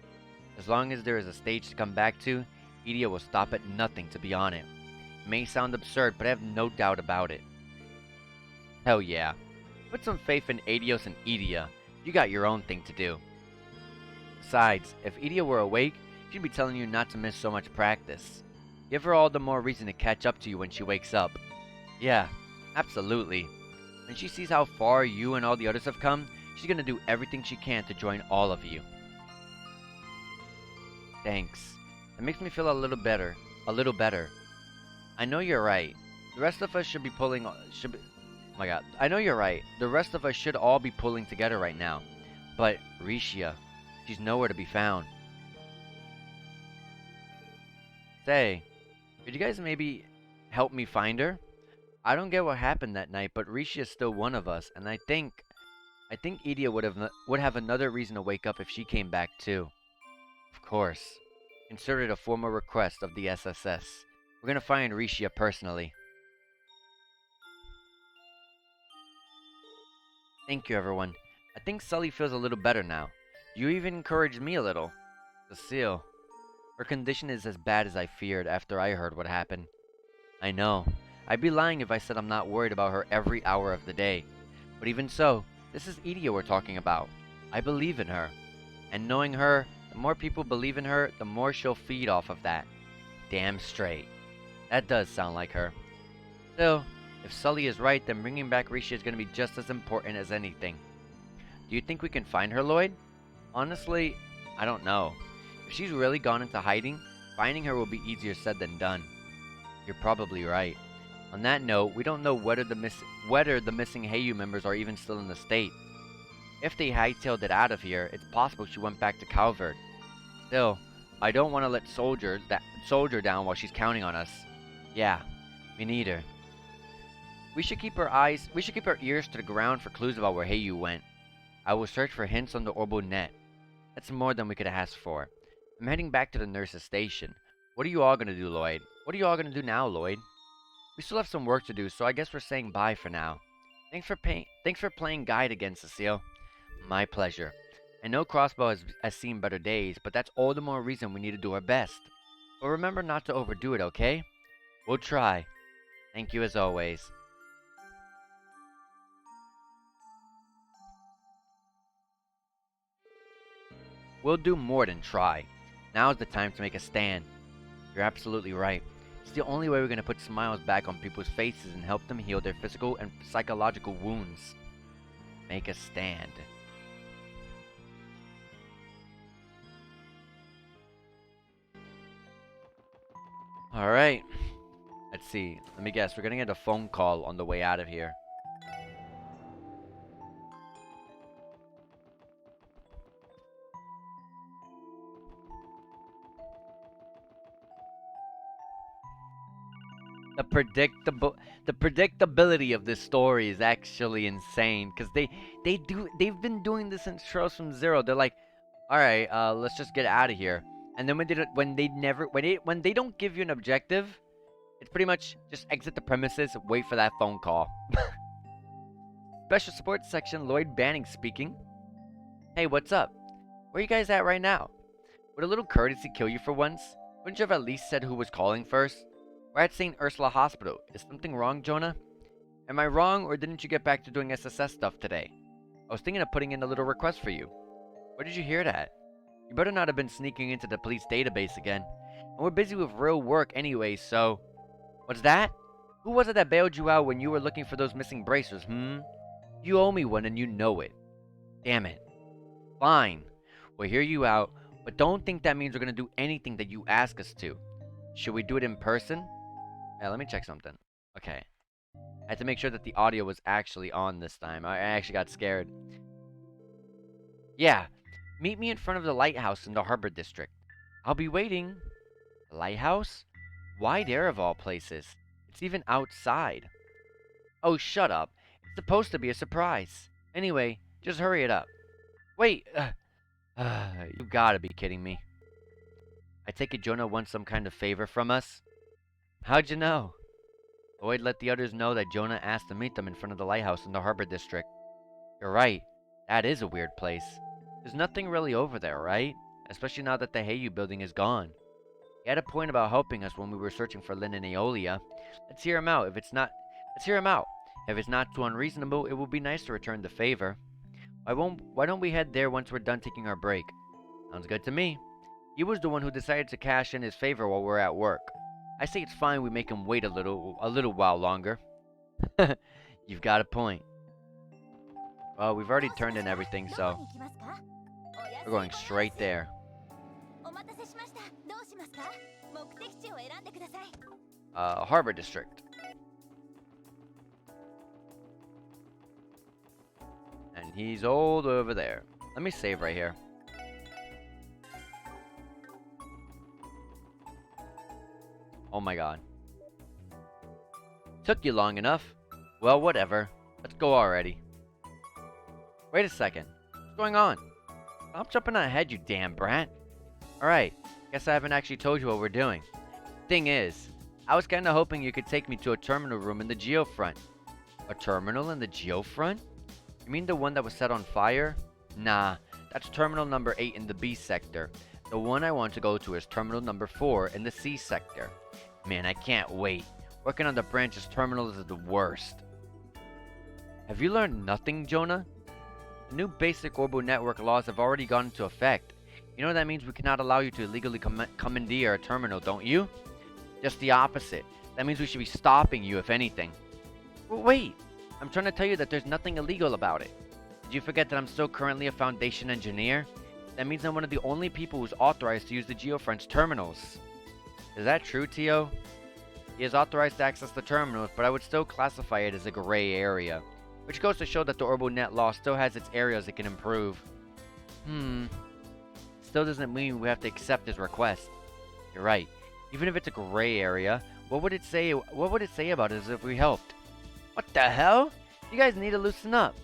As long as there is a stage to come back to, Edea will stop at nothing to be on it. It may sound absurd, but I have no doubt about it. Hell yeah. Put some faith in Adios and Edea. You got your own thing to do. Besides, if Edea were awake, she'd be telling you not to miss so much practice. Give her all the more reason to catch up to you when she wakes up. Yeah, absolutely. When she sees how far you and all the others have come, she's gonna do everything she can to join all of you. Thanks. It makes me feel a little better. I know you're right. The rest of us should be oh my god. I know you're right. The rest of us should all be pulling together right now. But Risha, she's nowhere to be found. Say, could you guys maybe help me find her? I don't get what happened that night, but Risha is still one of us, and I think Edea would have another reason to wake up if she came back too. Of course. Consider it a formal request of the SSS. We're gonna find Risha personally. Thank you, everyone. I think Sully feels a little better now. You even encouraged me a little. Cecile. Her condition is as bad as I feared after I heard what happened. I know. I'd be lying if I said I'm not worried about her every hour of the day. But even so, this is Edea we're talking about. I believe in her. And knowing her, the more people believe in her, the more she'll feed off of that. Damn straight. That does sound like her. Still, if Sully is right, then bringing back Risha is going to be just as important as anything. Do you think we can find her, Lloyd? Honestly, I don't know. If she's really gone into hiding, finding her will be easier said than done. You're probably right. On that note, we don't know whether the missing Heyu members are even still in the state. If they hightailed it out of here, it's possible she went back to Calvert. Still, I don't want to let Soldier down while she's counting on us. Yeah, me neither. We should keep our ears to the ground for clues about where Heiyu went. I will search for hints on the orbital net. That's more than we could ask for. I'm heading back to the nurse's station. What are you all gonna do, Lloyd? What are you all gonna do now, Lloyd? We still have some work to do, so I guess we're saying bye for now. Thanks for playing guide again, Cecile. My pleasure. I know Crossbow has seen better days, but that's all the more reason we need to do our best. But remember not to overdo it, okay? We'll try. Thank you as always. We'll do more than try. Now's the time to make a stand. You're absolutely right. It's the only way we're going to put smiles back on people's faces and help them heal their physical and psychological wounds. Make a stand. Alright. Let's see. Let me guess. We're going to get a phone call on the way out of here. The predictability of this story is actually insane, because they've been doing this since Trails from Zero. They're like, all right, let's just get out of here. And then when they don't give you an objective, it's pretty much just exit the premises, wait for that phone call. Special support section, Lloyd Banning speaking. Hey, what's up? Where are you guys at right now? Would a little courtesy kill you for once? Wouldn't you have at least said who was calling first? We're at St. Ursula Hospital. Is something wrong, Jonah? Am I wrong, or didn't you get back to doing SSS stuff today? I was thinking of putting in a little request for you. Where did you hear that? You better not have been sneaking into the police database again. And we're busy with real work anyway, so... What's that? Who was it that bailed you out when you were looking for those missing bracers, You owe me one and you know it. Damn it. Fine. We'll hear you out, but don't think that means we're gonna do anything that you ask us to. Should we do it in person? Yeah, let me check something. Okay. I had to make sure that the audio was actually on this time. I actually got scared. Yeah. Meet me in front of the lighthouse in the Harbor District. I'll be waiting. The lighthouse? Why there of all places? It's even outside. Oh, shut up. It's supposed to be a surprise. Anyway, just hurry it up. Wait. You gotta be kidding me. I take it Jonah wants some kind of favor from us? How'd you know? Lloyd let the others know that Jonah asked to meet them in front of the lighthouse in the Harbor District. You're right. That is a weird place. There's nothing really over there, right? Especially now that the Heiyu building is gone. He had a point about helping us when we were searching for Lynn and Aeolia. Let's hear him out. Let's hear him out. If it's not too unreasonable, it would be nice to return the favor. Why don't we head there once we're done taking our break? Sounds good to me. He was the one who decided to cash in his favor while we're at work. I say it's fine we make him wait a little while longer. You've got a point. Well, we've already turned in everything, so we're going straight there. Harbor District. And he's all over there. Let me save right here. Oh my god. Took you long enough. Well, whatever. Let's go already. Wait a second. What's going on? Stop jumping ahead, you damn brat. Alright. Guess I haven't actually told you what we're doing. Thing is, I was kinda hoping you could take me to a terminal room in the Geofront. A terminal in the Geofront? You mean the one that was set on fire? Nah, that's terminal number 8 in the B sector. The one I want to go to is terminal number 4 in the C sector. Man, I can't wait. Working on the branch's terminals is the worst. Have you learned nothing, Jonah? The new basic orbital network laws have already gone into effect. You know that means we cannot allow you to illegally commandeer a terminal, don't you? Just the opposite. That means we should be stopping you, if anything. Well, wait! I'm trying to tell you that there's nothing illegal about it. Did you forget that I'm still currently a Foundation engineer? That means I'm one of the only people who's authorized to use the Geofront's terminals. Is that true, Tio? He is authorized to access the terminals, but I would still classify it as a gray area. Which goes to show that the orbital net law still has its areas it can improve. Still doesn't mean we have to accept his request. You're right. Even if it's a gray area, what would it say about us if we helped? What the hell? You guys need to loosen up.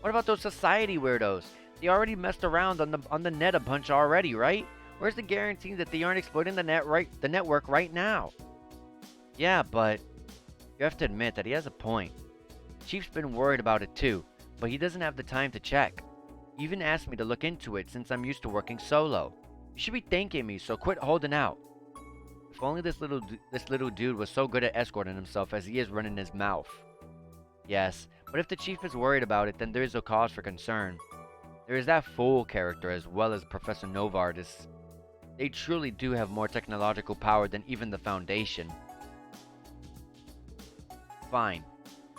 What about those society weirdos? They already messed around on the net a bunch already, right? Where's the guarantee that they aren't exploiting the network right now? Yeah, but you have to admit that he has a point. Chief's been worried about it too, but he doesn't have the time to check. He even asked me to look into it since I'm used to working solo. You should be thanking me, so quit holding out. If only this little dude was so good at escorting himself as he is running his mouth. Yes, but if the chief is worried about it, then there is a cause for concern. There is that fool character as well as Professor Novardis. They truly do have more technological power than even the Foundation. Fine,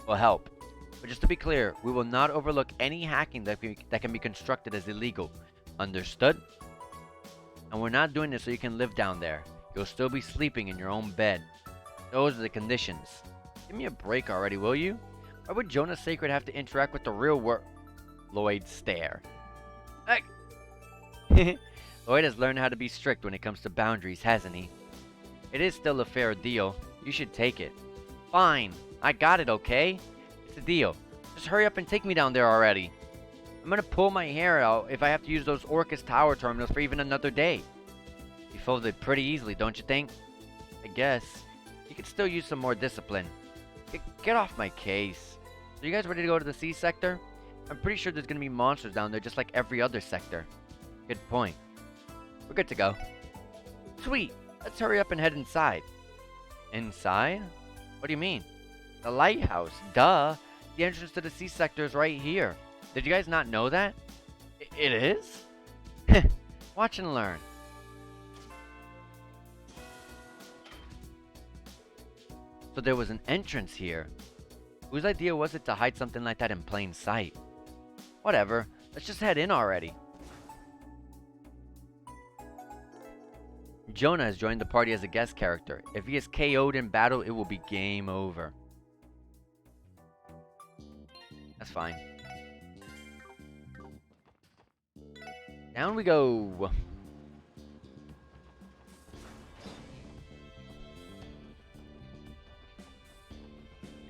we'll help. But just to be clear, we will not overlook any hacking that can be constructed as illegal. Understood? And we're not doing this so you can live down there. You'll still be sleeping in your own bed. Those are the conditions. Give me a break already, will you? Why would Jonah Sacred have to interact with the real world? Lloyd stare. Lloyd has learned how to be strict when it comes to boundaries, hasn't he? It is still a fair deal. You should take it. Fine. I got it, okay? It's a deal. Just hurry up and take me down there already. I'm gonna pull my hair out if I have to use those Orcus Tower terminals for even another day. You folded pretty easily, don't you think? I guess. You could still use some more discipline. Get off my case. So you guys ready to go to the sea sector? I'm pretty sure there's gonna be monsters down there just like every other sector. Good point. We're good to go. Sweet. Let's hurry up and head inside. Inside? What do you mean? The lighthouse. Duh. The entrance to the sea sector is right here. Did you guys not know that? It is? Watch and learn. So there was an entrance here. Whose idea was it to hide something like that in plain sight? Whatever. Let's just head in already. Jonah has joined the party as a guest character. If he is KO'd in battle, it will be game over. That's fine. Down we go.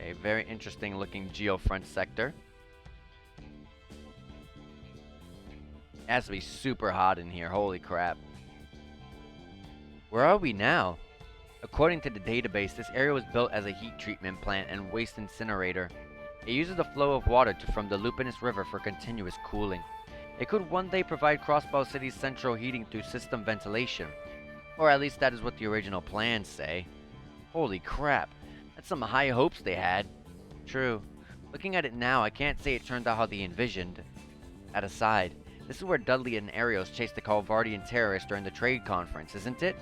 A very interesting looking geofront sector. It has to be super hot in here, holy crap. Where are we now? According to the database, this area was built as a heat treatment plant and waste incinerator. It uses the flow of water from the Lupinus River for continuous cooling. It could one day provide Crossbow City's central heating through system ventilation. Or at least that is what the original plans say. Holy crap, that's some high hopes they had. True. Looking at it now, I can't say it turned out how they envisioned. That aside, this is where Dudley and Arios chased the Calvardian terrorists during the trade conference, isn't it?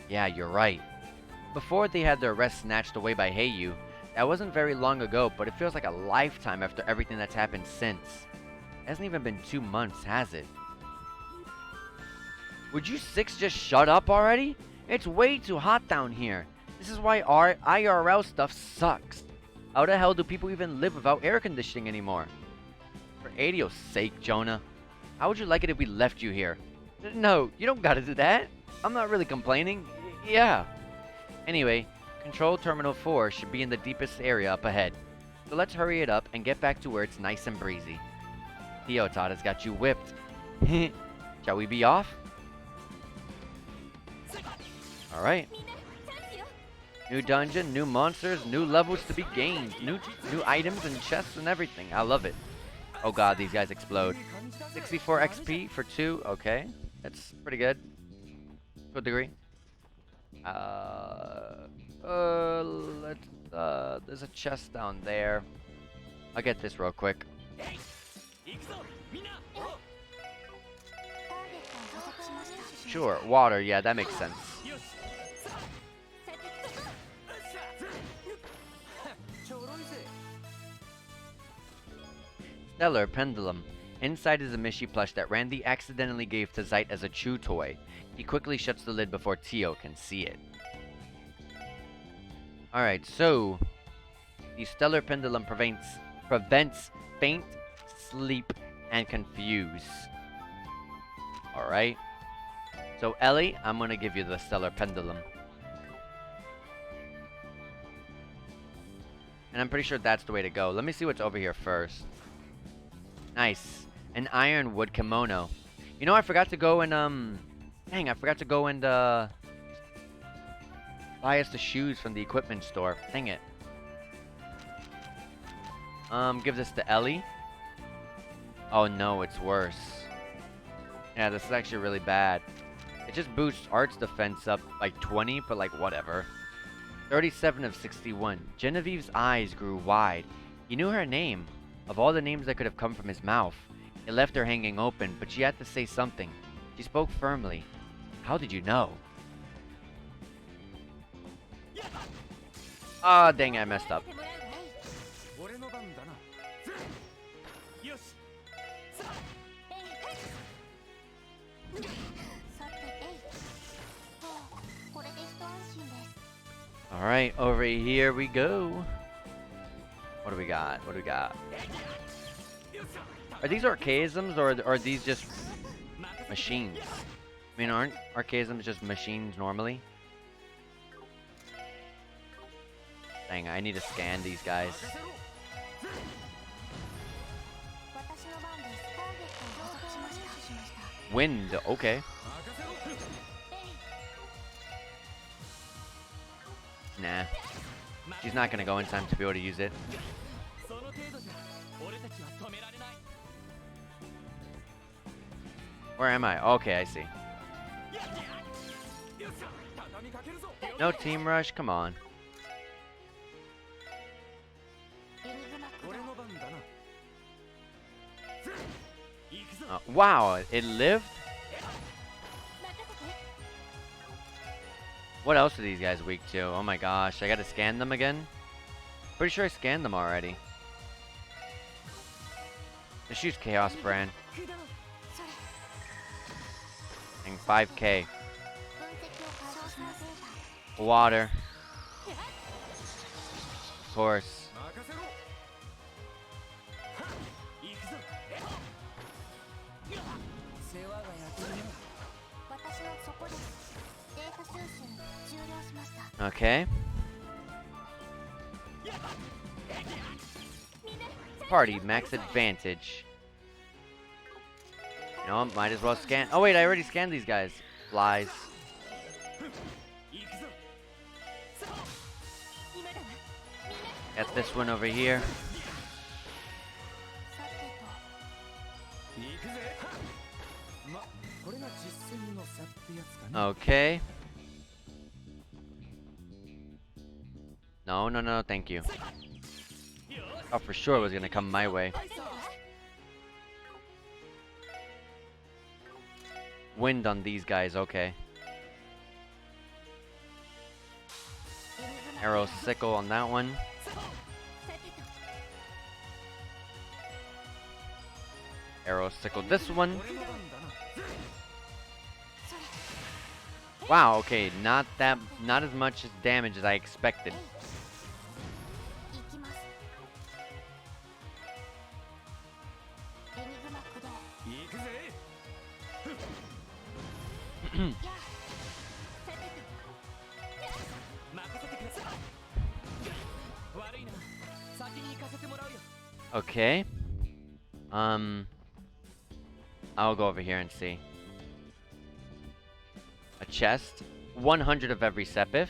Yeah, you're right. Before they had their arrest snatched away by Heiyu, that wasn't very long ago, but it feels like a lifetime after everything that's happened since. It hasn't even been 2 months, has it? Would you six just shut up already? It's way too hot down here. This is why our IRL stuff sucks. How the hell do people even live without air conditioning anymore? For Adio's sake, Jonah. How would you like it if we left you here? No, you don't gotta do that. I'm not really complaining. Yeah. Anyway, Control Terminal 4 should be in the deepest area up ahead. So let's hurry it up and get back to where it's nice and breezy. Theotad has got you whipped. Shall we be off? Alright. New dungeon, new monsters, new levels to be gained. New items and chests and everything. I love it. Oh god, these guys explode. 64 XP for 2. Okay. That's pretty good. To a degree. There's a chest down there. I'll get this real quick. Sure, water, yeah, that makes sense. Stellar Pendulum. Inside is a Mishi plush that Randy accidentally gave to Zeit as a chew toy. He quickly shuts the lid before Tio can see it. Alright, so the Stellar Pendulum prevents faint, sleep, and confuse. Alright. So Ellie, I'm gonna give you the Stellar Pendulum. And I'm pretty sure that's the way to go. Let me see what's over here first. Nice. An ironwood kimono. You know, I forgot to go and, dang, I forgot to go and, buy us the shoes from the equipment store. Dang it. Give this to Ellie. Oh no, it's worse. Yeah, this is actually really bad. It just boosts Art's defense up like 20, but like whatever. 37 of 61. Genevieve's eyes grew wide. He knew her name. Of all the names that could have come from his mouth, it left her hanging open, but she had to say something. She spoke firmly. How did you know? Ah, dang it, I messed up. Alright, over here we go. What do we got? What do we got? Are these archaisms or are these just machines? I mean, aren't archaisms just machines normally? Dang, I need to scan these guys. Wind, okay. Nah. She's not gonna go in time to be able to use it. Where am I? Okay, I see. No team rush, come on. Wow, it lived? What else are these guys weak to? Oh my gosh, I gotta scan them again? Pretty sure I scanned them already. Let's use Chaos Brand. And 5k. Water. Of course. Okay. Party, max advantage. You know, might as well scan. Oh wait, I already scanned these guys. Flies. Got this one over here. Okay. No, no, no, thank you. Oh, for sure it was gonna come my way. Wind on these guys, okay. Arrow sickle on that one. Arrow sickle this one. Wow, okay, not as much damage as I expected. Okay. I'll go over here and see. A chest. 100 of every sepith.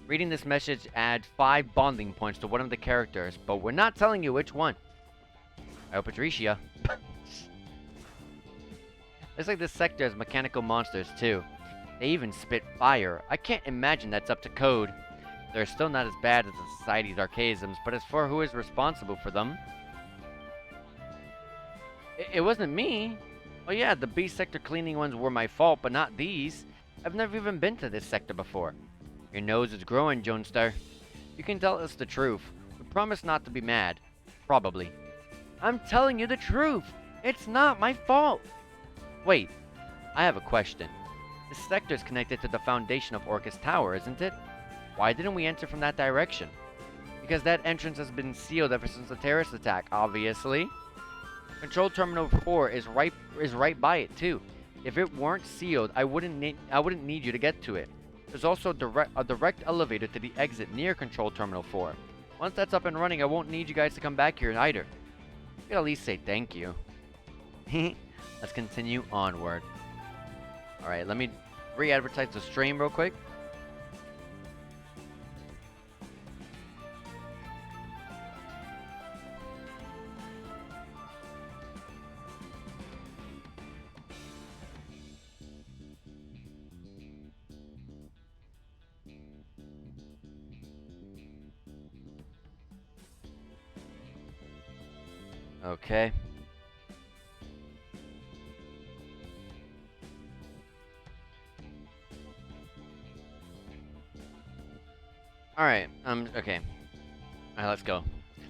Reading this message add 5 bonding points to one of the characters, but we're not telling you which one. I hope it's Risha. Looks like this sector has mechanical monsters too. They even spit fire. I can't imagine that's up to code. They're still not as bad as the Society's archaisms, but as for who is responsible for them... It wasn't me. Oh yeah, the B sector cleaning ones were my fault, but not these. I've never even been to this sector before. Your nose is growing, Jonestar. You can tell us the truth. We promise not to be mad. Probably. I'm telling you the truth. It's not my fault. Wait, I have a question. This sector is connected to the foundation of Orcus Tower, isn't it? Why didn't we enter from that direction? Because that entrance has been sealed ever since the terrorist attack, obviously. Control Terminal 4 is right by it too. If it weren't sealed, I wouldn't need you to get to it. There's also a direct elevator to the exit near Control Terminal 4. Once that's up and running, I won't need you guys to come back here either. You could at least say thank you. Let's continue onward. Alright, let me re-advertise the stream real quick. Okay. Alright, okay. Alright, let's go.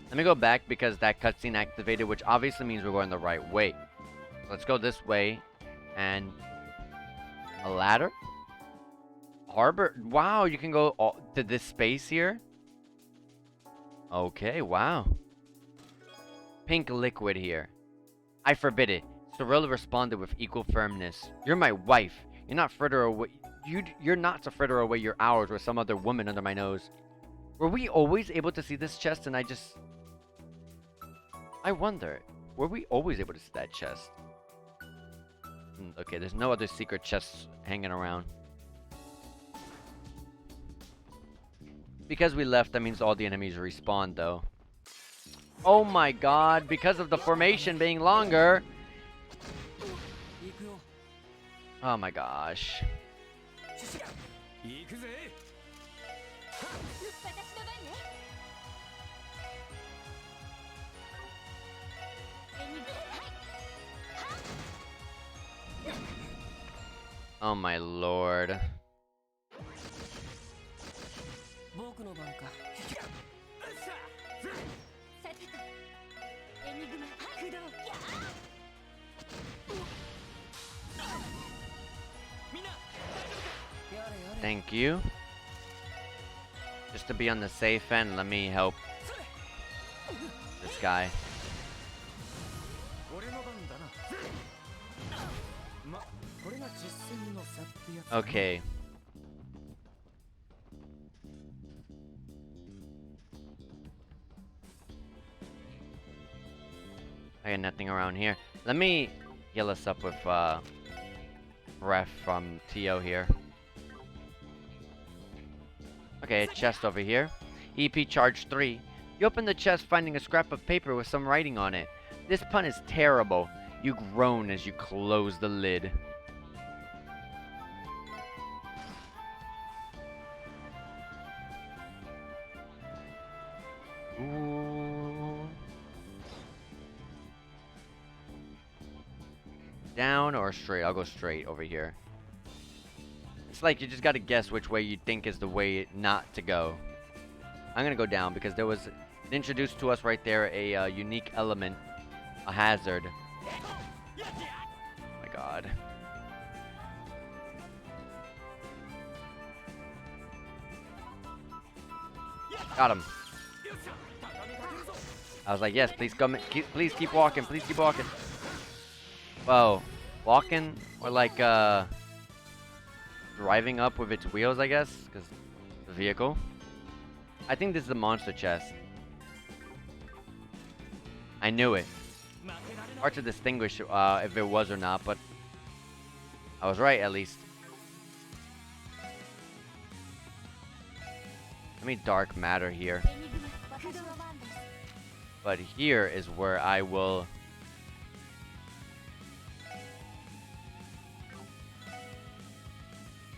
Let me go back because that cutscene activated, which obviously means we're going the right way. Let's go this way. And... a ladder? Harbor? Wow, you can go to this space here? Okay, wow. Pink liquid here. I forbid it. Sorella responded with equal firmness. You're my wife. You're not fritter away. You're not to fritter away your hours with some other woman under my nose. Were we always able to see this chest and I wonder. Were we always able to see that chest? Okay, there's no other secret chests hanging around. Because we left, that means all the enemies respawn, though. Oh my god, because of the formation being longer. Oh my gosh. Oh my lord. Thank you. Just to be on the safe end, let me help this guy. Okay. I got nothing around here. Let me heal us up with breath from Tio here. Okay, a chest over here. EP charge 3. You open the chest finding a scrap of paper with some writing on it. This pun is terrible. You groan as you close the lid. Ooh. Down or straight? I'll go straight over here. It's like you just gotta guess which way you think is the way not to go. I'm gonna go down because there was introduced to us right there a unique element, a hazard. Oh my god. Got him. I was like, yes, please come, please keep walking, please keep walking. Whoa, walking or like driving up with its wheels, I guess, because the vehicle. I think this is the monster chest. I knew it. Hard to distinguish if it was or not, but I was right at least. Let me dark matter here. But here is where I will...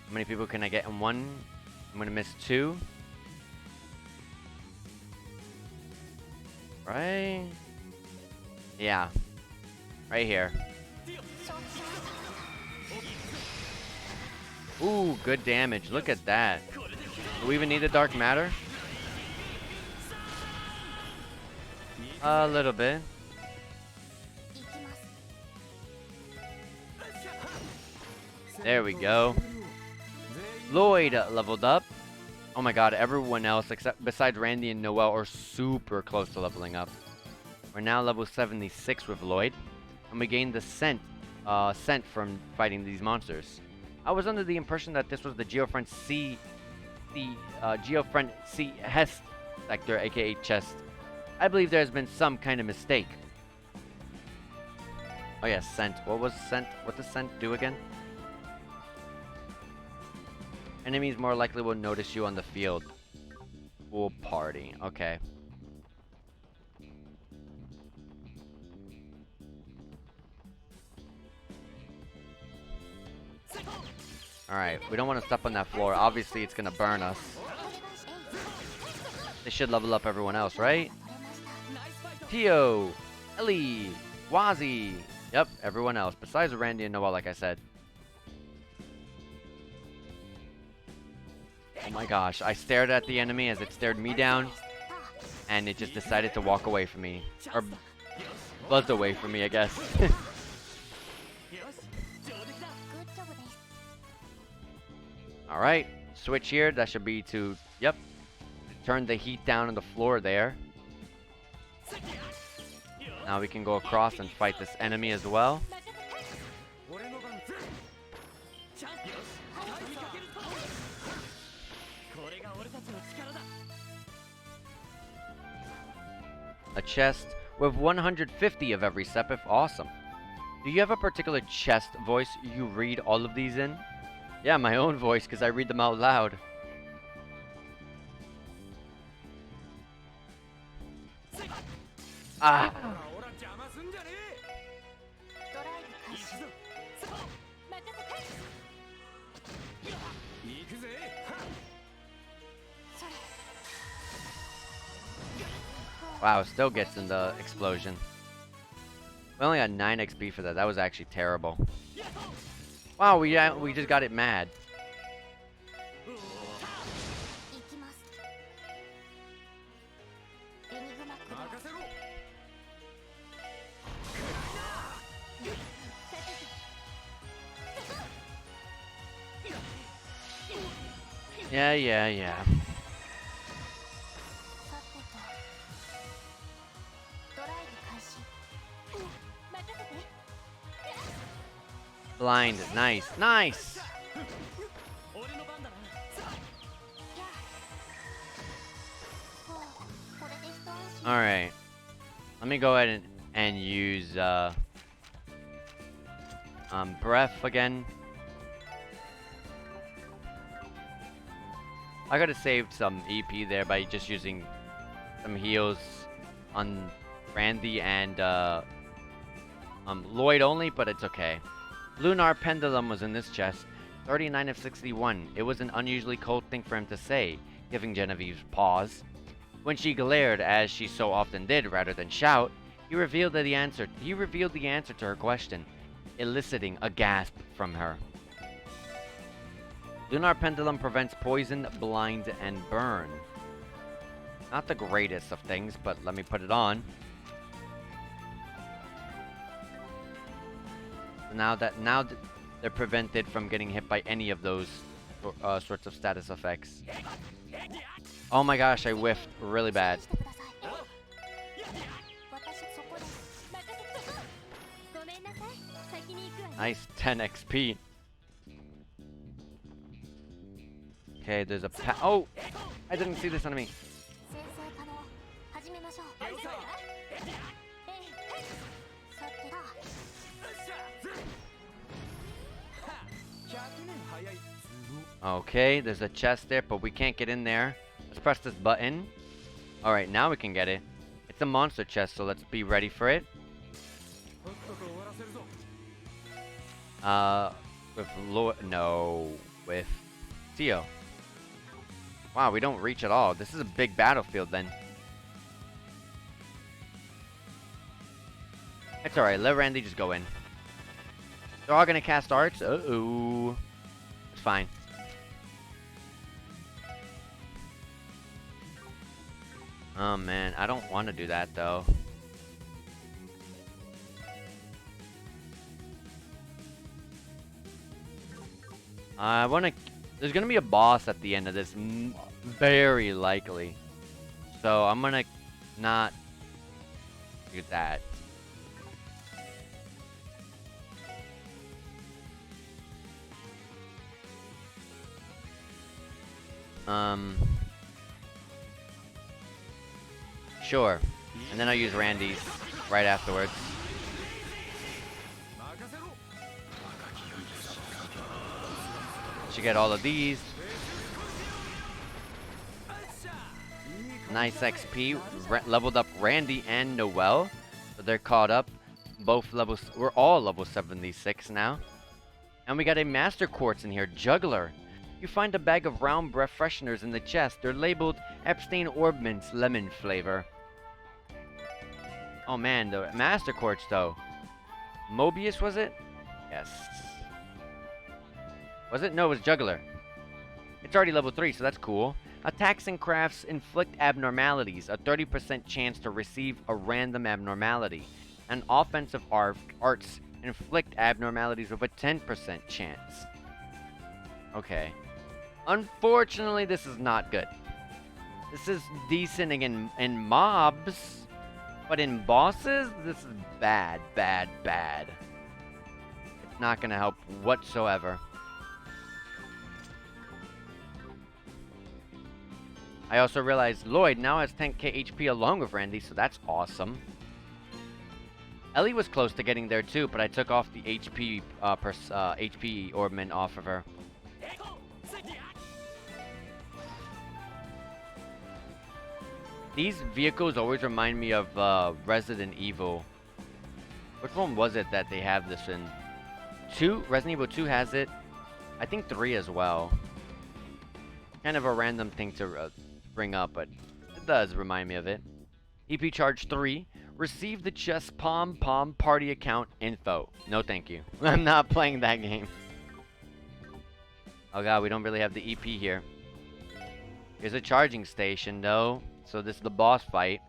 How many people can I get in one? I'm gonna miss 2. Right? Yeah. Right here. Ooh, good damage. Look at that. Do we even need the dark matter? A little bit. There we go. Lloyd leveled up. Oh my god, everyone else except besides Randy and Noel are super close to leveling up. We're now level 76 with Lloyd, and we gained the scent from fighting these monsters. I was under the impression that this was the Geofriend C Hest sector, aka chest. I believe there has been some kind of mistake. Oh yeah, scent. What was scent? What does scent do again? Enemies more likely will notice you on the field. Pool party. Okay. Alright, we don't want to step on that floor. Obviously, it's going to burn us. They should level up everyone else, right? Tio, Ellie, Wazzy. Yep, everyone else. Besides Randy and Noah, like I said. Oh my gosh, I stared at the enemy as it stared me down. And it just decided to walk away from me. Or buzzed away from me, I guess. Alright, switch here. That should be to, yep, turn the heat down on the floor there. Now we can go across and fight this enemy as well. A chest with 150 of every sepith. Awesome. Do you have a particular chest voice you read all of these in? Yeah, my own voice, because I read them out loud. Ah! Wow, still gets in the explosion. We only got 9 XP for that. That was actually terrible. Wow, we just got it mad. Yeah. Blind. Nice. Alright. Let me go ahead and use breath again. I could have saved some EP there by just using some heals on Randy and Lloyd only, but it's okay. Lunar Pendulum was in this chest. 39 of 61. It was an unusually cold thing for him to say, giving Genevieve pause. When she glared, as she so often did, rather than shout, he revealed the answer to her question, eliciting a gasp from her. Lunar Pendulum prevents poison, blind, and burn. Not the greatest of things, but let me put it on. Now that they're prevented from getting hit by any of those sorts of status effects. Oh my gosh, I whiffed really bad. Nice 10 XP. Okay, there's a oh! I didn't see this enemy. Okay, there's a chest there, but we can't get in there. Let's press this button. Alright, now we can get it. It's a monster chest, so let's be ready for it. With Tio. Wow, we don't reach at all. This is a big battlefield then. It's alright, let Randy just go in. They're all gonna cast arts? Uh-oh. It's fine. Oh man, I don't want to do that though. I want to... There's going to be a boss at the end of this, very likely. So I'm going to not do that. Sure. And then I'll use Randy's right afterwards. Should get all of these. Nice XP. Leveled up Randy and Noelle. So they're caught up. Both levels. We're all level 76 now. And we got a Master Quartz in here. Juggler. You find a bag of round breath fresheners in the chest. They're labeled Epstein Orb Mints Lemon Flavor. Oh man, the Master Quartz though. Mobius, was it? Yes. Was it? No, it was Juggler. It's already level 3, so that's cool. Attacks and crafts inflict abnormalities. A 30% chance to receive a random abnormality. And offensive arts inflict abnormalities with a 10% chance. Okay. Unfortunately, this is not good. This is decent in mobs, but in bosses, this is bad, bad, bad. It's not gonna help whatsoever. I also realized Lloyd now has 10k HP along with Randy, so that's awesome. Ellie was close to getting there too, but I took off the HP HP ornament off of her. These vehicles always remind me of Resident Evil. Which one was it that they have this in? 2? Resident Evil 2 has it. I think 3 as well. Kind of a random thing to bring up, but it does remind me of it. EP charge 3. Receive the chest pom party account info. No thank you. I'm not playing that game. Oh god, we don't really have the EP here. Here's a charging station though. So this is the boss fight.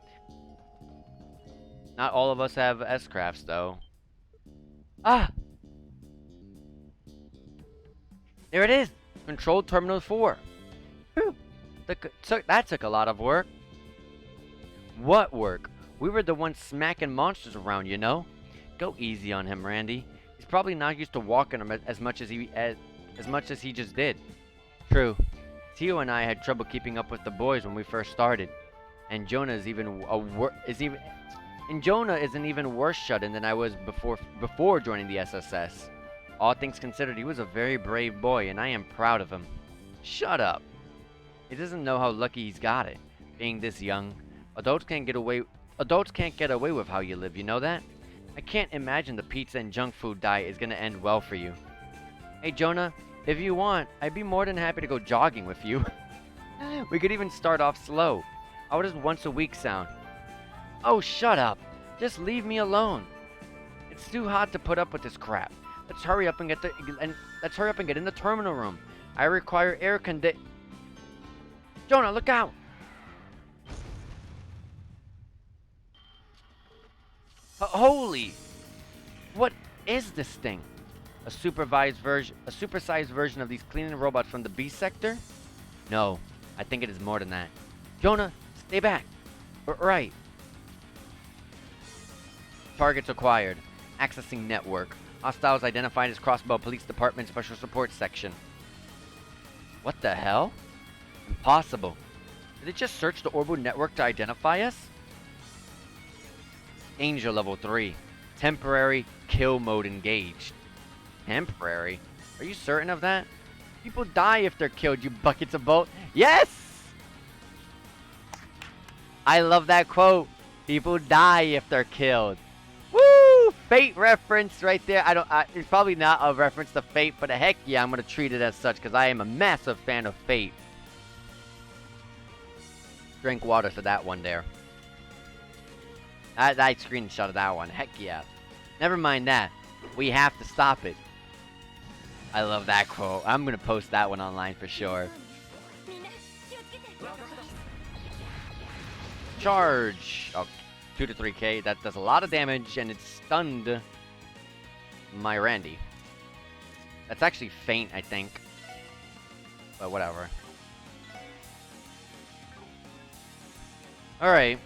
Not all of us have S-crafts though. Ah! There it is! Control Terminal 4. Whew. That took a lot of work. What work? We were the ones smacking monsters around, you know? Go easy on him, Randy. He's probably not used to walking them as much as he just did. True. Tio and I had trouble keeping up with the boys when we first started. And Jonah is Jonah is an even worse shut-in than I was before joining the SSS. All things considered, he was a very brave boy, and I am proud of him. Shut up. He doesn't know how lucky he's got it, being this young. Adults can't get away with how you live, you know that? I can't imagine the pizza and junk food diet is gonna end well for you. Hey Jonah, if you want, I'd be more than happy to go jogging with you. We could even start off slow. How does once a week sound? Oh, shut up. Just leave me alone. It's too hot to put up with this crap. Let's hurry up and get in the terminal room. I require air condi- Jonah, look out! Holy! What is this thing? A supersized version of these cleaning robots from the B sector? No, I think it is more than that. Jonah, stay back. Right. Targets acquired. Accessing network. Hostiles identified as Crossbow Police Department Special Support Section. What the hell? Impossible. Did it just search the orbital network to identify us? Danger level 3. Temporary kill mode engaged. Temporary? Are you certain of that? People die if they're killed, you buckets of bolt. Yes! I love that quote. People die if they're killed. Woo! Fate reference right there. It's probably not a reference to Fate, but heck yeah, I'm gonna treat it as such because I am a massive fan of Fate. Drink water for that one there. I screenshot of that one. Heck yeah. Never mind that. We have to stop it. I love that quote. I'm gonna post that one online for sure. Charge! Oh, 2 to 3k. That does a lot of damage, and it stunned my Randy. That's actually faint, I think. But whatever. Alright.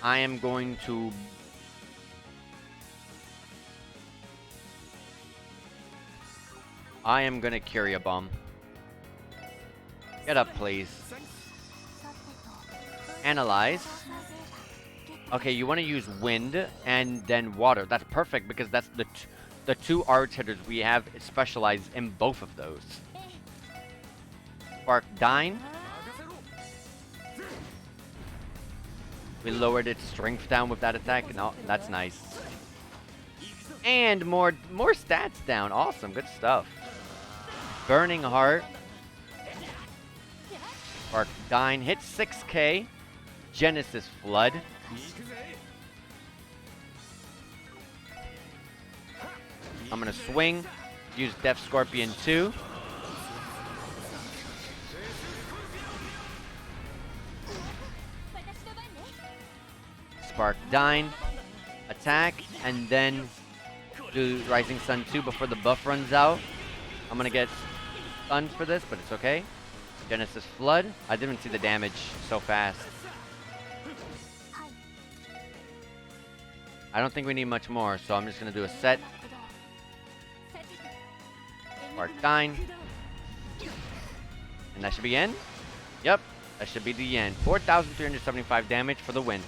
I am going to... Curia Bomb. Get up, please. Analyze. Okay, you want to use wind and then water. That's perfect because that's the two arch hitters we have specialized in both of those. Spark Dine. We lowered its strength down with that attack. No, that's nice. And more stats down. Awesome, good stuff. Burning Heart. Spark Dine hits 6k. Genesis Flood. I'm gonna swing. Use Death Scorpion 2. Spark Dine. Attack. And then do Rising Sun 2 before the buff runs out. I'm gonna get stunned for this, but it's okay. Genesis Flood. I didn't see the damage so fast. I don't think we need much more, so I'm just gonna do a set. Spark Dine. And that should be end? Yep, that should be the end. 4,375 damage for the win.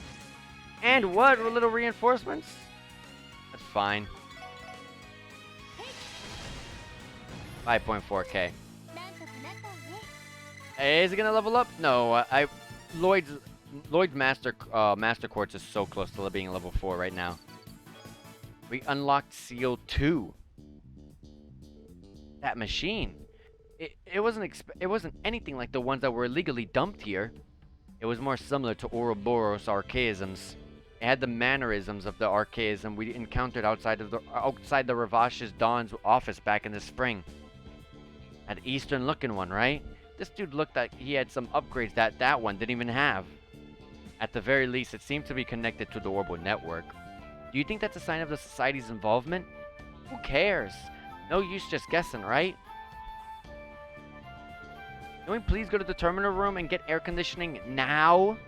And what? Little reinforcements? That's fine. 5.4k. Is it gonna level up? No, Lloyd's Master Quartz is so close to being level 4 right now. We unlocked Seal 2. That machine. It wasn't anything like the ones that were illegally dumped here. It was more similar to Ouroboros archaisms. It had the mannerisms of the archaism we encountered outside the Ravash's Dawn's office back in the spring. That Eastern looking one, right? This dude looked like he had some upgrades that one didn't even have. At the very least, it seemed to be connected to the Orbital network. Do you think that's a sign of the Society's involvement? Who cares? No use just guessing, right? Can we please go to the terminal room and get air conditioning now?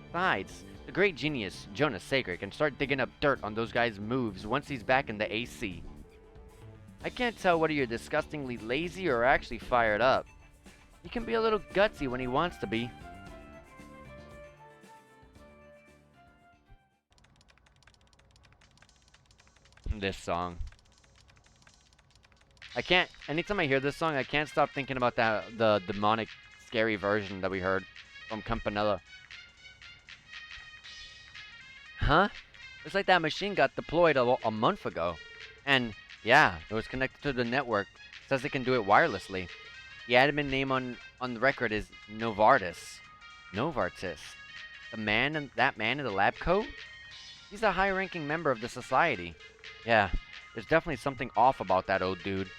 Besides, the great genius, Jonas Sager, can start digging up dirt on those guys' moves once he's back in the AC. I can't tell whether you're disgustingly lazy or actually fired up. He can be a little gutsy when he wants to be. This song. Anytime I hear this song, I can't stop thinking about the demonic, scary version that we heard from Campanella. Huh? It's like that machine got deployed a month ago. And, yeah, it was connected to the network. It says it can do it wirelessly. The admin name on the record is Novartis. Novartis. That man in the lab coat? He's a high-ranking member of the society. Yeah, there's definitely something off about that old dude.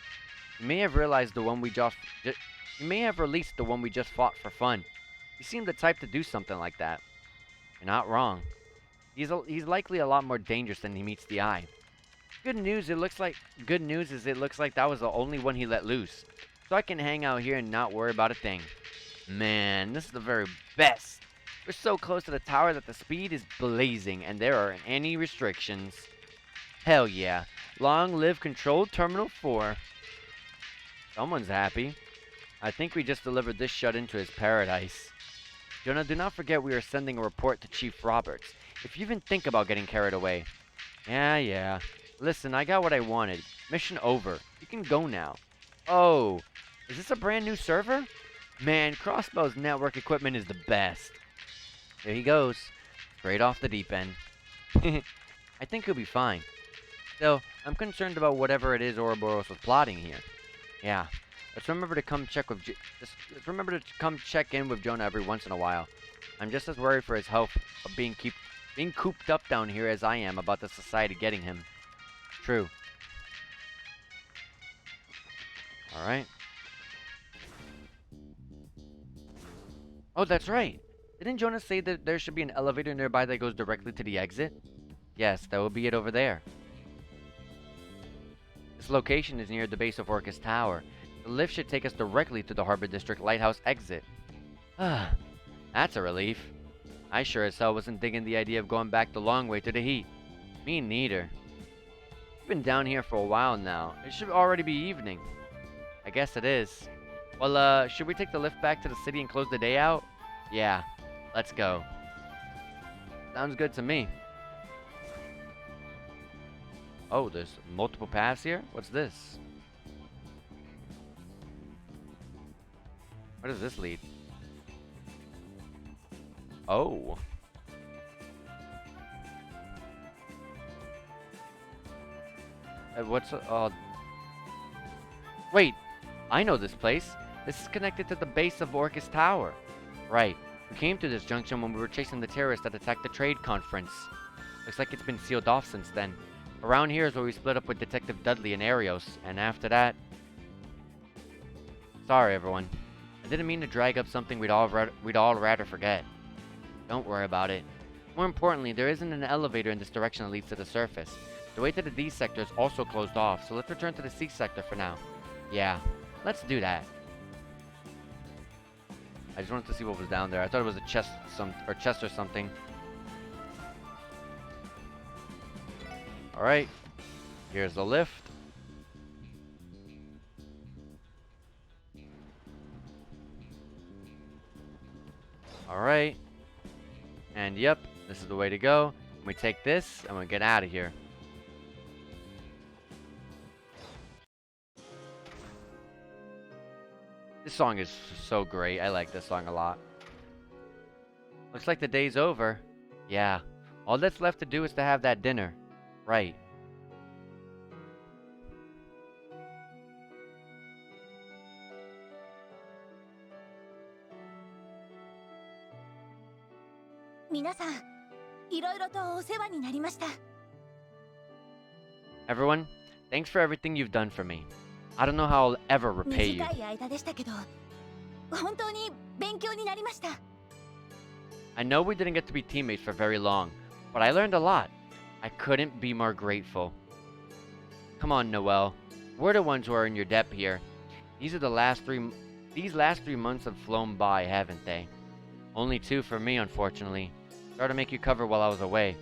You may have released the one we just fought for fun. He seemed the type to do something like that. You're not wrong. He's likely a lot more dangerous than he meets the eye. Good news is it looks like that was the only one he let loose. So I can hang out here and not worry about a thing. Man, this is the very best. We're so close to the tower that the speed is blazing and there aren't any restrictions. Hell yeah. Long live Controlled Terminal 4. Someone's happy. I think we just delivered this shut-in to his paradise. Jonah, do not forget we are sending a report to Chief Roberts. If you even think about getting carried away. Yeah. Listen, I got what I wanted. Mission over. You can go now. Oh, is this a brand new server? Man, Crossbow's network equipment is the best. There he goes. Straight off the deep end. I think he'll be fine. Still, I'm concerned about whatever it is Ouroboros was plotting here. Yeah. Let's remember to come check in with Jonah every once in a while. I'm just as worried for his health of being cooped up down here as I am about the society getting him. True. Alright. Oh, that's right. Didn't Jonas say that there should be an elevator nearby that goes directly to the exit? Yes, that will be it over there. This location is near the base of Orcus Tower. The lift should take us directly to the Harbor District Lighthouse exit. Ah, that's a relief. I sure as hell wasn't digging the idea of going back the long way to the heat. Me neither. We've been down here for a while now. It should already be evening. I guess it is. Well, should we take the lift back to the city and close the day out? Yeah, let's go. Sounds good to me. Oh, there's multiple paths here? What's this? Where does this lead? Oh. What's... Wait. I know this place. This is connected to the base of Orcus Tower. Right. We came to this junction when we were chasing the terrorists that attacked the trade conference. Looks like it's been sealed off since then. Around here is where we split up with Detective Dudley and Arios, and after that... Sorry, everyone. I didn't mean to drag up something we'd all rather forget. Don't worry about it. More importantly, there isn't an elevator in this direction that leads to the surface. The way to the D sector is also closed off, so let's return to the C sector for now. Yeah, let's do that. I just wanted to see what was down there. I thought it was a chest or something. Alright. Here's the lift. Alright. And yep, this is the way to go. We take this and we get out of here. This song is so great. I like this song a lot. Looks like the day's over. Yeah. All that's left to do is to have that dinner. Right. Everyone, thanks for everything you've done for me. I don't know how I'll ever repay you. I know we didn't get to be teammates for very long, but I learned a lot. I couldn't be more grateful. Come on, Noelle. We're the ones who are in your debt here. These last 3 months have flown by, haven't they? Only 2 for me, unfortunately. Sorry to make you cover while I was away.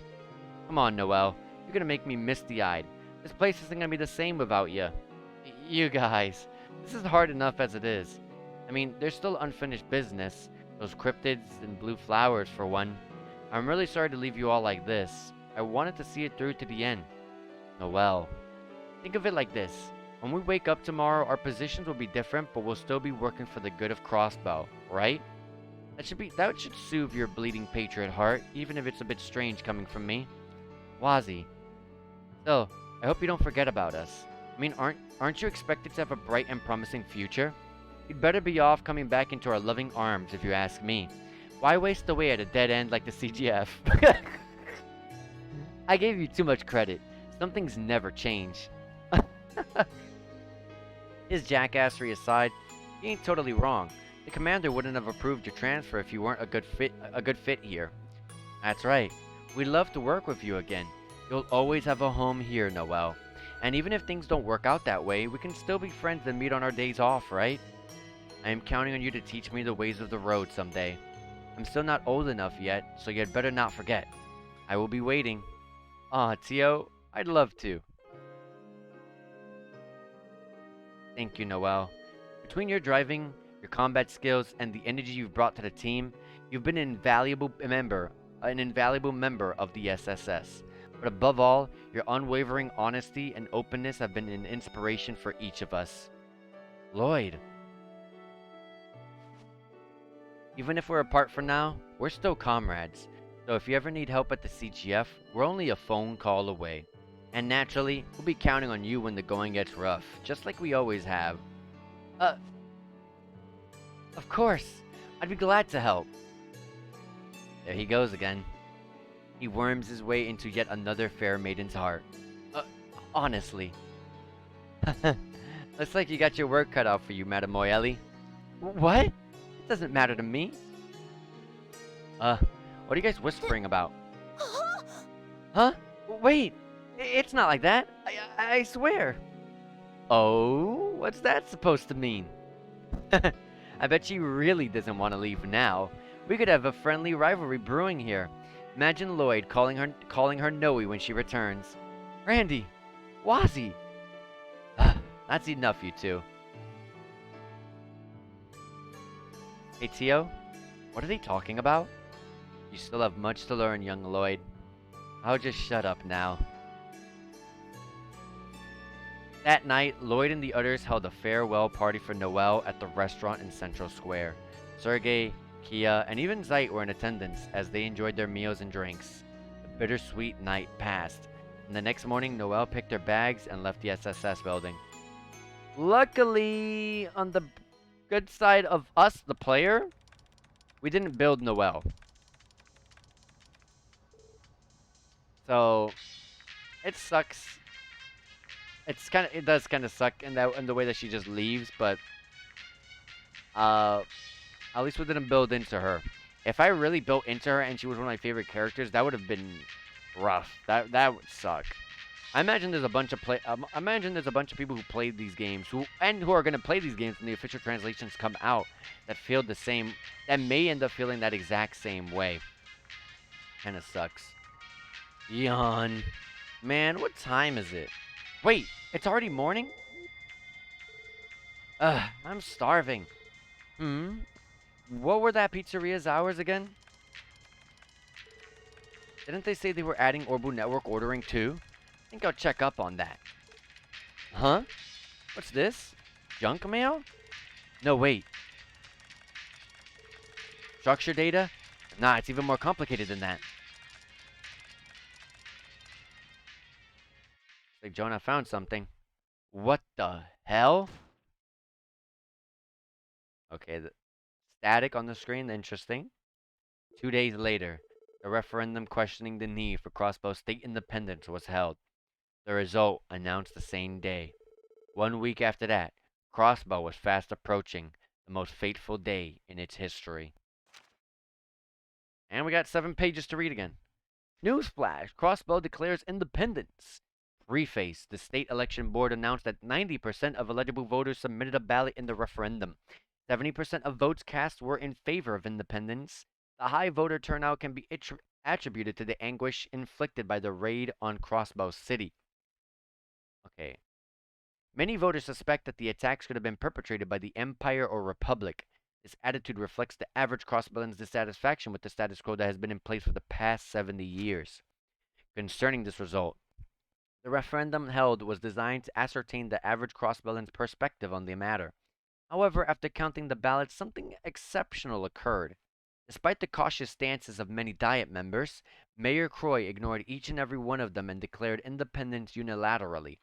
Come on, Noelle. You're gonna make me misty-eyed. This place isn't gonna be the same without you. You guys. This is hard enough as it is. I mean, there's still unfinished business. Those cryptids and blue flowers, for one. I'm really sorry to leave you all like this. I wanted to see it through to the end. Noelle. Think of it like this. When we wake up tomorrow, our positions will be different, but we'll still be working for the good of Crossbow, right? That should soothe your bleeding patriot heart, even if it's a bit strange coming from me. Wazi. Still, I hope you don't forget about us. I mean, aren't you expected to have a bright and promising future? You'd better be off coming back into our loving arms, if you ask me. Why waste away at a dead end like the CGF? I gave you too much credit. Some things never change. His jackassery aside, he ain't totally wrong. The commander wouldn't have approved your transfer if you weren't a good fit here. That's right. We'd love to work with you again. You'll always have a home here, Noelle. And even if things don't work out that way, we can still be friends and meet on our days off, right? I am counting on you to teach me the ways of the road someday. I'm still not old enough yet, so you'd better not forget. I will be waiting. Aw, Tio, I'd love to. Thank you, Noelle. Between your driving, your combat skills, and the energy you've brought to the team, you've been an invaluable member of the SSS. But above all, your unwavering honesty and openness have been an inspiration for each of us. Lloyd. Even if we're apart for now, we're still comrades. So if you ever need help at the CGF, we're only a phone call away. And naturally, we'll be counting on you when the going gets rough, just like we always have. Of course. I'd be glad to help. There he goes again. He worms his way into yet another fair maiden's heart. Honestly. Looks like you got your work cut out for you, Mademoiselle. What? It doesn't matter to me. What are you guys whispering about? Huh? Wait! It's not like that. I swear. Oh? What's that supposed to mean? I bet she really doesn't want to leave now. We could have a friendly rivalry brewing here. Imagine Lloyd calling her Noe when she returns. Randy! Wazi! That's enough, you two. Hey, Tio? What are they talking about? You still have much to learn, young Lloyd. I'll just shut up now. That night, Lloyd and the others held a farewell party for Noel at the restaurant in Central Square. Sergey, Kia, and even Zeit were in attendance as they enjoyed their meals and drinks. The bittersweet night passed, and the next morning, Noel picked her bags and left the SSS building. Luckily, on the good side of us, the player, we didn't build Noel. So, it sucks. It does kind of suck in the way that she just leaves, but uh at least we didn't build into her. If I really built into her and she was one of my favorite characters, that would have been rough. That would suck. I imagine there's a bunch of I imagine there's a bunch of people who played these games who are gonna play these games when the official translations come out that feel the same, that may end up feeling that exact same way. Kind of sucks. Yawn. Man, what time is it? Wait, it's already morning? Ugh, I'm starving. Hmm. What were that pizzeria's hours again? Didn't they say they were adding Orbu Network ordering too? I think I'll check up on that. Huh? What's this? Junk mail? No, wait. Structure data? Nah, it's even more complicated than that. Like Jonah found something. What the hell? Okay, the static on the screen, interesting. 2 days later, the referendum questioning the need for Crossbow state independence was held. The result announced the same day. 1 week after that, Crossbow was fast approaching the most fateful day in its history. And we got 7 pages to read again. Newsflash, Crossbow declares independence. Preface, the state election board announced that 90% of eligible voters submitted a ballot in the referendum. 70% of votes cast were in favor of independence. The high voter turnout can be attributed to the anguish inflicted by the raid on Crossbow City. Okay. Many voters suspect that the attacks could have been perpetrated by the Empire or Republic. This attitude reflects the average Crossbowlan's dissatisfaction with the status quo that has been in place for the past 70 years. Concerning this result, the referendum held was designed to ascertain the average Crossbowlan's perspective on the matter. However, after counting the ballots, something exceptional occurred. Despite the cautious stances of many Diet members, Mayor Croy ignored each and every one of them and declared independence unilaterally.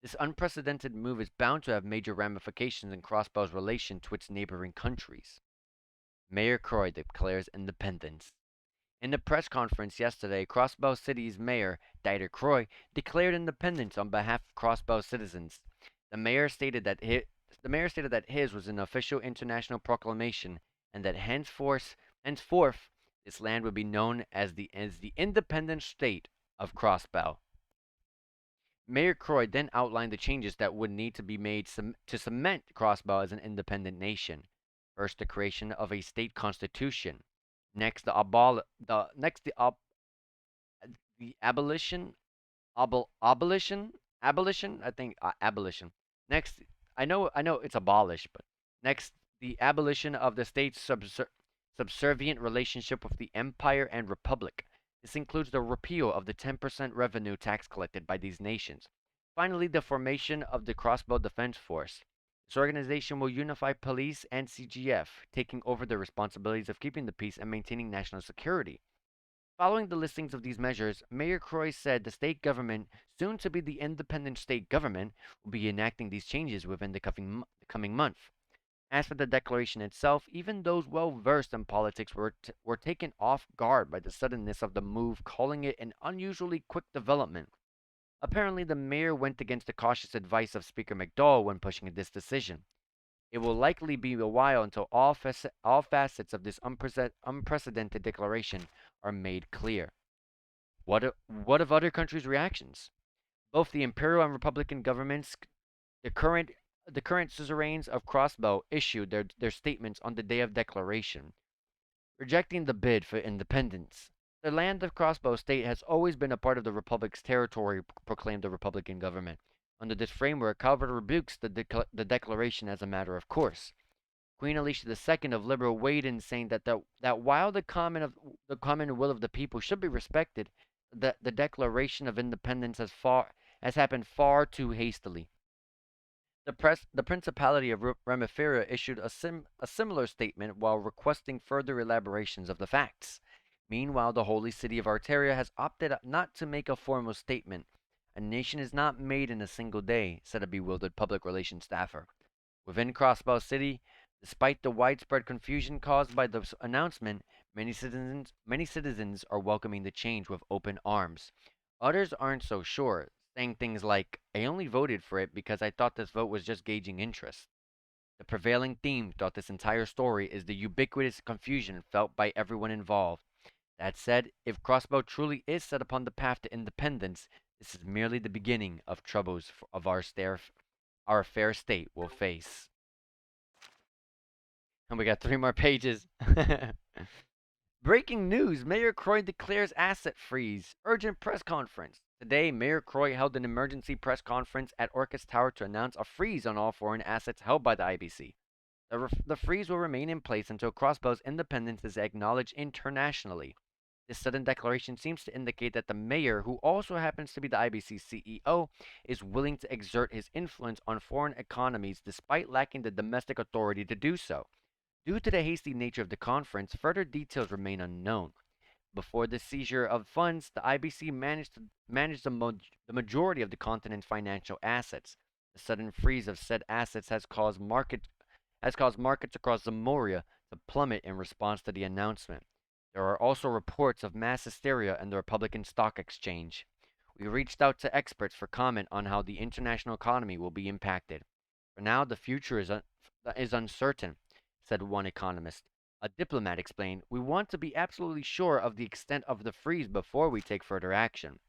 This unprecedented move is bound to have major ramifications in Crossbow's relation to its neighboring countries. Mayor Croy declares independence. In a press conference yesterday, Crossbow City's mayor, Dieter Croy, declared independence on behalf of Crossbow citizens. The mayor stated that his was an official international proclamation and that henceforth this land would be known as the independent state of Crossbow. Mayor Croy then outlined the changes that would need to be made to cement Crossbow as an independent nation. First, the creation of a state constitution. Next, the abolition, abolition. I think abolition. Next, I know it's abolished, but next, the abolition of the state's subservient relationship with the empire and republic. This includes the repeal of the 10% revenue tax collected by these nations. Finally, the formation of the Crossbow Defense Force. This organization will unify police and CGF, taking over the responsibilities of keeping the peace and maintaining national security. Following the listings of these measures, Mayor Croy said the state government, soon to be the independent state government, will be enacting these changes within the coming month. As for the declaration itself, even those well versed in politics were taken off guard by the suddenness of the move, calling it an unusually quick development. Apparently, the mayor went against the cautious advice of Speaker McDowell when pushing this decision. It will likely be a while until all facets of this unprecedented declaration are made clear. What of other countries' reactions? Both the imperial and republican governments, the current the current suzerains of Crossbow issued their statements on the day of declaration, rejecting the bid for independence. The land of Crossbow State has always been a part of the Republic's territory, proclaimed the Republican government. Under this framework, Calvert rebukes the declaration as a matter of course. Queen Alicia II of Liberal weighed in, saying that while the common will of the people should be respected, the Declaration of Independence has happened far too hastily. The Principality of Remifera issued a similar statement while requesting further elaborations of the facts. Meanwhile, the holy city of Arteria has opted not to make a formal statement. A nation is not made in a single day, said a bewildered public relations staffer. Within Crossbow City, despite the widespread confusion caused by the announcement, many citizens are welcoming the change with open arms. Others aren't so sure, saying things like, I only voted for it because I thought this vote was just gauging interest. The prevailing theme throughout this entire story is the ubiquitous confusion felt by everyone involved. That said, if Crossbow truly is set upon the path to independence, this is merely the beginning of troubles of our fair state will face. And we got 3 more pages. Breaking news! Mayor Croy declares asset freeze. Urgent press conference. Today, Mayor Croy held an emergency press conference at Orcus Tower to announce a freeze on all foreign assets held by the IBC. The freeze will remain in place until Crossbow's independence is acknowledged internationally. This sudden declaration seems to indicate that the mayor, who also happens to be the IBC CEO, is willing to exert his influence on foreign economies despite lacking the domestic authority to do so. Due to the hasty nature of the conference, further details remain unknown. Before the seizure of funds, the IBC managed to manage the majority of the continent's financial assets. The sudden freeze of said assets has caused markets across Zamoria to plummet in response to the announcement. There are also reports of mass hysteria in the Republican Stock Exchange. We reached out to experts for comment on how the international economy will be impacted. For now, the future is uncertain, said one economist. A diplomat explained, we want to be absolutely sure of the extent of the freeze before we take further action.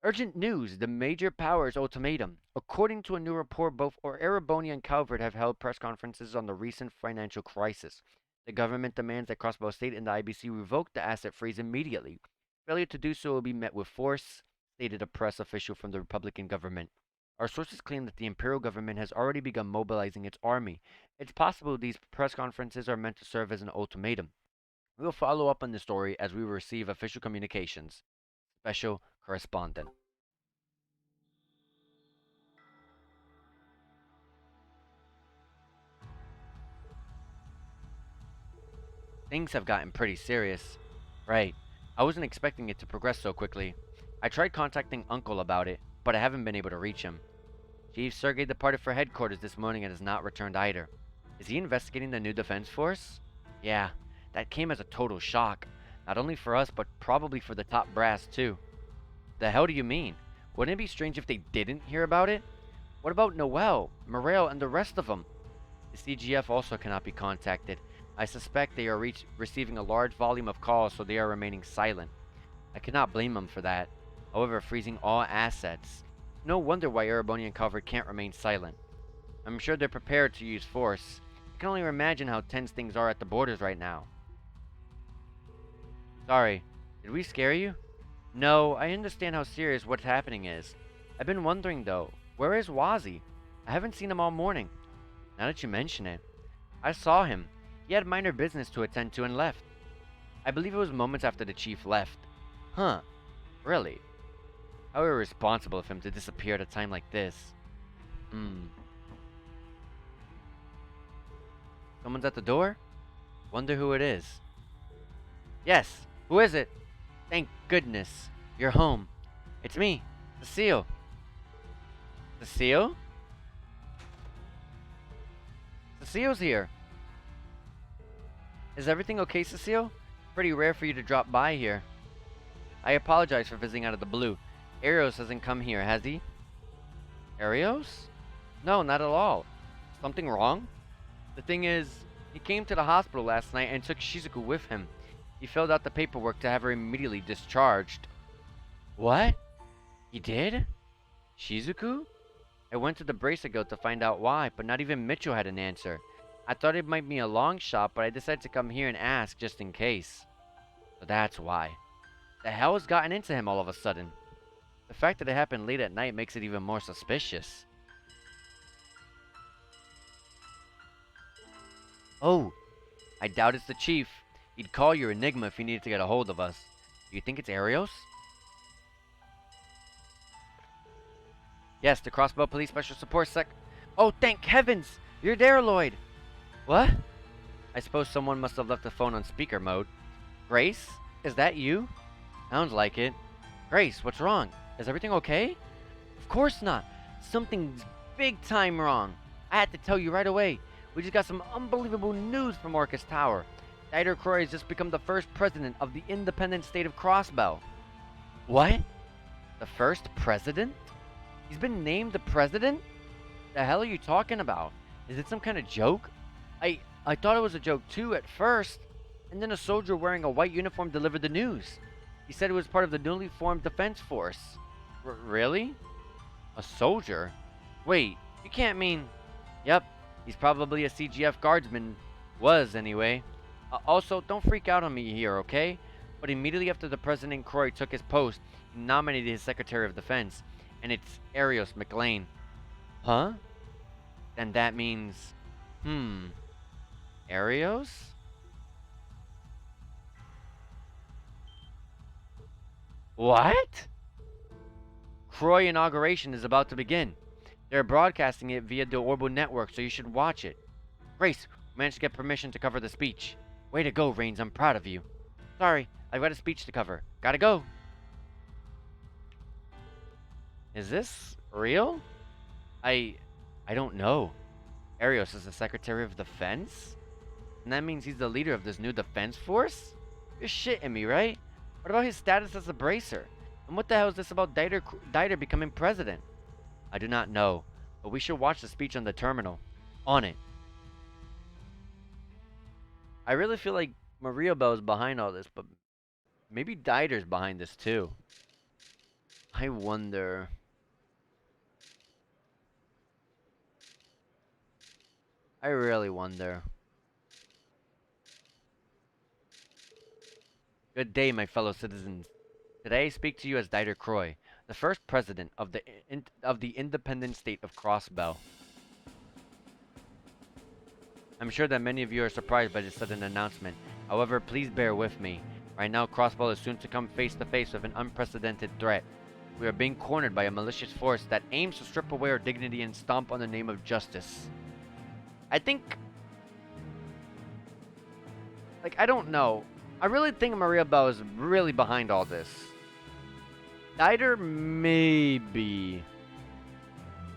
Urgent news, the major powers ultimatum. According to a new report, both Ereboni and Calvert have held press conferences on the recent financial crisis. The government demands that Crossbow State and the IBC revoke the asset freeze immediately. Failure to do so will be met with force, stated a press official from the Republican government. Our sources claim that the imperial government has already begun mobilizing its army. It's possible these press conferences are meant to serve as an ultimatum. We will follow up on this story as we receive official communications. Special Correspondent. Things have gotten pretty serious. Right. I wasn't expecting it to progress so quickly. I tried contacting Uncle about it, but I haven't been able to reach him. Chief Sergey departed for headquarters this morning and has not returned either. Is he investigating the new defense force? Yeah, that came as a total shock. Not only for us, but probably for the top brass, too. The hell do you mean? Wouldn't it be strange if they didn't hear about it? What about Noel, Morel, and the rest of them? The CGF also cannot be contacted. I suspect they are receiving a large volume of calls, so they are remaining silent. I cannot blame them for that. However, freezing all assets. No wonder why Ereboni and Calvert can't remain silent. I'm sure they're prepared to use force. I can only imagine how tense things are at the borders right now. Sorry, did we scare you? No, I understand how serious what's happening is. I've been wondering though, where is Wazi? I haven't seen him all morning. Now that you mention it, I saw him. He had minor business to attend to and left. I believe it was moments after the chief left. Huh, really? How irresponsible of him to disappear at a time like this. Someone's at the door? Wonder who it is. Yes, who is it? Thank goodness, you're home. It's me, Cecile. Cecile? Cecile's here. Is everything okay, Cecile? Pretty rare for you to drop by here. I apologize for visiting out of the blue. Arios hasn't come here, has he? Arios? No, not at all. Something wrong? The thing is, he came to the hospital last night and took Shizuku with him. He filled out the paperwork to have her immediately discharged. What? He did? Shizuku? I went to the Bracegill to find out why, but not even Mitchell had an answer. I thought it might be a long shot, but I decided to come here and ask just in case. So that's why. The hell has gotten into him all of a sudden? The fact that it happened late at night makes it even more suspicious. Oh, I doubt it's the chief. He'd call your Enigma if he needed to get a hold of us. Do you think it's Arios? Yes, the Crossbow Police Special Support Sec. Oh, thank heavens! You're there, Lloyd! What? I suppose someone must have left the phone on speaker mode. Grace? Is that you? Sounds like it. Grace, what's wrong? Is everything okay? Of course not. Something's big time wrong. I had to tell you right away. We just got some unbelievable news from Orcus Tower. Dieter Croy has just become the first president of the independent state of Crossbow. What? The first president? He's been named the president? The hell are you talking about? Is it some kind of joke? I thought it was a joke too at first. And then a soldier wearing a white uniform delivered the news. He said it was part of the newly formed defense force. Really? A soldier? Wait, you can't mean... Yep, he's probably a CGF guardsman. Was, anyway. Also, don't freak out on me here, okay? But immediately after the President Croy took his post, he nominated his Secretary of Defense. And it's Arios McLean. Huh? Then that means... Arios? What? Croy inauguration is about to begin. They're broadcasting it via the Orbo network, so you should watch it. Grace, managed to get permission to cover the speech. Way to go, Reigns, I'm proud of you. Sorry, I've got a speech to cover. Gotta go. Is this real? I don't know. Arios is the Secretary of Defense? And that means he's the leader of this new defense force? You're shitting me, right? What about his status as a bracer? And what the hell is this about Dieter becoming president? I do not know, but we should watch the speech on the terminal. On it. I really feel like Maria Bell is behind all this, but maybe Dieter's behind this too. I wonder... I really wonder. Good day, my fellow citizens. Today I speak to you as Dieter Croy, the first president of the independent state of Crossbow. I'm sure that many of you are surprised by this sudden announcement. However, please bear with me. Right now, Crossbow is soon to come face to face with an unprecedented threat. We are being cornered by a malicious force that aims to strip away our dignity and stomp on the name of justice. I think... I don't know. I really think Maria Bell is really behind all this. Dieter, maybe.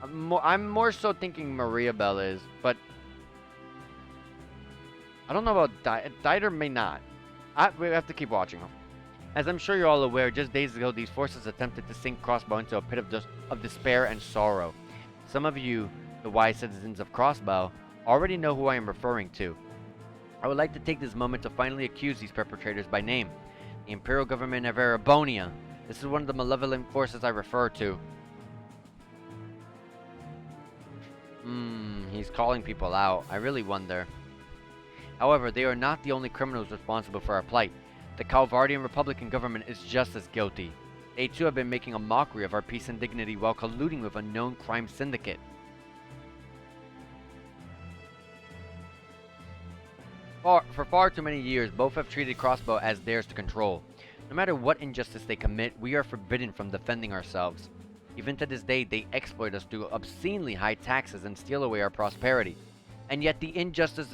I'm more so thinking Maria Bell is, but... I don't know about Dieter may not. We have to keep watching him. As I'm sure you're all aware, just days ago, these forces attempted to sink Crossbow into a pit of despair and sorrow. Some of you, the wise citizens of Crossbow, already know who I am referring to. I would like to take this moment to finally accuse these perpetrators by name. The Imperial Government of Erebonia. This is one of the malevolent forces I refer to. He's calling people out. I really wonder. However, they are not the only criminals responsible for our plight. The Calvardian Republican government is just as guilty. They too have been making a mockery of our peace and dignity while colluding with a known crime syndicate. For far too many years, both have treated Crossbow as theirs to control. No matter what injustice they commit, we are forbidden from defending ourselves. Even to this day, they exploit us through obscenely high taxes and steal away our prosperity. And yet the injustice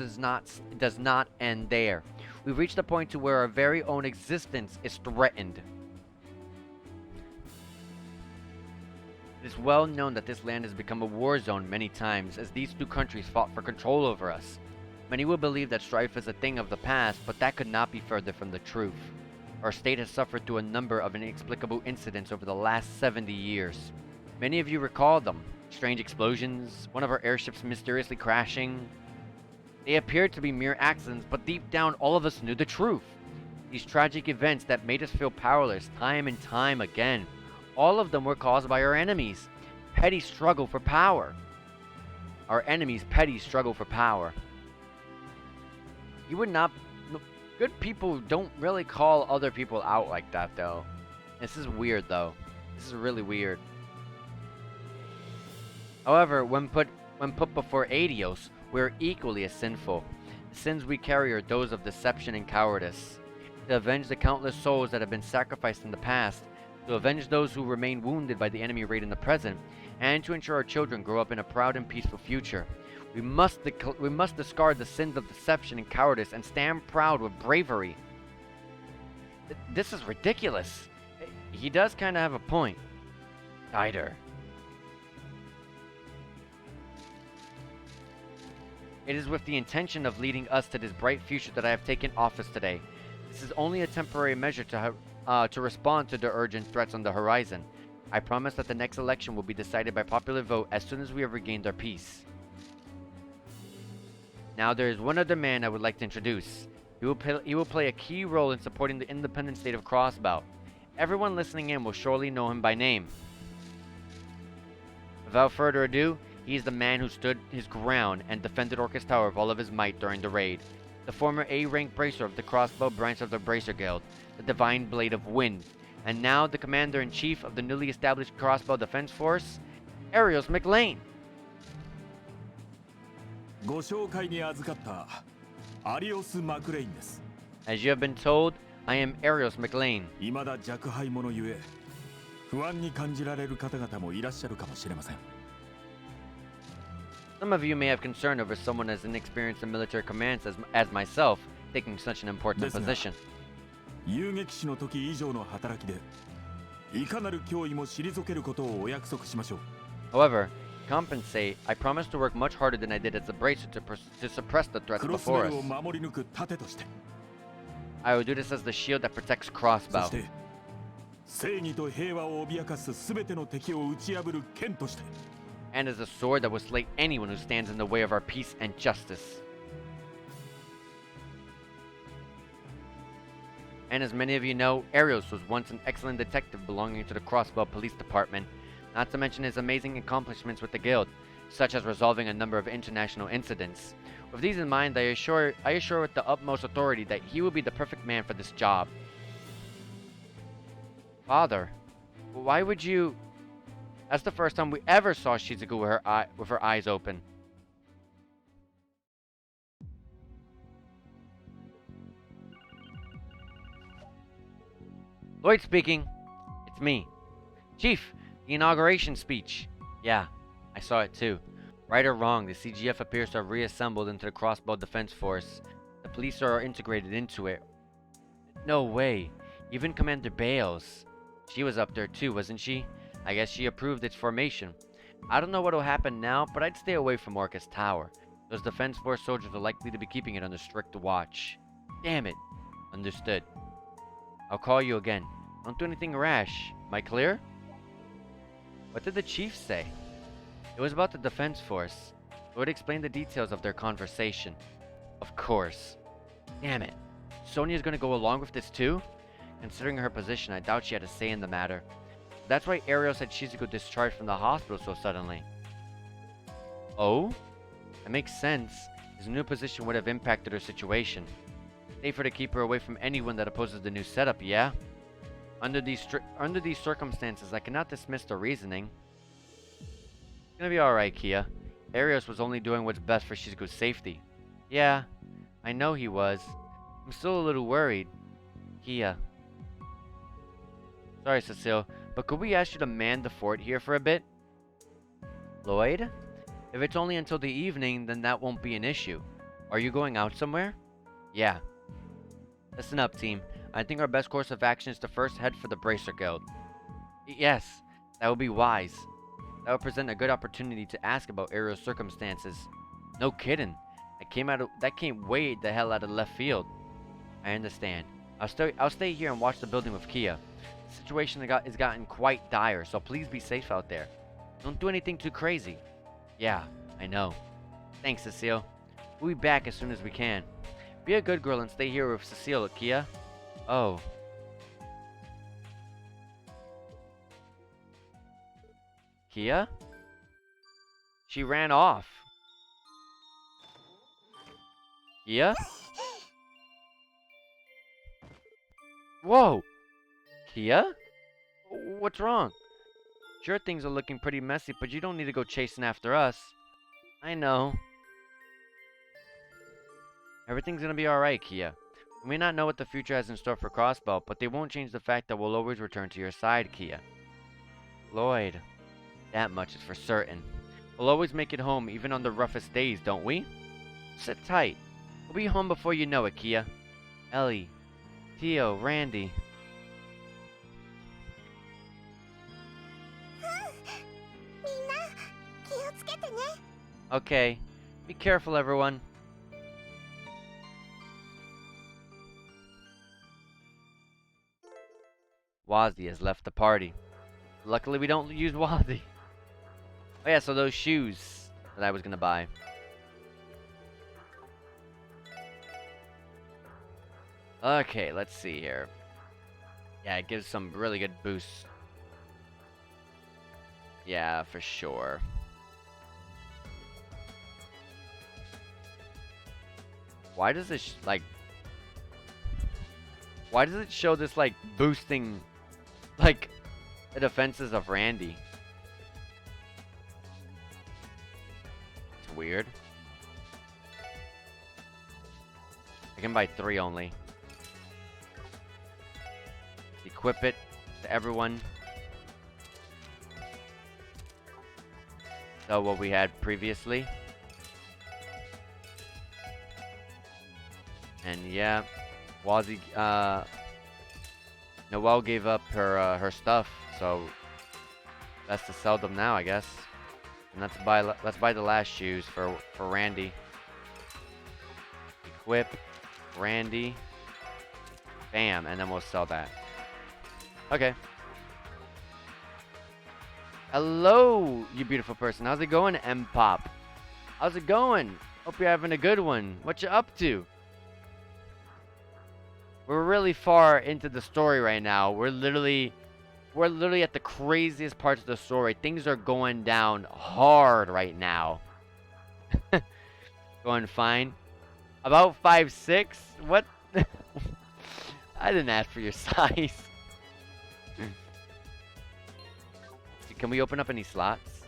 does not end there. We've reached a point to where our very own existence is threatened. It is well known that this land has become a war zone many times, as these two countries fought for control over us. Many will believe that strife is a thing of the past, but that could not be further from the truth. Our state has suffered through a number of inexplicable incidents over the last 70 years. Many of you recall them. Strange explosions, one of our airships mysteriously crashing. They appeared to be mere accidents, but deep down all of us knew the truth. These tragic events that made us feel powerless time and time again, all of them were caused by our enemies' petty struggle for power. Our enemies' petty struggle for power. You would not... Good people don't really call other people out like that, though. This is weird, though. This is really weird. However, when put before Adios, we're equally as sinful. The sins we carry are those of deception and cowardice. To avenge the countless souls that have been sacrificed in the past, to avenge those who remain wounded by the enemy raid in the present, and to ensure our children grow up in a proud and peaceful future. We must discard the sins of deception and cowardice and stand proud with bravery. This is ridiculous. He does kind of have a point. Tighter. It is with the intention of leading us to this bright future that I have taken office today. This is only a temporary measure to respond to the urgent threats on the horizon. I promise that the next election will be decided by popular vote as soon as we have regained our peace. Now there is one other man I would like to introduce. He will play a key role in supporting the independent state of Crossbow. Everyone listening in will surely know him by name. Without further ado, he is the man who stood his ground and defended Orcus Tower with all of his might during the raid. The former A-rank bracer of the Crossbow branch of the Bracer Guild, the Divine Blade of Wind, and now the Commander-in-Chief of the newly established Crossbow Defense Force, Arios McLean. ご紹介に預かったアリオス・マクレインです。As you have been told, I am Arios McLean. 未だ若輩者ゆえ、不安に感じられる方々もいらっしゃるかもしれません。Some of you may have concern over someone as inexperienced in military commands as myself taking such an important position. 遊撃士の時以上の働きで、いかなる脅威も退けることをお約束しましょう。However, to compensate, I promise to work much harder than I did as a bracer to suppress the threats before us. クロスベルを守り抜く盾として。I will do this as the shield that protects Crossbow. そして、正義と平和を脅かすすべての敵を打ち破る剣として。And as a sword that will slay anyone who stands in the way of our peace and justice. And as many of you know, Arios was once an excellent detective belonging to the Crossbow Police Department, not to mention his amazing accomplishments with the Guild, such as resolving a number of international incidents. With these in mind, I assure with the utmost authority that he will be the perfect man for this job. Father, why would you... That's the first time we ever saw Shizuku with her eyes open. Lloyd speaking. It's me. Chief, the inauguration speech. Yeah, I saw it too. Right or wrong, the CGF appears to have reassembled into the Crossbow Defense Force. The police are integrated into it. No way. Even Commander Bales. She was up there too, wasn't she? I guess she approved its formation. I don't know what will happen now, but I'd stay away from Orcus Tower. Those Defense Force soldiers are likely to be keeping it under strict watch. Damn it. Understood. I'll call you again. Don't do anything rash. Am I clear? What did the chief say? It was about the Defense Force. It would explain the details of their conversation. Of course. Damn it. Sonia's gonna go along with this too? Considering her position, I doubt she had a say in the matter. That's why Arios had Shizuku discharged from the hospital so suddenly. Oh? That makes sense. His new position would have impacted her situation. Safer to keep her away from anyone that opposes the new setup, yeah? Under these circumstances, I cannot dismiss the reasoning. It's gonna be alright, Kia. Arios was only doing what's best for Shizuku's safety. Yeah, I know he was. I'm still a little worried. Kia. Sorry, Cecile, but could we ask you to man the fort here for a bit? Lloyd? If it's only until the evening, then that won't be an issue. Are you going out somewhere? Yeah. Listen up, team. I think our best course of action is to first head for the Bracer Guild. Yes, that would be wise. That would present a good opportunity to ask about Ariel's circumstances. No kidding. That came way the hell out of left field. I understand. I'll stay here and watch the building with Kia. The situation has gotten quite dire, so please be safe out there. Don't do anything too crazy. Yeah, I know. Thanks, Cecile. We'll be back as soon as we can. Be a good girl and stay here with Cecile, Kia. Oh. Kia? She ran off. Kia? Whoa! Kia? What's wrong? Sure, things are looking pretty messy, but you don't need to go chasing after us. I know. Everything's gonna be alright, Kia. We may not know what the future has in store for Crossbelt, but they won't change the fact that we'll always return to your side, Kia. Lloyd, that much is for certain. We'll always make it home, even on the roughest days, don't we? Sit tight. We'll be home before you know it, Kia. Ellie, Theo, Randy. みんな気をつけてね。 Okay. Be careful, everyone. Wazzy has left the party. Luckily, we don't use Wazzy. Oh yeah, so those shoes that I was gonna buy. Okay, let's see here. Yeah, it gives some really good boosts. Yeah, for sure. Why does this, like... Why does it show this, like, boosting, like, the defenses of Randy? It's weird. I can buy 3 only. Equip it to everyone. So what we had previously. And yeah, Wazzy, Noelle gave up her her stuff, so best to sell them now, I guess. And let's buy the last shoes for Randy. Equip, Randy, bam, and then we'll sell that. Okay. Hello, you beautiful person. How's it going, M-Pop? How's it going? Hope you're having a good one. What you up to? We're really far into the story right now. We're literally at the craziest parts of the story. Things are going down hard right now. Going fine. About 5'6"? What? I didn't ask for your size. Can we open up any slots?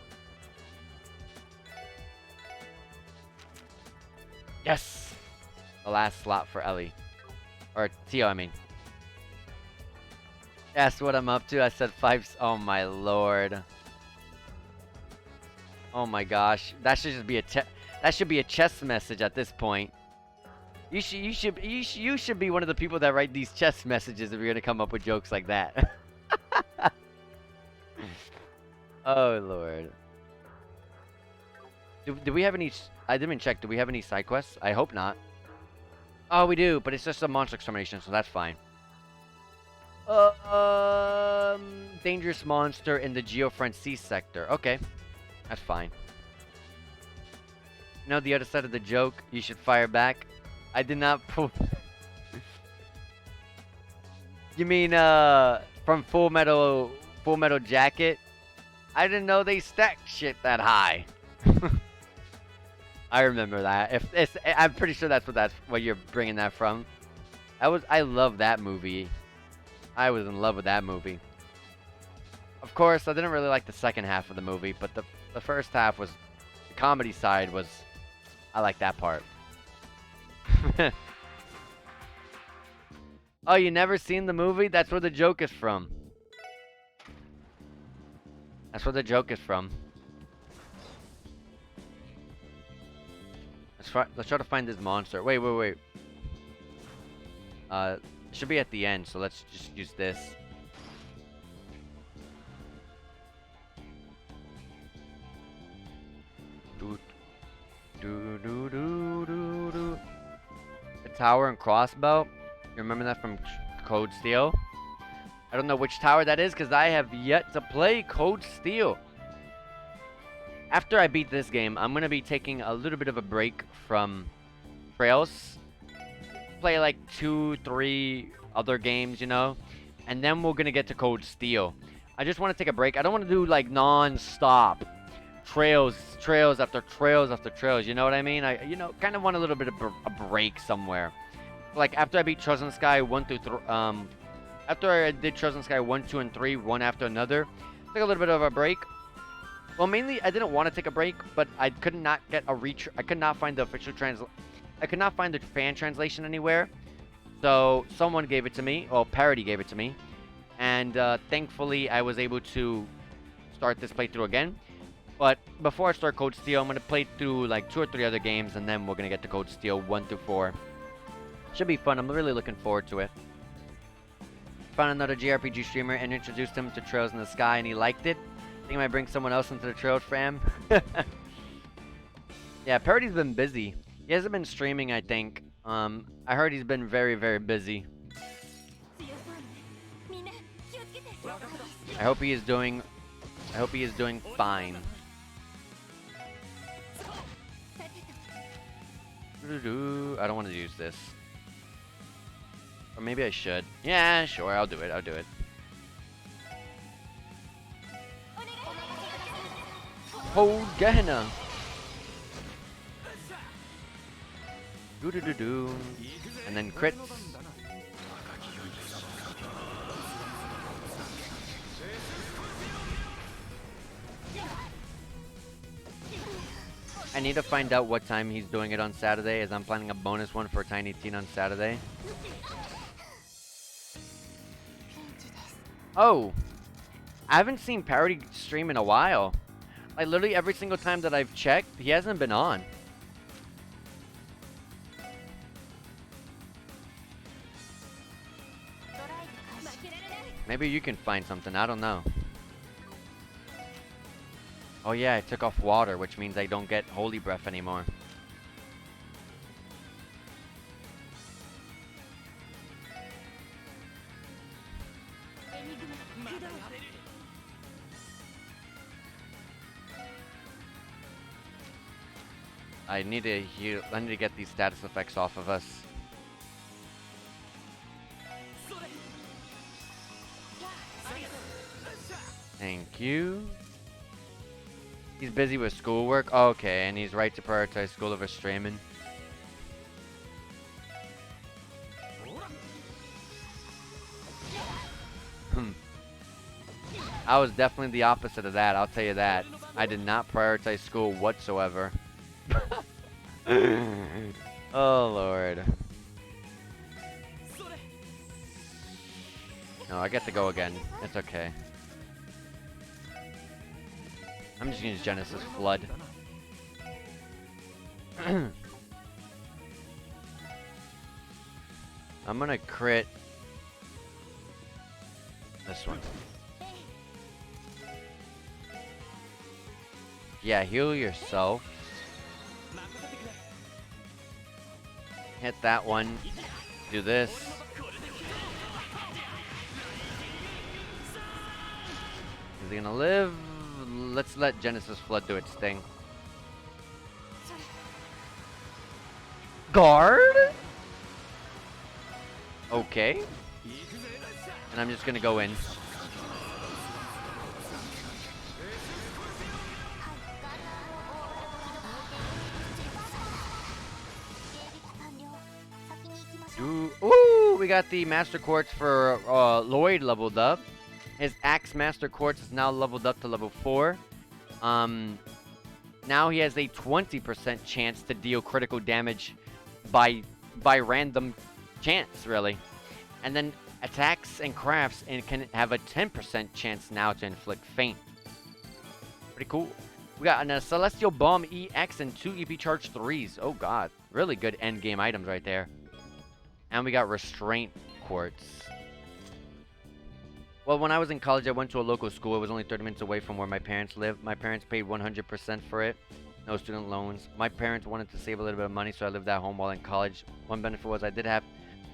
Yes! The last slot for Ellie. Or Tio, I mean. That's what I'm up to. I said 5. Oh my lord. Oh my gosh. That should just be a chess message at this point. You should be one of the people that write these chess messages if you're gonna come up with jokes like that. Oh lord. Do we have any? I didn't check. Do we have any side quests? I hope not. Oh, we do, but it's just a monster extermination, so that's fine. Dangerous monster in the Geofrancais sector. Okay, that's fine. You know the other side of the joke. You should fire back. I did not pull. You mean from Full Metal Jacket? I didn't know they stacked shit that high. I remember that. I'm pretty sure that's what you're bringing that from. I love that movie. I was in love with that movie. Of course, I didn't really like the second half of the movie, but the first half was the comedy side was. I like that part. Oh, you never seen the movie? That's where the joke is from. That's where the joke is from. Let's try to find this monster. Wait. It should be at the end, so let's just use this. The tower and crossbow. You remember that from Code Steel? I don't know which tower that is because I have yet to play Code Steel. After I beat this game, I'm going to be taking a little bit of a break from Trails. Play like 2-3 other games, you know? And then we're going to get to Code Steel. I just want to take a break. I don't want to do like non-stop trails after trails after trails. You know what I mean? I kind of want a little bit of a break somewhere. Like after I beat Chosen Sky 1 through 3, after I did Chosen Sky 1, 2, and 3, one after another, took a little bit of a break. Well, mainly I didn't want to take a break, but I could not get a I could not find the official I could not find the fan translation anywhere. So someone gave it to me. Well, Parody gave it to me. And thankfully, I was able to start this playthrough again. But before I start Code Steel, I'm going to play through like 2 or 3 other games. And then we're going to get to Code Steel 1 through 4. Should be fun. I'm really looking forward to it. Found another JRPG streamer and introduced him to Trails in the Sky. And he liked it. I think I might bring someone else into the Trails fam. Yeah, Parody's been busy. He hasn't been streaming, I think. I heard he's been very, very busy. I hope he is doing fine. I don't want to use this. Or maybe I should. Yeah, sure, I'll do it. Oh, Gehenna! Do. And then crits. I need to find out what time he's doing it on Saturday, as I'm planning a bonus one for Tiny Teen on Saturday. Oh! I haven't seen Parody stream in a while. Like, literally every single time that I've checked, he hasn't been on. Maybe you can find something, I don't know. Oh yeah, I took off water, which means I don't get Holy Breath anymore. I need to get these status effects off of us. Thank you. He's busy with schoolwork? Oh, okay, and he's right to prioritize school over streaming. I was definitely the opposite of that, I'll tell you that. I did not prioritize school whatsoever. Oh, Lord. No, I get to go again. It's okay. I'm just gonna use Genesis Flood. I'm gonna crit this one. Yeah, heal yourself. Hit that one. Do this. Is he gonna live? Let's let Genesis Flood do its thing. Guard? Okay. And I'm just gonna go in. Ooh, we got the Master Quartz for Lloyd leveled up. His Axe Master Quartz is now leveled up to level 4. Now he has a 20% chance to deal critical damage by random chance, really. And then attacks and crafts and can have a 10% chance now to inflict faint. Pretty cool. We got a Celestial Bomb EX and 2 EP Charge 3s. Oh god, really good end game items right there. And we got Restraint Quartz. Well, when I was in college, I went to a local school. It was only 30 minutes away from where my parents lived. My parents paid 100% for it. No student loans. My parents wanted to save a little bit of money, so I lived at home while in college. One benefit was I did have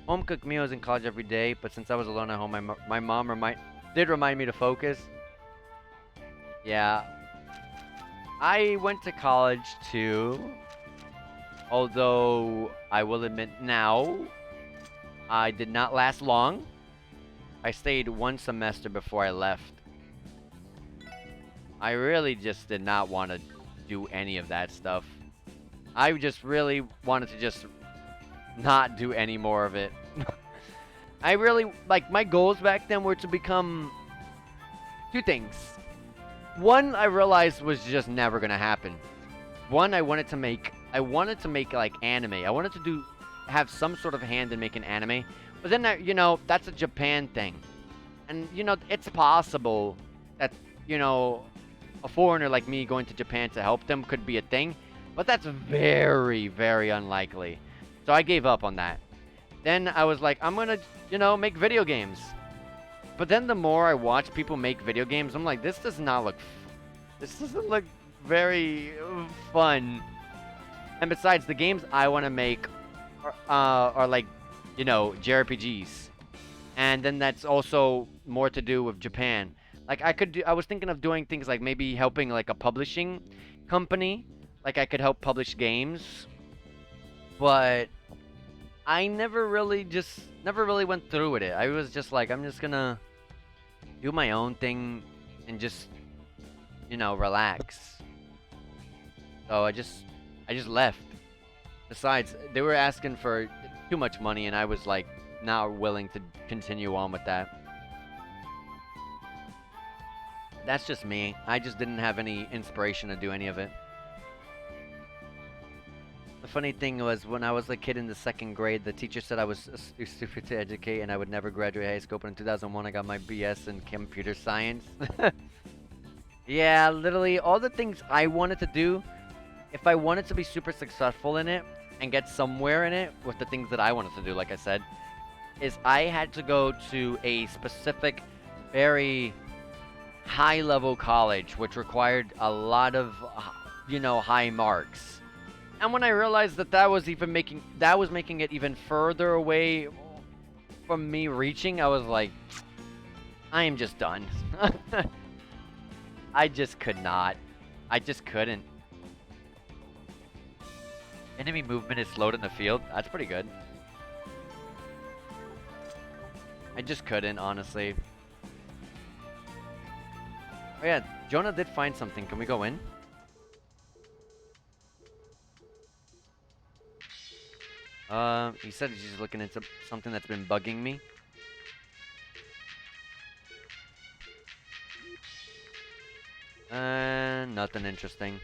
home-cooked meals in college every day, but since I was alone at home, my mom did remind me to focus. Yeah. I went to college, too. Although, I will admit now, I did not last long. I stayed 1 semester before I left. I really just did not want to do any of that stuff. I just really wanted to just not do any more of it. I really, like, my goals back then were to become 2 things. One, I realized was just never going to happen. One, I wanted to make I wanted to make like anime. I wanted to have some sort of hand in making anime. But then, you know, that's a Japan thing. And, you know, it's possible that, you know, a foreigner like me going to Japan to help them could be a thing. But that's very, very unlikely. So I gave up on that. Then I was like, I'm gonna, you know, make video games. But then the more I watch people make video games, I'm like, this does not look, this doesn't look very fun. And besides, the games I want to make are like, you know, JRPGs. And then that's also more to do with Japan. Like I was thinking of doing things like maybe helping like a publishing company. Like I could help publish games. But I never really went through with it. I was just like, I'm just gonna do my own thing and just, you know, relax. So I just left. Besides, they were asking for too much money and I was like not willing to continue on with that. That's just me. I just didn't have any inspiration to do any of it. The funny thing was, when I was a kid in the 2nd grade, the teacher said I was stupid to educate and I would never graduate high school, but in 2001 I got my BS in computer science. Yeah, literally all the things I wanted to do, if I wanted to be super successful in it and get somewhere in it with the things that I wanted to do, like I said, is I had to go to a specific, very high-level college, which required a lot of, you know, high marks. And when I realized that that was making it even further away from me reaching, I was like, I am just done. I just could not. I just couldn't. Enemy movement is slowed in the field. That's pretty good. I just couldn't, honestly. Oh yeah, Jonah did find something. Can we go in? He said he's just looking into something that's been bugging me. Nothing interesting.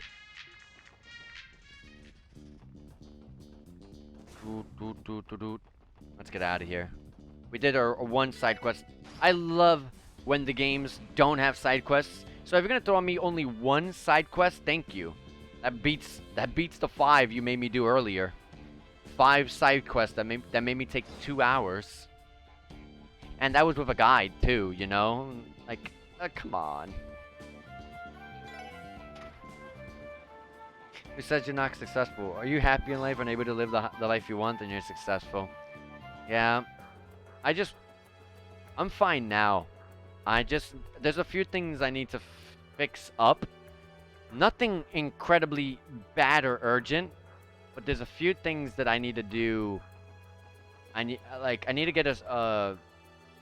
Let's get out of here. We did our one side quest. I love when the games don't have side quests. So if you're gonna throw me only one side quest, thank you. That beats the 5 you made me do earlier. 5 side quests that made me take 2 hours. And that was with a guide too, you know? Like, come on. Who says you're not successful? Are you happy in life and able to live the life you want and you're successful? Yeah. I'm fine now. There's a few things I need to fix up. Nothing incredibly bad or urgent, but there's a few things that I need to do. I need to get us,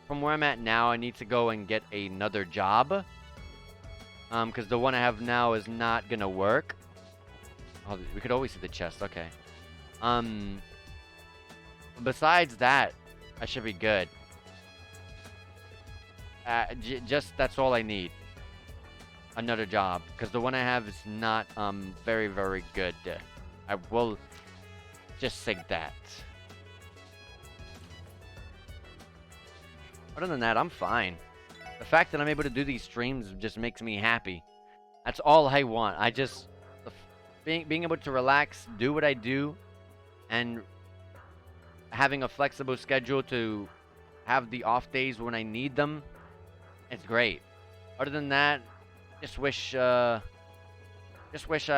from where I'm at now, I need to go and get another job. Because the one I have now is not gonna work. Oh, we could always see the chest, okay. Besides that, I should be good. Just, that's all I need. Another job. Because the one I have is not, very, very good. I will just say that. Other than that, I'm fine. The fact that I'm able to do these streams just makes me happy. That's all I want. Being able to relax, do what I do, and having a flexible schedule to have the off days when I need them, it's great. Other than that, just wish I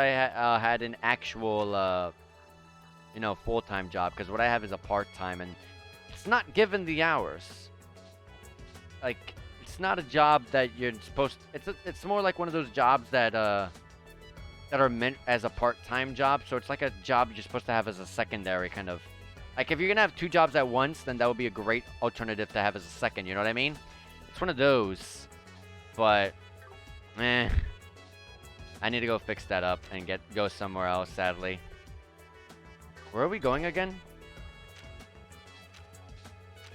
had an actual, you know, full-time job, because what I have is a part-time, and it's not given the hours. Like, it's not a job that you're supposed to, it's more like one of those jobs that are meant as a part-time job. So it's like a job you're supposed to have as a secondary kind of. Like if you're gonna have 2 jobs at once, then that would be a great alternative to have as a second. You know what I mean? It's one of those. But, I need to go fix that up and go somewhere else. Sadly. Where are we going again?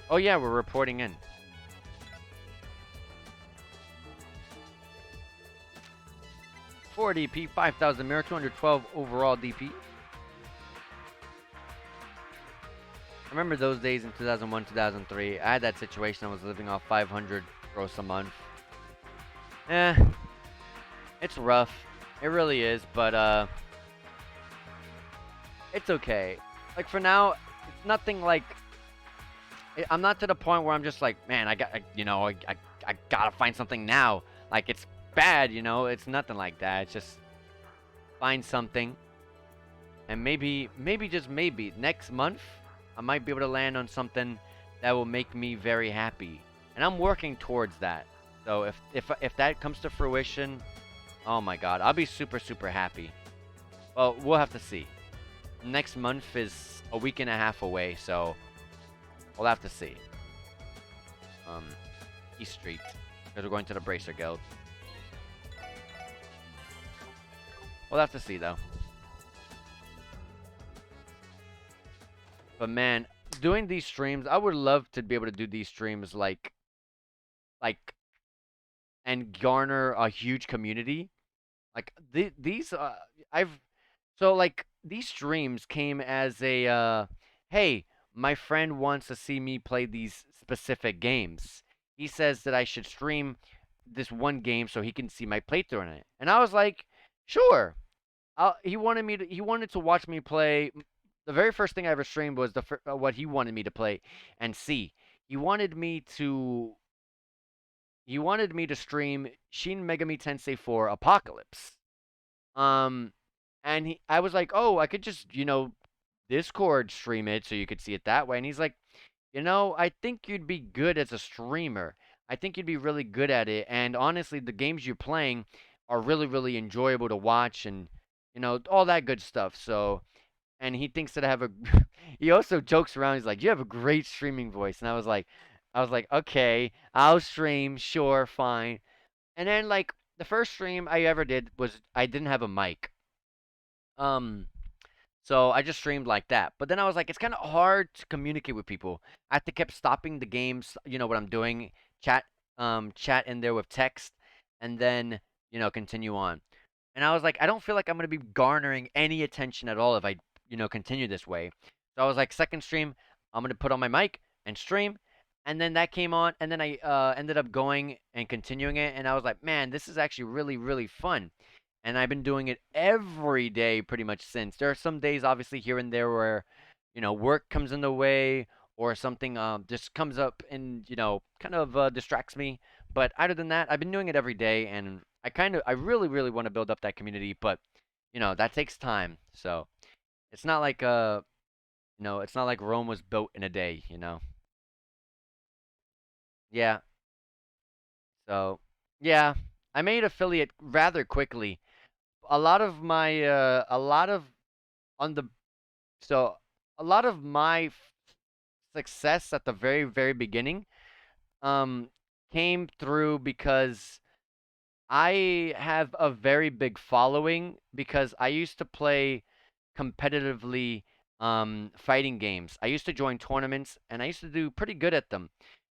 Oh yeah, we're reporting in. 4 DP, 5,000 mirror, 212 overall DP. I remember those days in 2001, 2003. I had that situation. I was living off 500 gross a month. Eh, it's rough. It really is, but it's okay. Like for now, it's nothing like I'm not to the point where I'm just like, man, I gotta find something now. Like it's bad, It's nothing like that. It's just find something, and maybe just maybe next month, I might be able to land on something that will make me very happy, and I'm working towards that. So if that comes to fruition, oh my God, I'll be super super happy. Well, we'll have to see. Next month is a week and a half away, so we'll have to see. Um, East Street, because we're going to the Bracer Guild. We'll have to see though. But man, doing these streams, I would love to be able to do these streams like, and garner a huge community. Like these, I've so like these streams came as a hey, my friend wants to see me play these specific games. He says that I should stream this one game so he can see my playthrough in it. And I was like, sure. He wanted to watch me play. The very first thing I ever streamed was what he wanted me to play and see. He wanted me to he wanted me to stream Shin Megami Tensei 4 Apocalypse. Um and I was like, "Oh, I could just, Discord stream it so you could see it that way." And he's like, I think you'd be good as a streamer. I think you'd be really good at it. And honestly, the games you're playing are really, really enjoyable to watch and, all that good stuff." So, and he thinks that I have a, he also jokes around. He's like, "You have a great streaming voice." And I was like, okay, I'll stream. Sure, fine. And then, like, the first stream I ever did was I didn't have a mic. Um, so I just streamed like that. But then I was like, it's kind of hard to communicate with people. I have to keep stopping the games, what I'm doing, chat, chat in there with text, and then continue on. And I was like, I don't feel like I'm gonna be garnering any attention at all if I, continue this way. So I was like, second stream, I'm gonna put on my mic and stream. And then that came on, and then I ended up going and continuing it, and I was like, man, this is actually really, really fun. And I've been doing it every day pretty much since. There are some days, obviously, here and there where, work comes in the way or something just comes up and, kind of distracts me. But other than that, I've been doing it every day, and I really, really want to build up that community, but, that takes time. So it's not like, it's not like Rome was built in a day. Yeah. So, yeah, I made affiliate rather quickly. A lot of on the so a lot of my success at the very very beginning um came through because I have a very big following because I used to play competitively fighting games. I used to join tournaments and I used to do pretty good at them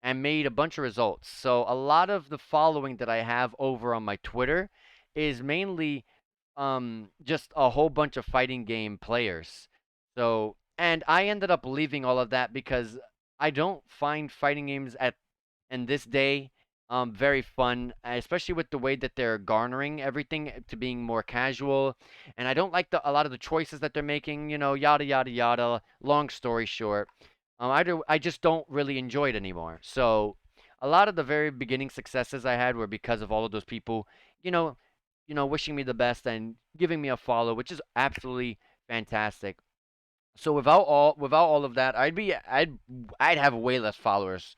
and made a bunch of results. So a lot of the following that I have over on my Twitter is mainly just a whole bunch of fighting game players. So, and I ended up leaving all of that because I don't find fighting games at in this day very fun, especially with the way that they're garnering everything to being more casual. And I don't like a lot of the choices that they're making, yada yada yada. Long story short, I just don't really enjoy it anymore. So a lot of the very beginning successes I had were because of all of those people, you know, wishing me the best and giving me a follow, which is absolutely fantastic. So without all of that, I'd have way less followers.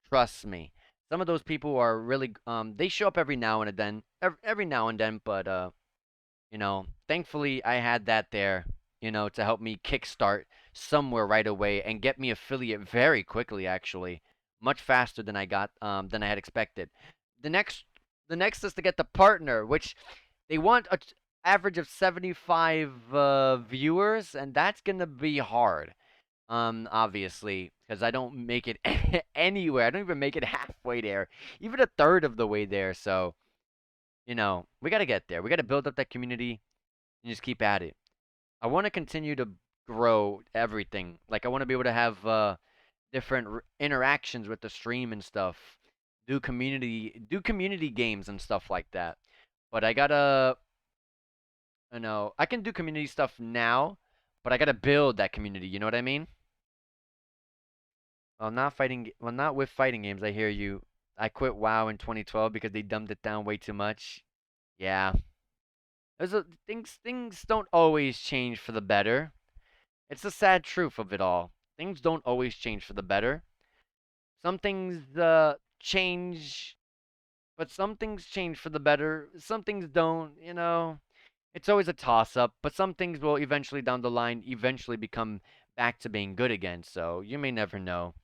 Trust me. Some of those people are really they show up every now and then, every now and then, but thankfully I had that there, to help me kickstart somewhere right away and get me affiliate very quickly actually, much faster than I had expected. The next the next is to get the partner, which they want a average of 75 viewers, and that's going to be hard. Obviously, because I don't make it anywhere. I don't even make it halfway there, even a third of the way there. So, we got to get there. We got to build up that community and just keep at it. I want to continue to grow everything. Like I want to be able to have different interactions with the stream and stuff. Do community games and stuff like that. But I gotta, you know, I can do community stuff now, but I gotta build that community. You know what I mean? Well, not fighting. Well, not with fighting games. I hear you. I quit WoW in 2012 because they dumbed it down way too much. Yeah, things don't always change for the better. It's the sad truth of it all. Things don't always change for the better. Some things change, but some things change for the better. Some things don't. You know, it's always a toss up. But some things will eventually down the line eventually become back to being good again. So you may never know.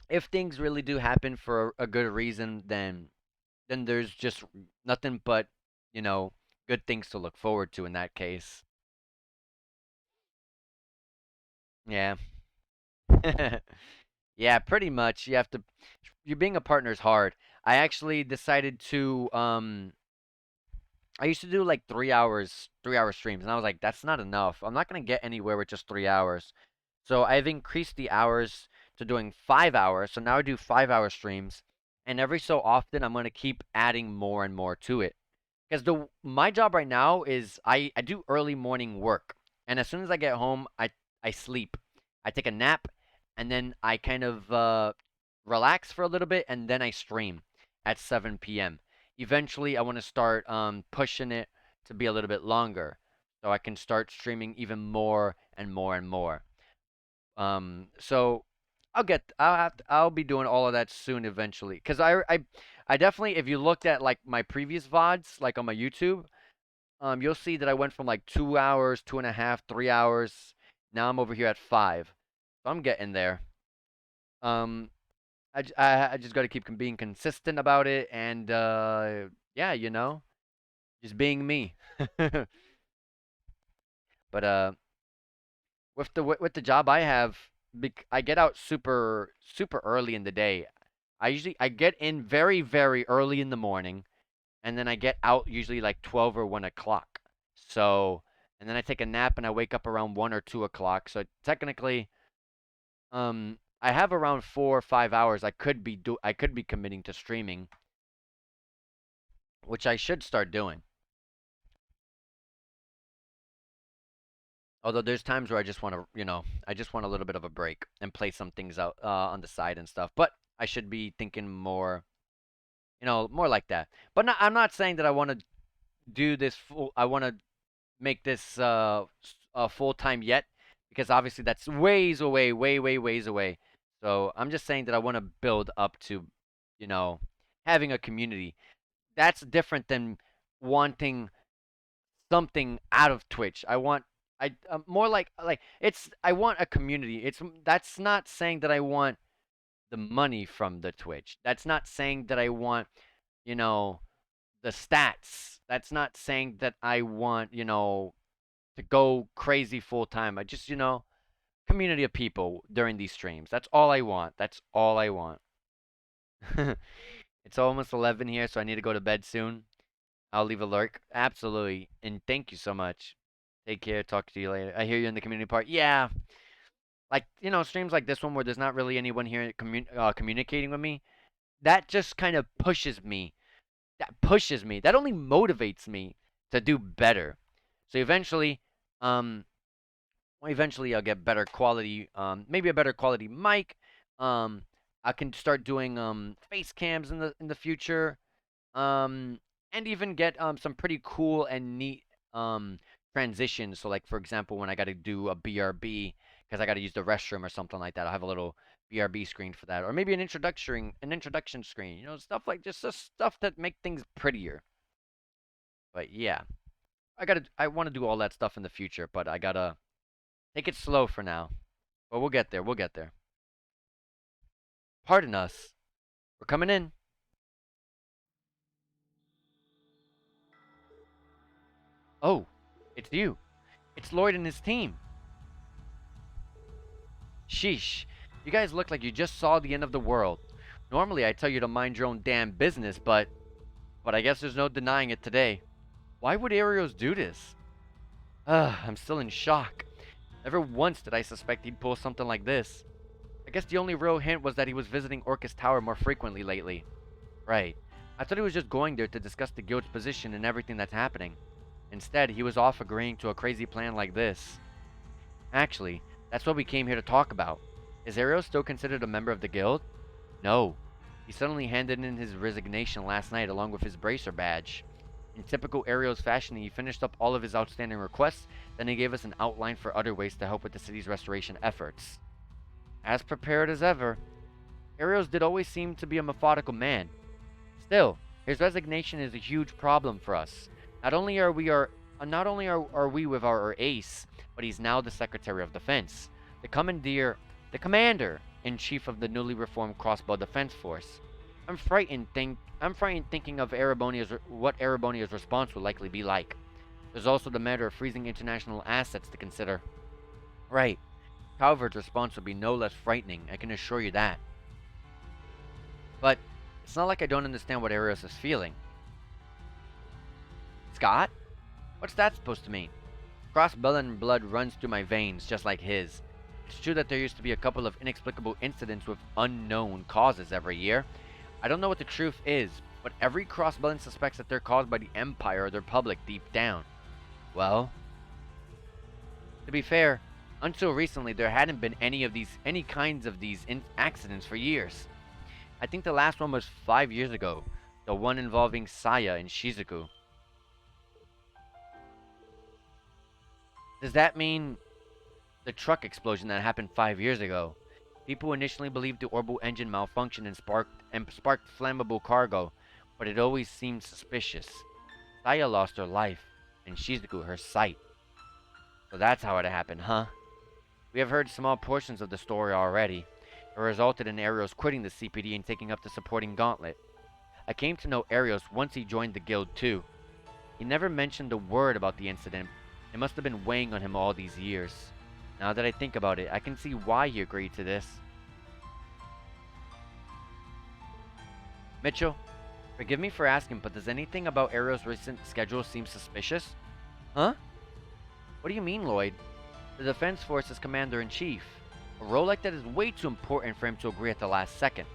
If things really do happen for a good reason, then there's just nothing but, you know, good things to look forward to in that case. Yeah. Yeah, pretty much. You being a partner is hard. I actually decided to I used to do like 3 hour streams, and I was like, that's not enough. I'm not gonna get anywhere with just 3 hours. So I've increased the hours to doing 5 hours. So now I do 5 hour streams, and every so often I'm gonna keep adding more and more to it. Because the my job right now is I do early morning work, and as soon as I get home, I sleep, I take a nap, and then I kind of relax for a little bit, and then I stream at 7 p.m. Eventually, I want to start pushing it to be a little bit longer, so I can start streaming even more and more and more. So I'll be doing all of that soon eventually. Cause I definitely, if you looked at like my previous VODs, like on my YouTube, you'll see that I went from like 2 hours, 2.5, 3 hours. Now I'm over here at 5. So I'm getting there. Um, I just got to keep being consistent about it, and yeah, you know, just being me. But with the job I have, I get out super early in the day. I get in very early in the morning, and then I get out usually like 12 or 1 o'clock. So, and then I take a nap and I wake up around 1 or 2 o'clock. So technically, I have around 4 or 5 hours I could be committing to streaming, which I should start doing. Although there's times where I just want to, you know, I just want a little bit of a break and play some things out on the side and stuff. But I should be thinking more, you know, more like that. But I'm not saying that I want to do this full. I want to make this full time yet, because obviously that's ways away, way ways away. So I'm just saying that I want to build up to, you know, having a community. That's different than wanting something out of Twitch. More like it's I want a community. That's not saying that I want the money from the Twitch. That's not saying that I want, you know, the stats. That's not saying that I want, you know, to go crazy full time. I just, you know, community of people during these streams. That's all I want. That's all I want. It's almost 11 here, so I need to go to bed soon. I'll leave a lurk. Absolutely. And thank you so much. Take care. Talk to you later. I hear you in the community part. Yeah. Like, you know, streams like this one where there's not really anyone here communicating with me. That just kind of pushes me. That pushes me. That only motivates me to do better. So um, eventually I'll get better quality, maybe a better quality mic. Um, I can start doing face cams in the future. Um, and even get some pretty cool and neat transitions. So like for example, when I got to do a BRB because I got to use the restroom or something like that, I'll have a little BRB screen for that, or maybe an introduction screen. You know, stuff like just the stuff that make things prettier. But yeah, I want to do all that stuff in the future, but I gotta take it slow for now. But we'll get there. We'll get there. Pardon us. We're coming in. Oh, it's you. It's Lloyd and his team. Sheesh. You guys look like you just saw the end of the world. Normally I tell you to mind your own damn business, but I guess there's no denying it today. Why would Arios do this? I'm still in shock. Never once did I suspect he'd pull something like this. I guess the only real hint was that he was visiting Orcus Tower more frequently lately. Right. I thought he was just going there to discuss the guild's position and everything that's happening. Instead, he was off agreeing to a crazy plan like this. Actually, that's what we came here to talk about. Is Ariel still considered a member of the guild? No. He suddenly handed in his resignation last night along with his bracer badge. In typical Ariel's fashion, he finished up all of his outstanding requests, then he gave us an outline for other ways to help with the city's restoration efforts. As prepared as ever, Ariel's did always seem to be a methodical man. Still, his resignation is a huge problem for us. Not only are we with our ace, but he's now the Secretary of Defense, the commander-in-chief of the newly reformed Crossbow Defense Force. I'm frightened thinking of what Erebonia's response will likely be like. There's also the matter of freezing international assets to consider. Right. Calvert's response will be no less frightening, I can assure you that. But it's not like I don't understand what Arios is feeling. Scott? What's that supposed to mean? Crossbellian blood runs through my veins just like his. It's true that there used to be a couple of inexplicable incidents with unknown causes every year. I don't know what the truth is, but every Crossbellian suspects that they're caused by the Empire or their public deep down. Well, to be fair, until recently there hadn't been any kinds of these accidents for years. I think the last one was 5 years ago, the one involving Saya and Shizuku. Does that mean the truck explosion that happened 5 years ago? People initially believed the orbital engine malfunctioned and sparked flammable cargo, but it always seemed suspicious. Saya lost her life, and Shizuku her sight. So that's how it happened, huh? We have heard small portions of the story already. It resulted in Arios quitting the CPD and taking up the supporting gauntlet. I came to know Arios once he joined the guild too. He never mentioned a word about the incident. It must have been weighing on him all these years. Now that I think about it, I can see why he agreed to this. Mitchell, forgive me for asking, but does anything about Arios' recent schedule seem suspicious? Huh? What do you mean, Lloyd? The Defense Force's Commander-in-Chief. A role like that is way too important for him to agree at the last second.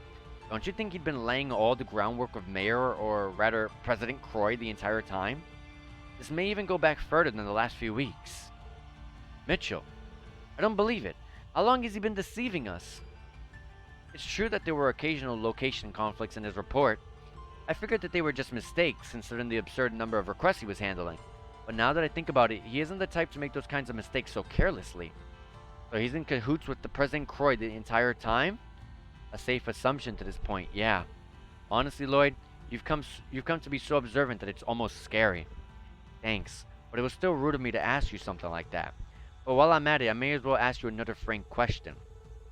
Don't you think he'd been laying all the groundwork with Mayor, or rather President Croy, the entire time? This may even go back further than the last few weeks. Mitchell, I don't believe it. How long has he been deceiving us? It's true that there were occasional location conflicts in his report. I figured that they were just mistakes, considering the absurd number of requests he was handling. But now that I think about it, he isn't the type to make those kinds of mistakes so carelessly. So he's in cahoots with the President Croy the entire time? A safe assumption to this point, yeah. Honestly, Lloyd, you've come to be so observant that it's almost scary. Thanks, but it was still rude of me to ask you something like that. But while I'm at it, I may as well ask you another frank question.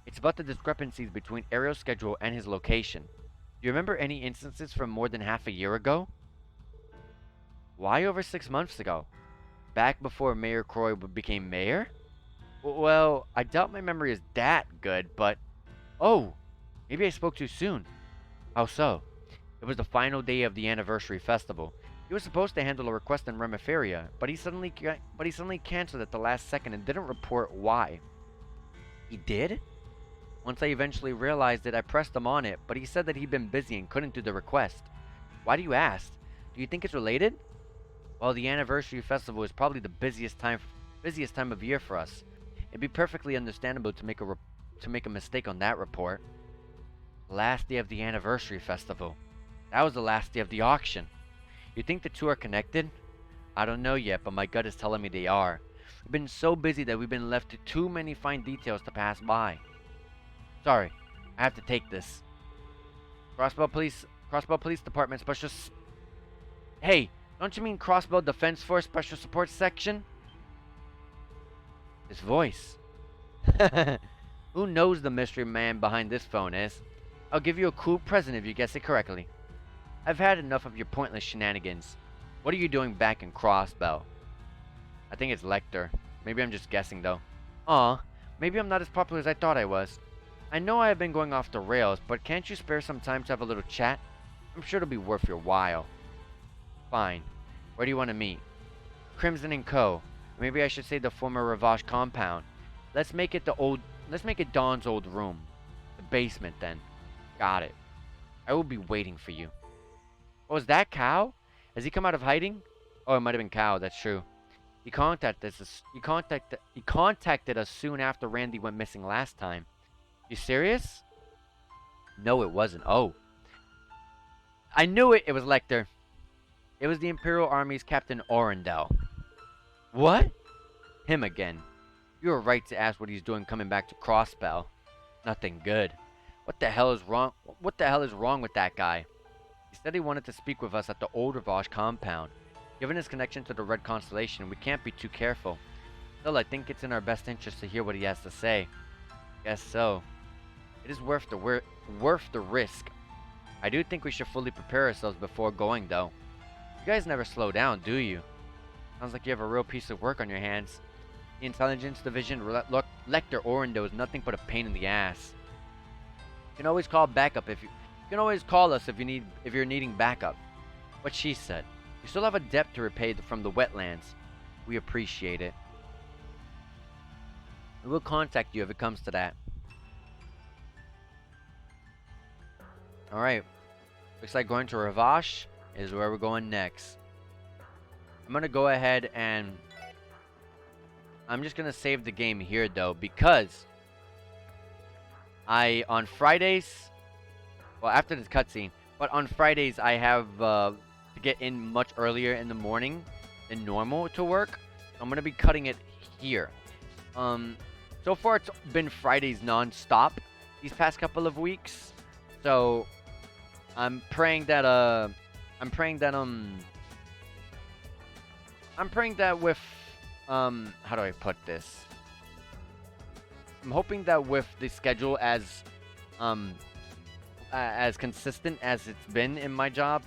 It's about the discrepancies between Ariel's schedule and his location. Do you remember any instances from more than half a year ago? Why over 6 months ago? Back before Mayor Croy became mayor? Well, I doubt my memory is that good, but... Oh! Maybe I spoke too soon. How so? It was the final day of the anniversary festival. He was supposed to handle a request in Remiferia, but he suddenly canceled at the last second and didn't report why. He did? Once I eventually realized it, I pressed him on it, but he said that he'd been busy and couldn't do the request. Why do you ask? Do you think it's related? Well, the anniversary festival is probably the busiest time of year for us. It'd be perfectly understandable to make a mistake on that report. Last day of the anniversary festival. That was the last day of the auction. You think the two are connected? I don't know yet, but my gut is telling me they are. We've been so busy that we've been left to too many fine details to pass by. Sorry, I have to take this. Crossbow Police Department Special... Hey, don't you mean Crossbow Defense Force Special Support Section? His voice. Who knows the mystery man behind this phone is? I'll give you a cool present if you guess it correctly. I've had enough of your pointless shenanigans. What are you doing back in Crossbow? I think it's Lecter. Maybe I'm just guessing though. Aw, maybe I'm not as popular as I thought I was. I know I have been going off the rails, but can't you spare some time to have a little chat? I'm sure it'll be worth your while. Fine. Where do you want to meet? Crimson & Co. Maybe I should say the former Ravache compound. Let's make it the old. Let's make it Dawn's old room, the basement. Then, got it. I will be waiting for you. Oh, is that Cow? Has he come out of hiding? Oh, it might have been Cow. That's true. He contacted us soon after Randy went missing last time. You serious? No, it wasn't. Oh, I knew it. It was Lecter. It was the Imperial Army's Captain Orendel. What? Him again. You were right to ask what he's doing coming back to Crossbell. Nothing good. What the hell is wrong? What the hell is wrong with that guy? He said he wanted to speak with us at the old Ravache compound. Given his connection to the Red Constellation, we can't be too careful. Still, I think it's in our best interest to hear what he has to say. Guess so. It is worth the risk. I do think we should fully prepare ourselves before going, though. You guys never slow down, do you? Sounds like you have a real piece of work on your hands. The Intelligence Division Lecter Orendo is nothing but a pain in the ass. You can always call backup if you can always call us if you're needing backup. What she said. You still have a debt to repay from the wetlands. We appreciate it. We will contact you if it comes to that. Alright. Looks like going to Ravache is where we're going next. I'm gonna go ahead and I'm just gonna save the game here though, because on Fridays, well, after this cutscene, but on Fridays I have to get in much earlier in the morning than normal to work. I'm gonna be cutting it here. So far it's been Fridays non-stop these past couple of weeks, so I'm praying that with how do I put this? I'm hoping that with the schedule as consistent as it's been in my job,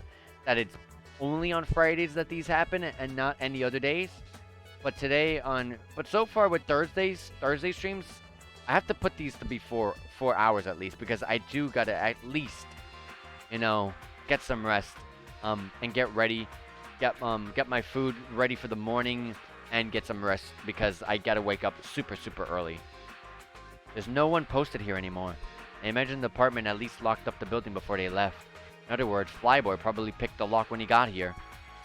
that it's only on Fridays that these happen and not any other days. But so far with Thursday streams, I have to put these to be 4 hours at least, because I do gotta at least, get some rest, and get ready, get my food ready for the morning, and get some rest because I gotta wake up super early. There's no one posted here anymore. I imagine the apartment at least locked up the building before they left. In other words, Flyboy probably picked the lock when he got here.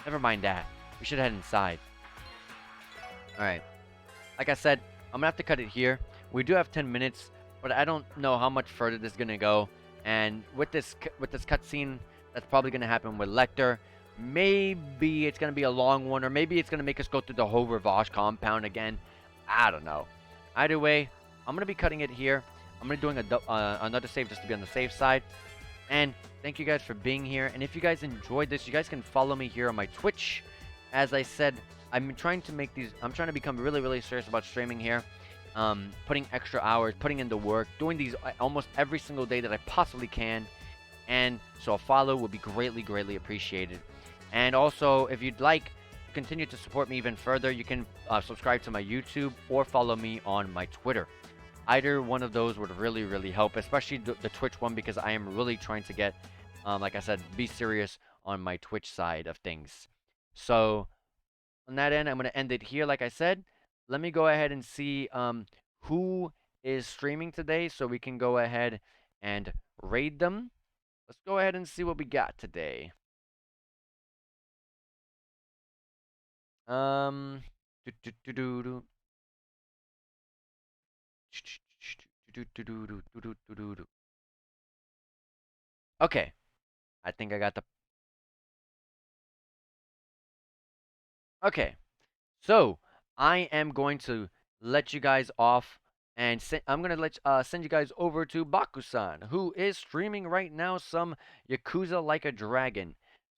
Never mind that. We should head inside. Alright. Like I said, I'm gonna have to cut it here. We do have 10 minutes, but I don't know how much further this is gonna go. And with this cutscene, that's probably gonna happen with Lecter. Maybe it's gonna be a long one, or maybe it's gonna make us go through the whole Ravache compound again. I don't know. Either way, I'm gonna be cutting it here. I'm gonna be doing another save just to be on the safe side. And thank you guys for being here. And if you guys enjoyed this, you guys can follow me here on my Twitch. As I said, I'm trying to become really serious about streaming here. Putting extra hours, putting in the work, doing these almost every single day that I possibly can. And so a follow would be greatly appreciated. And also, if you'd like to continue to support me even further, you can subscribe to my YouTube or follow me on my Twitter. Either one of those would really help, especially the Twitch one, because I am really trying to get, like I said, be serious on my Twitch side of things. So on that end, I'm going to end it here. Like I said, let me go ahead and see who is streaming today so we can go ahead and raid them. Let's go ahead and see what we got today. Okay, I think I got the. Okay, so I am going to let you guys off, and I'm gonna send you guys over to Bakusan, who is streaming right now some Yakuza Like a Dragon.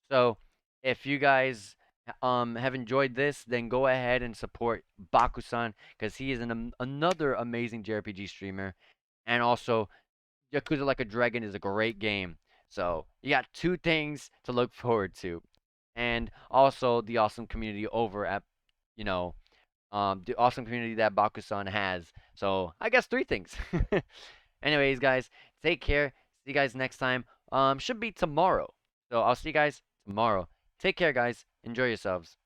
So if you guys have enjoyed this, then go ahead and support Bakusan, because he is another amazing JRPG streamer, and also Yakuza Like a Dragon is a great game. So you got 2 things to look forward to, and also the awesome community over at the awesome community that Bakusan has. So I guess 3 things. Anyways, guys, take care. See you guys next time. Should be tomorrow. So I'll see you guys tomorrow. Take care, guys. Enjoy yourselves.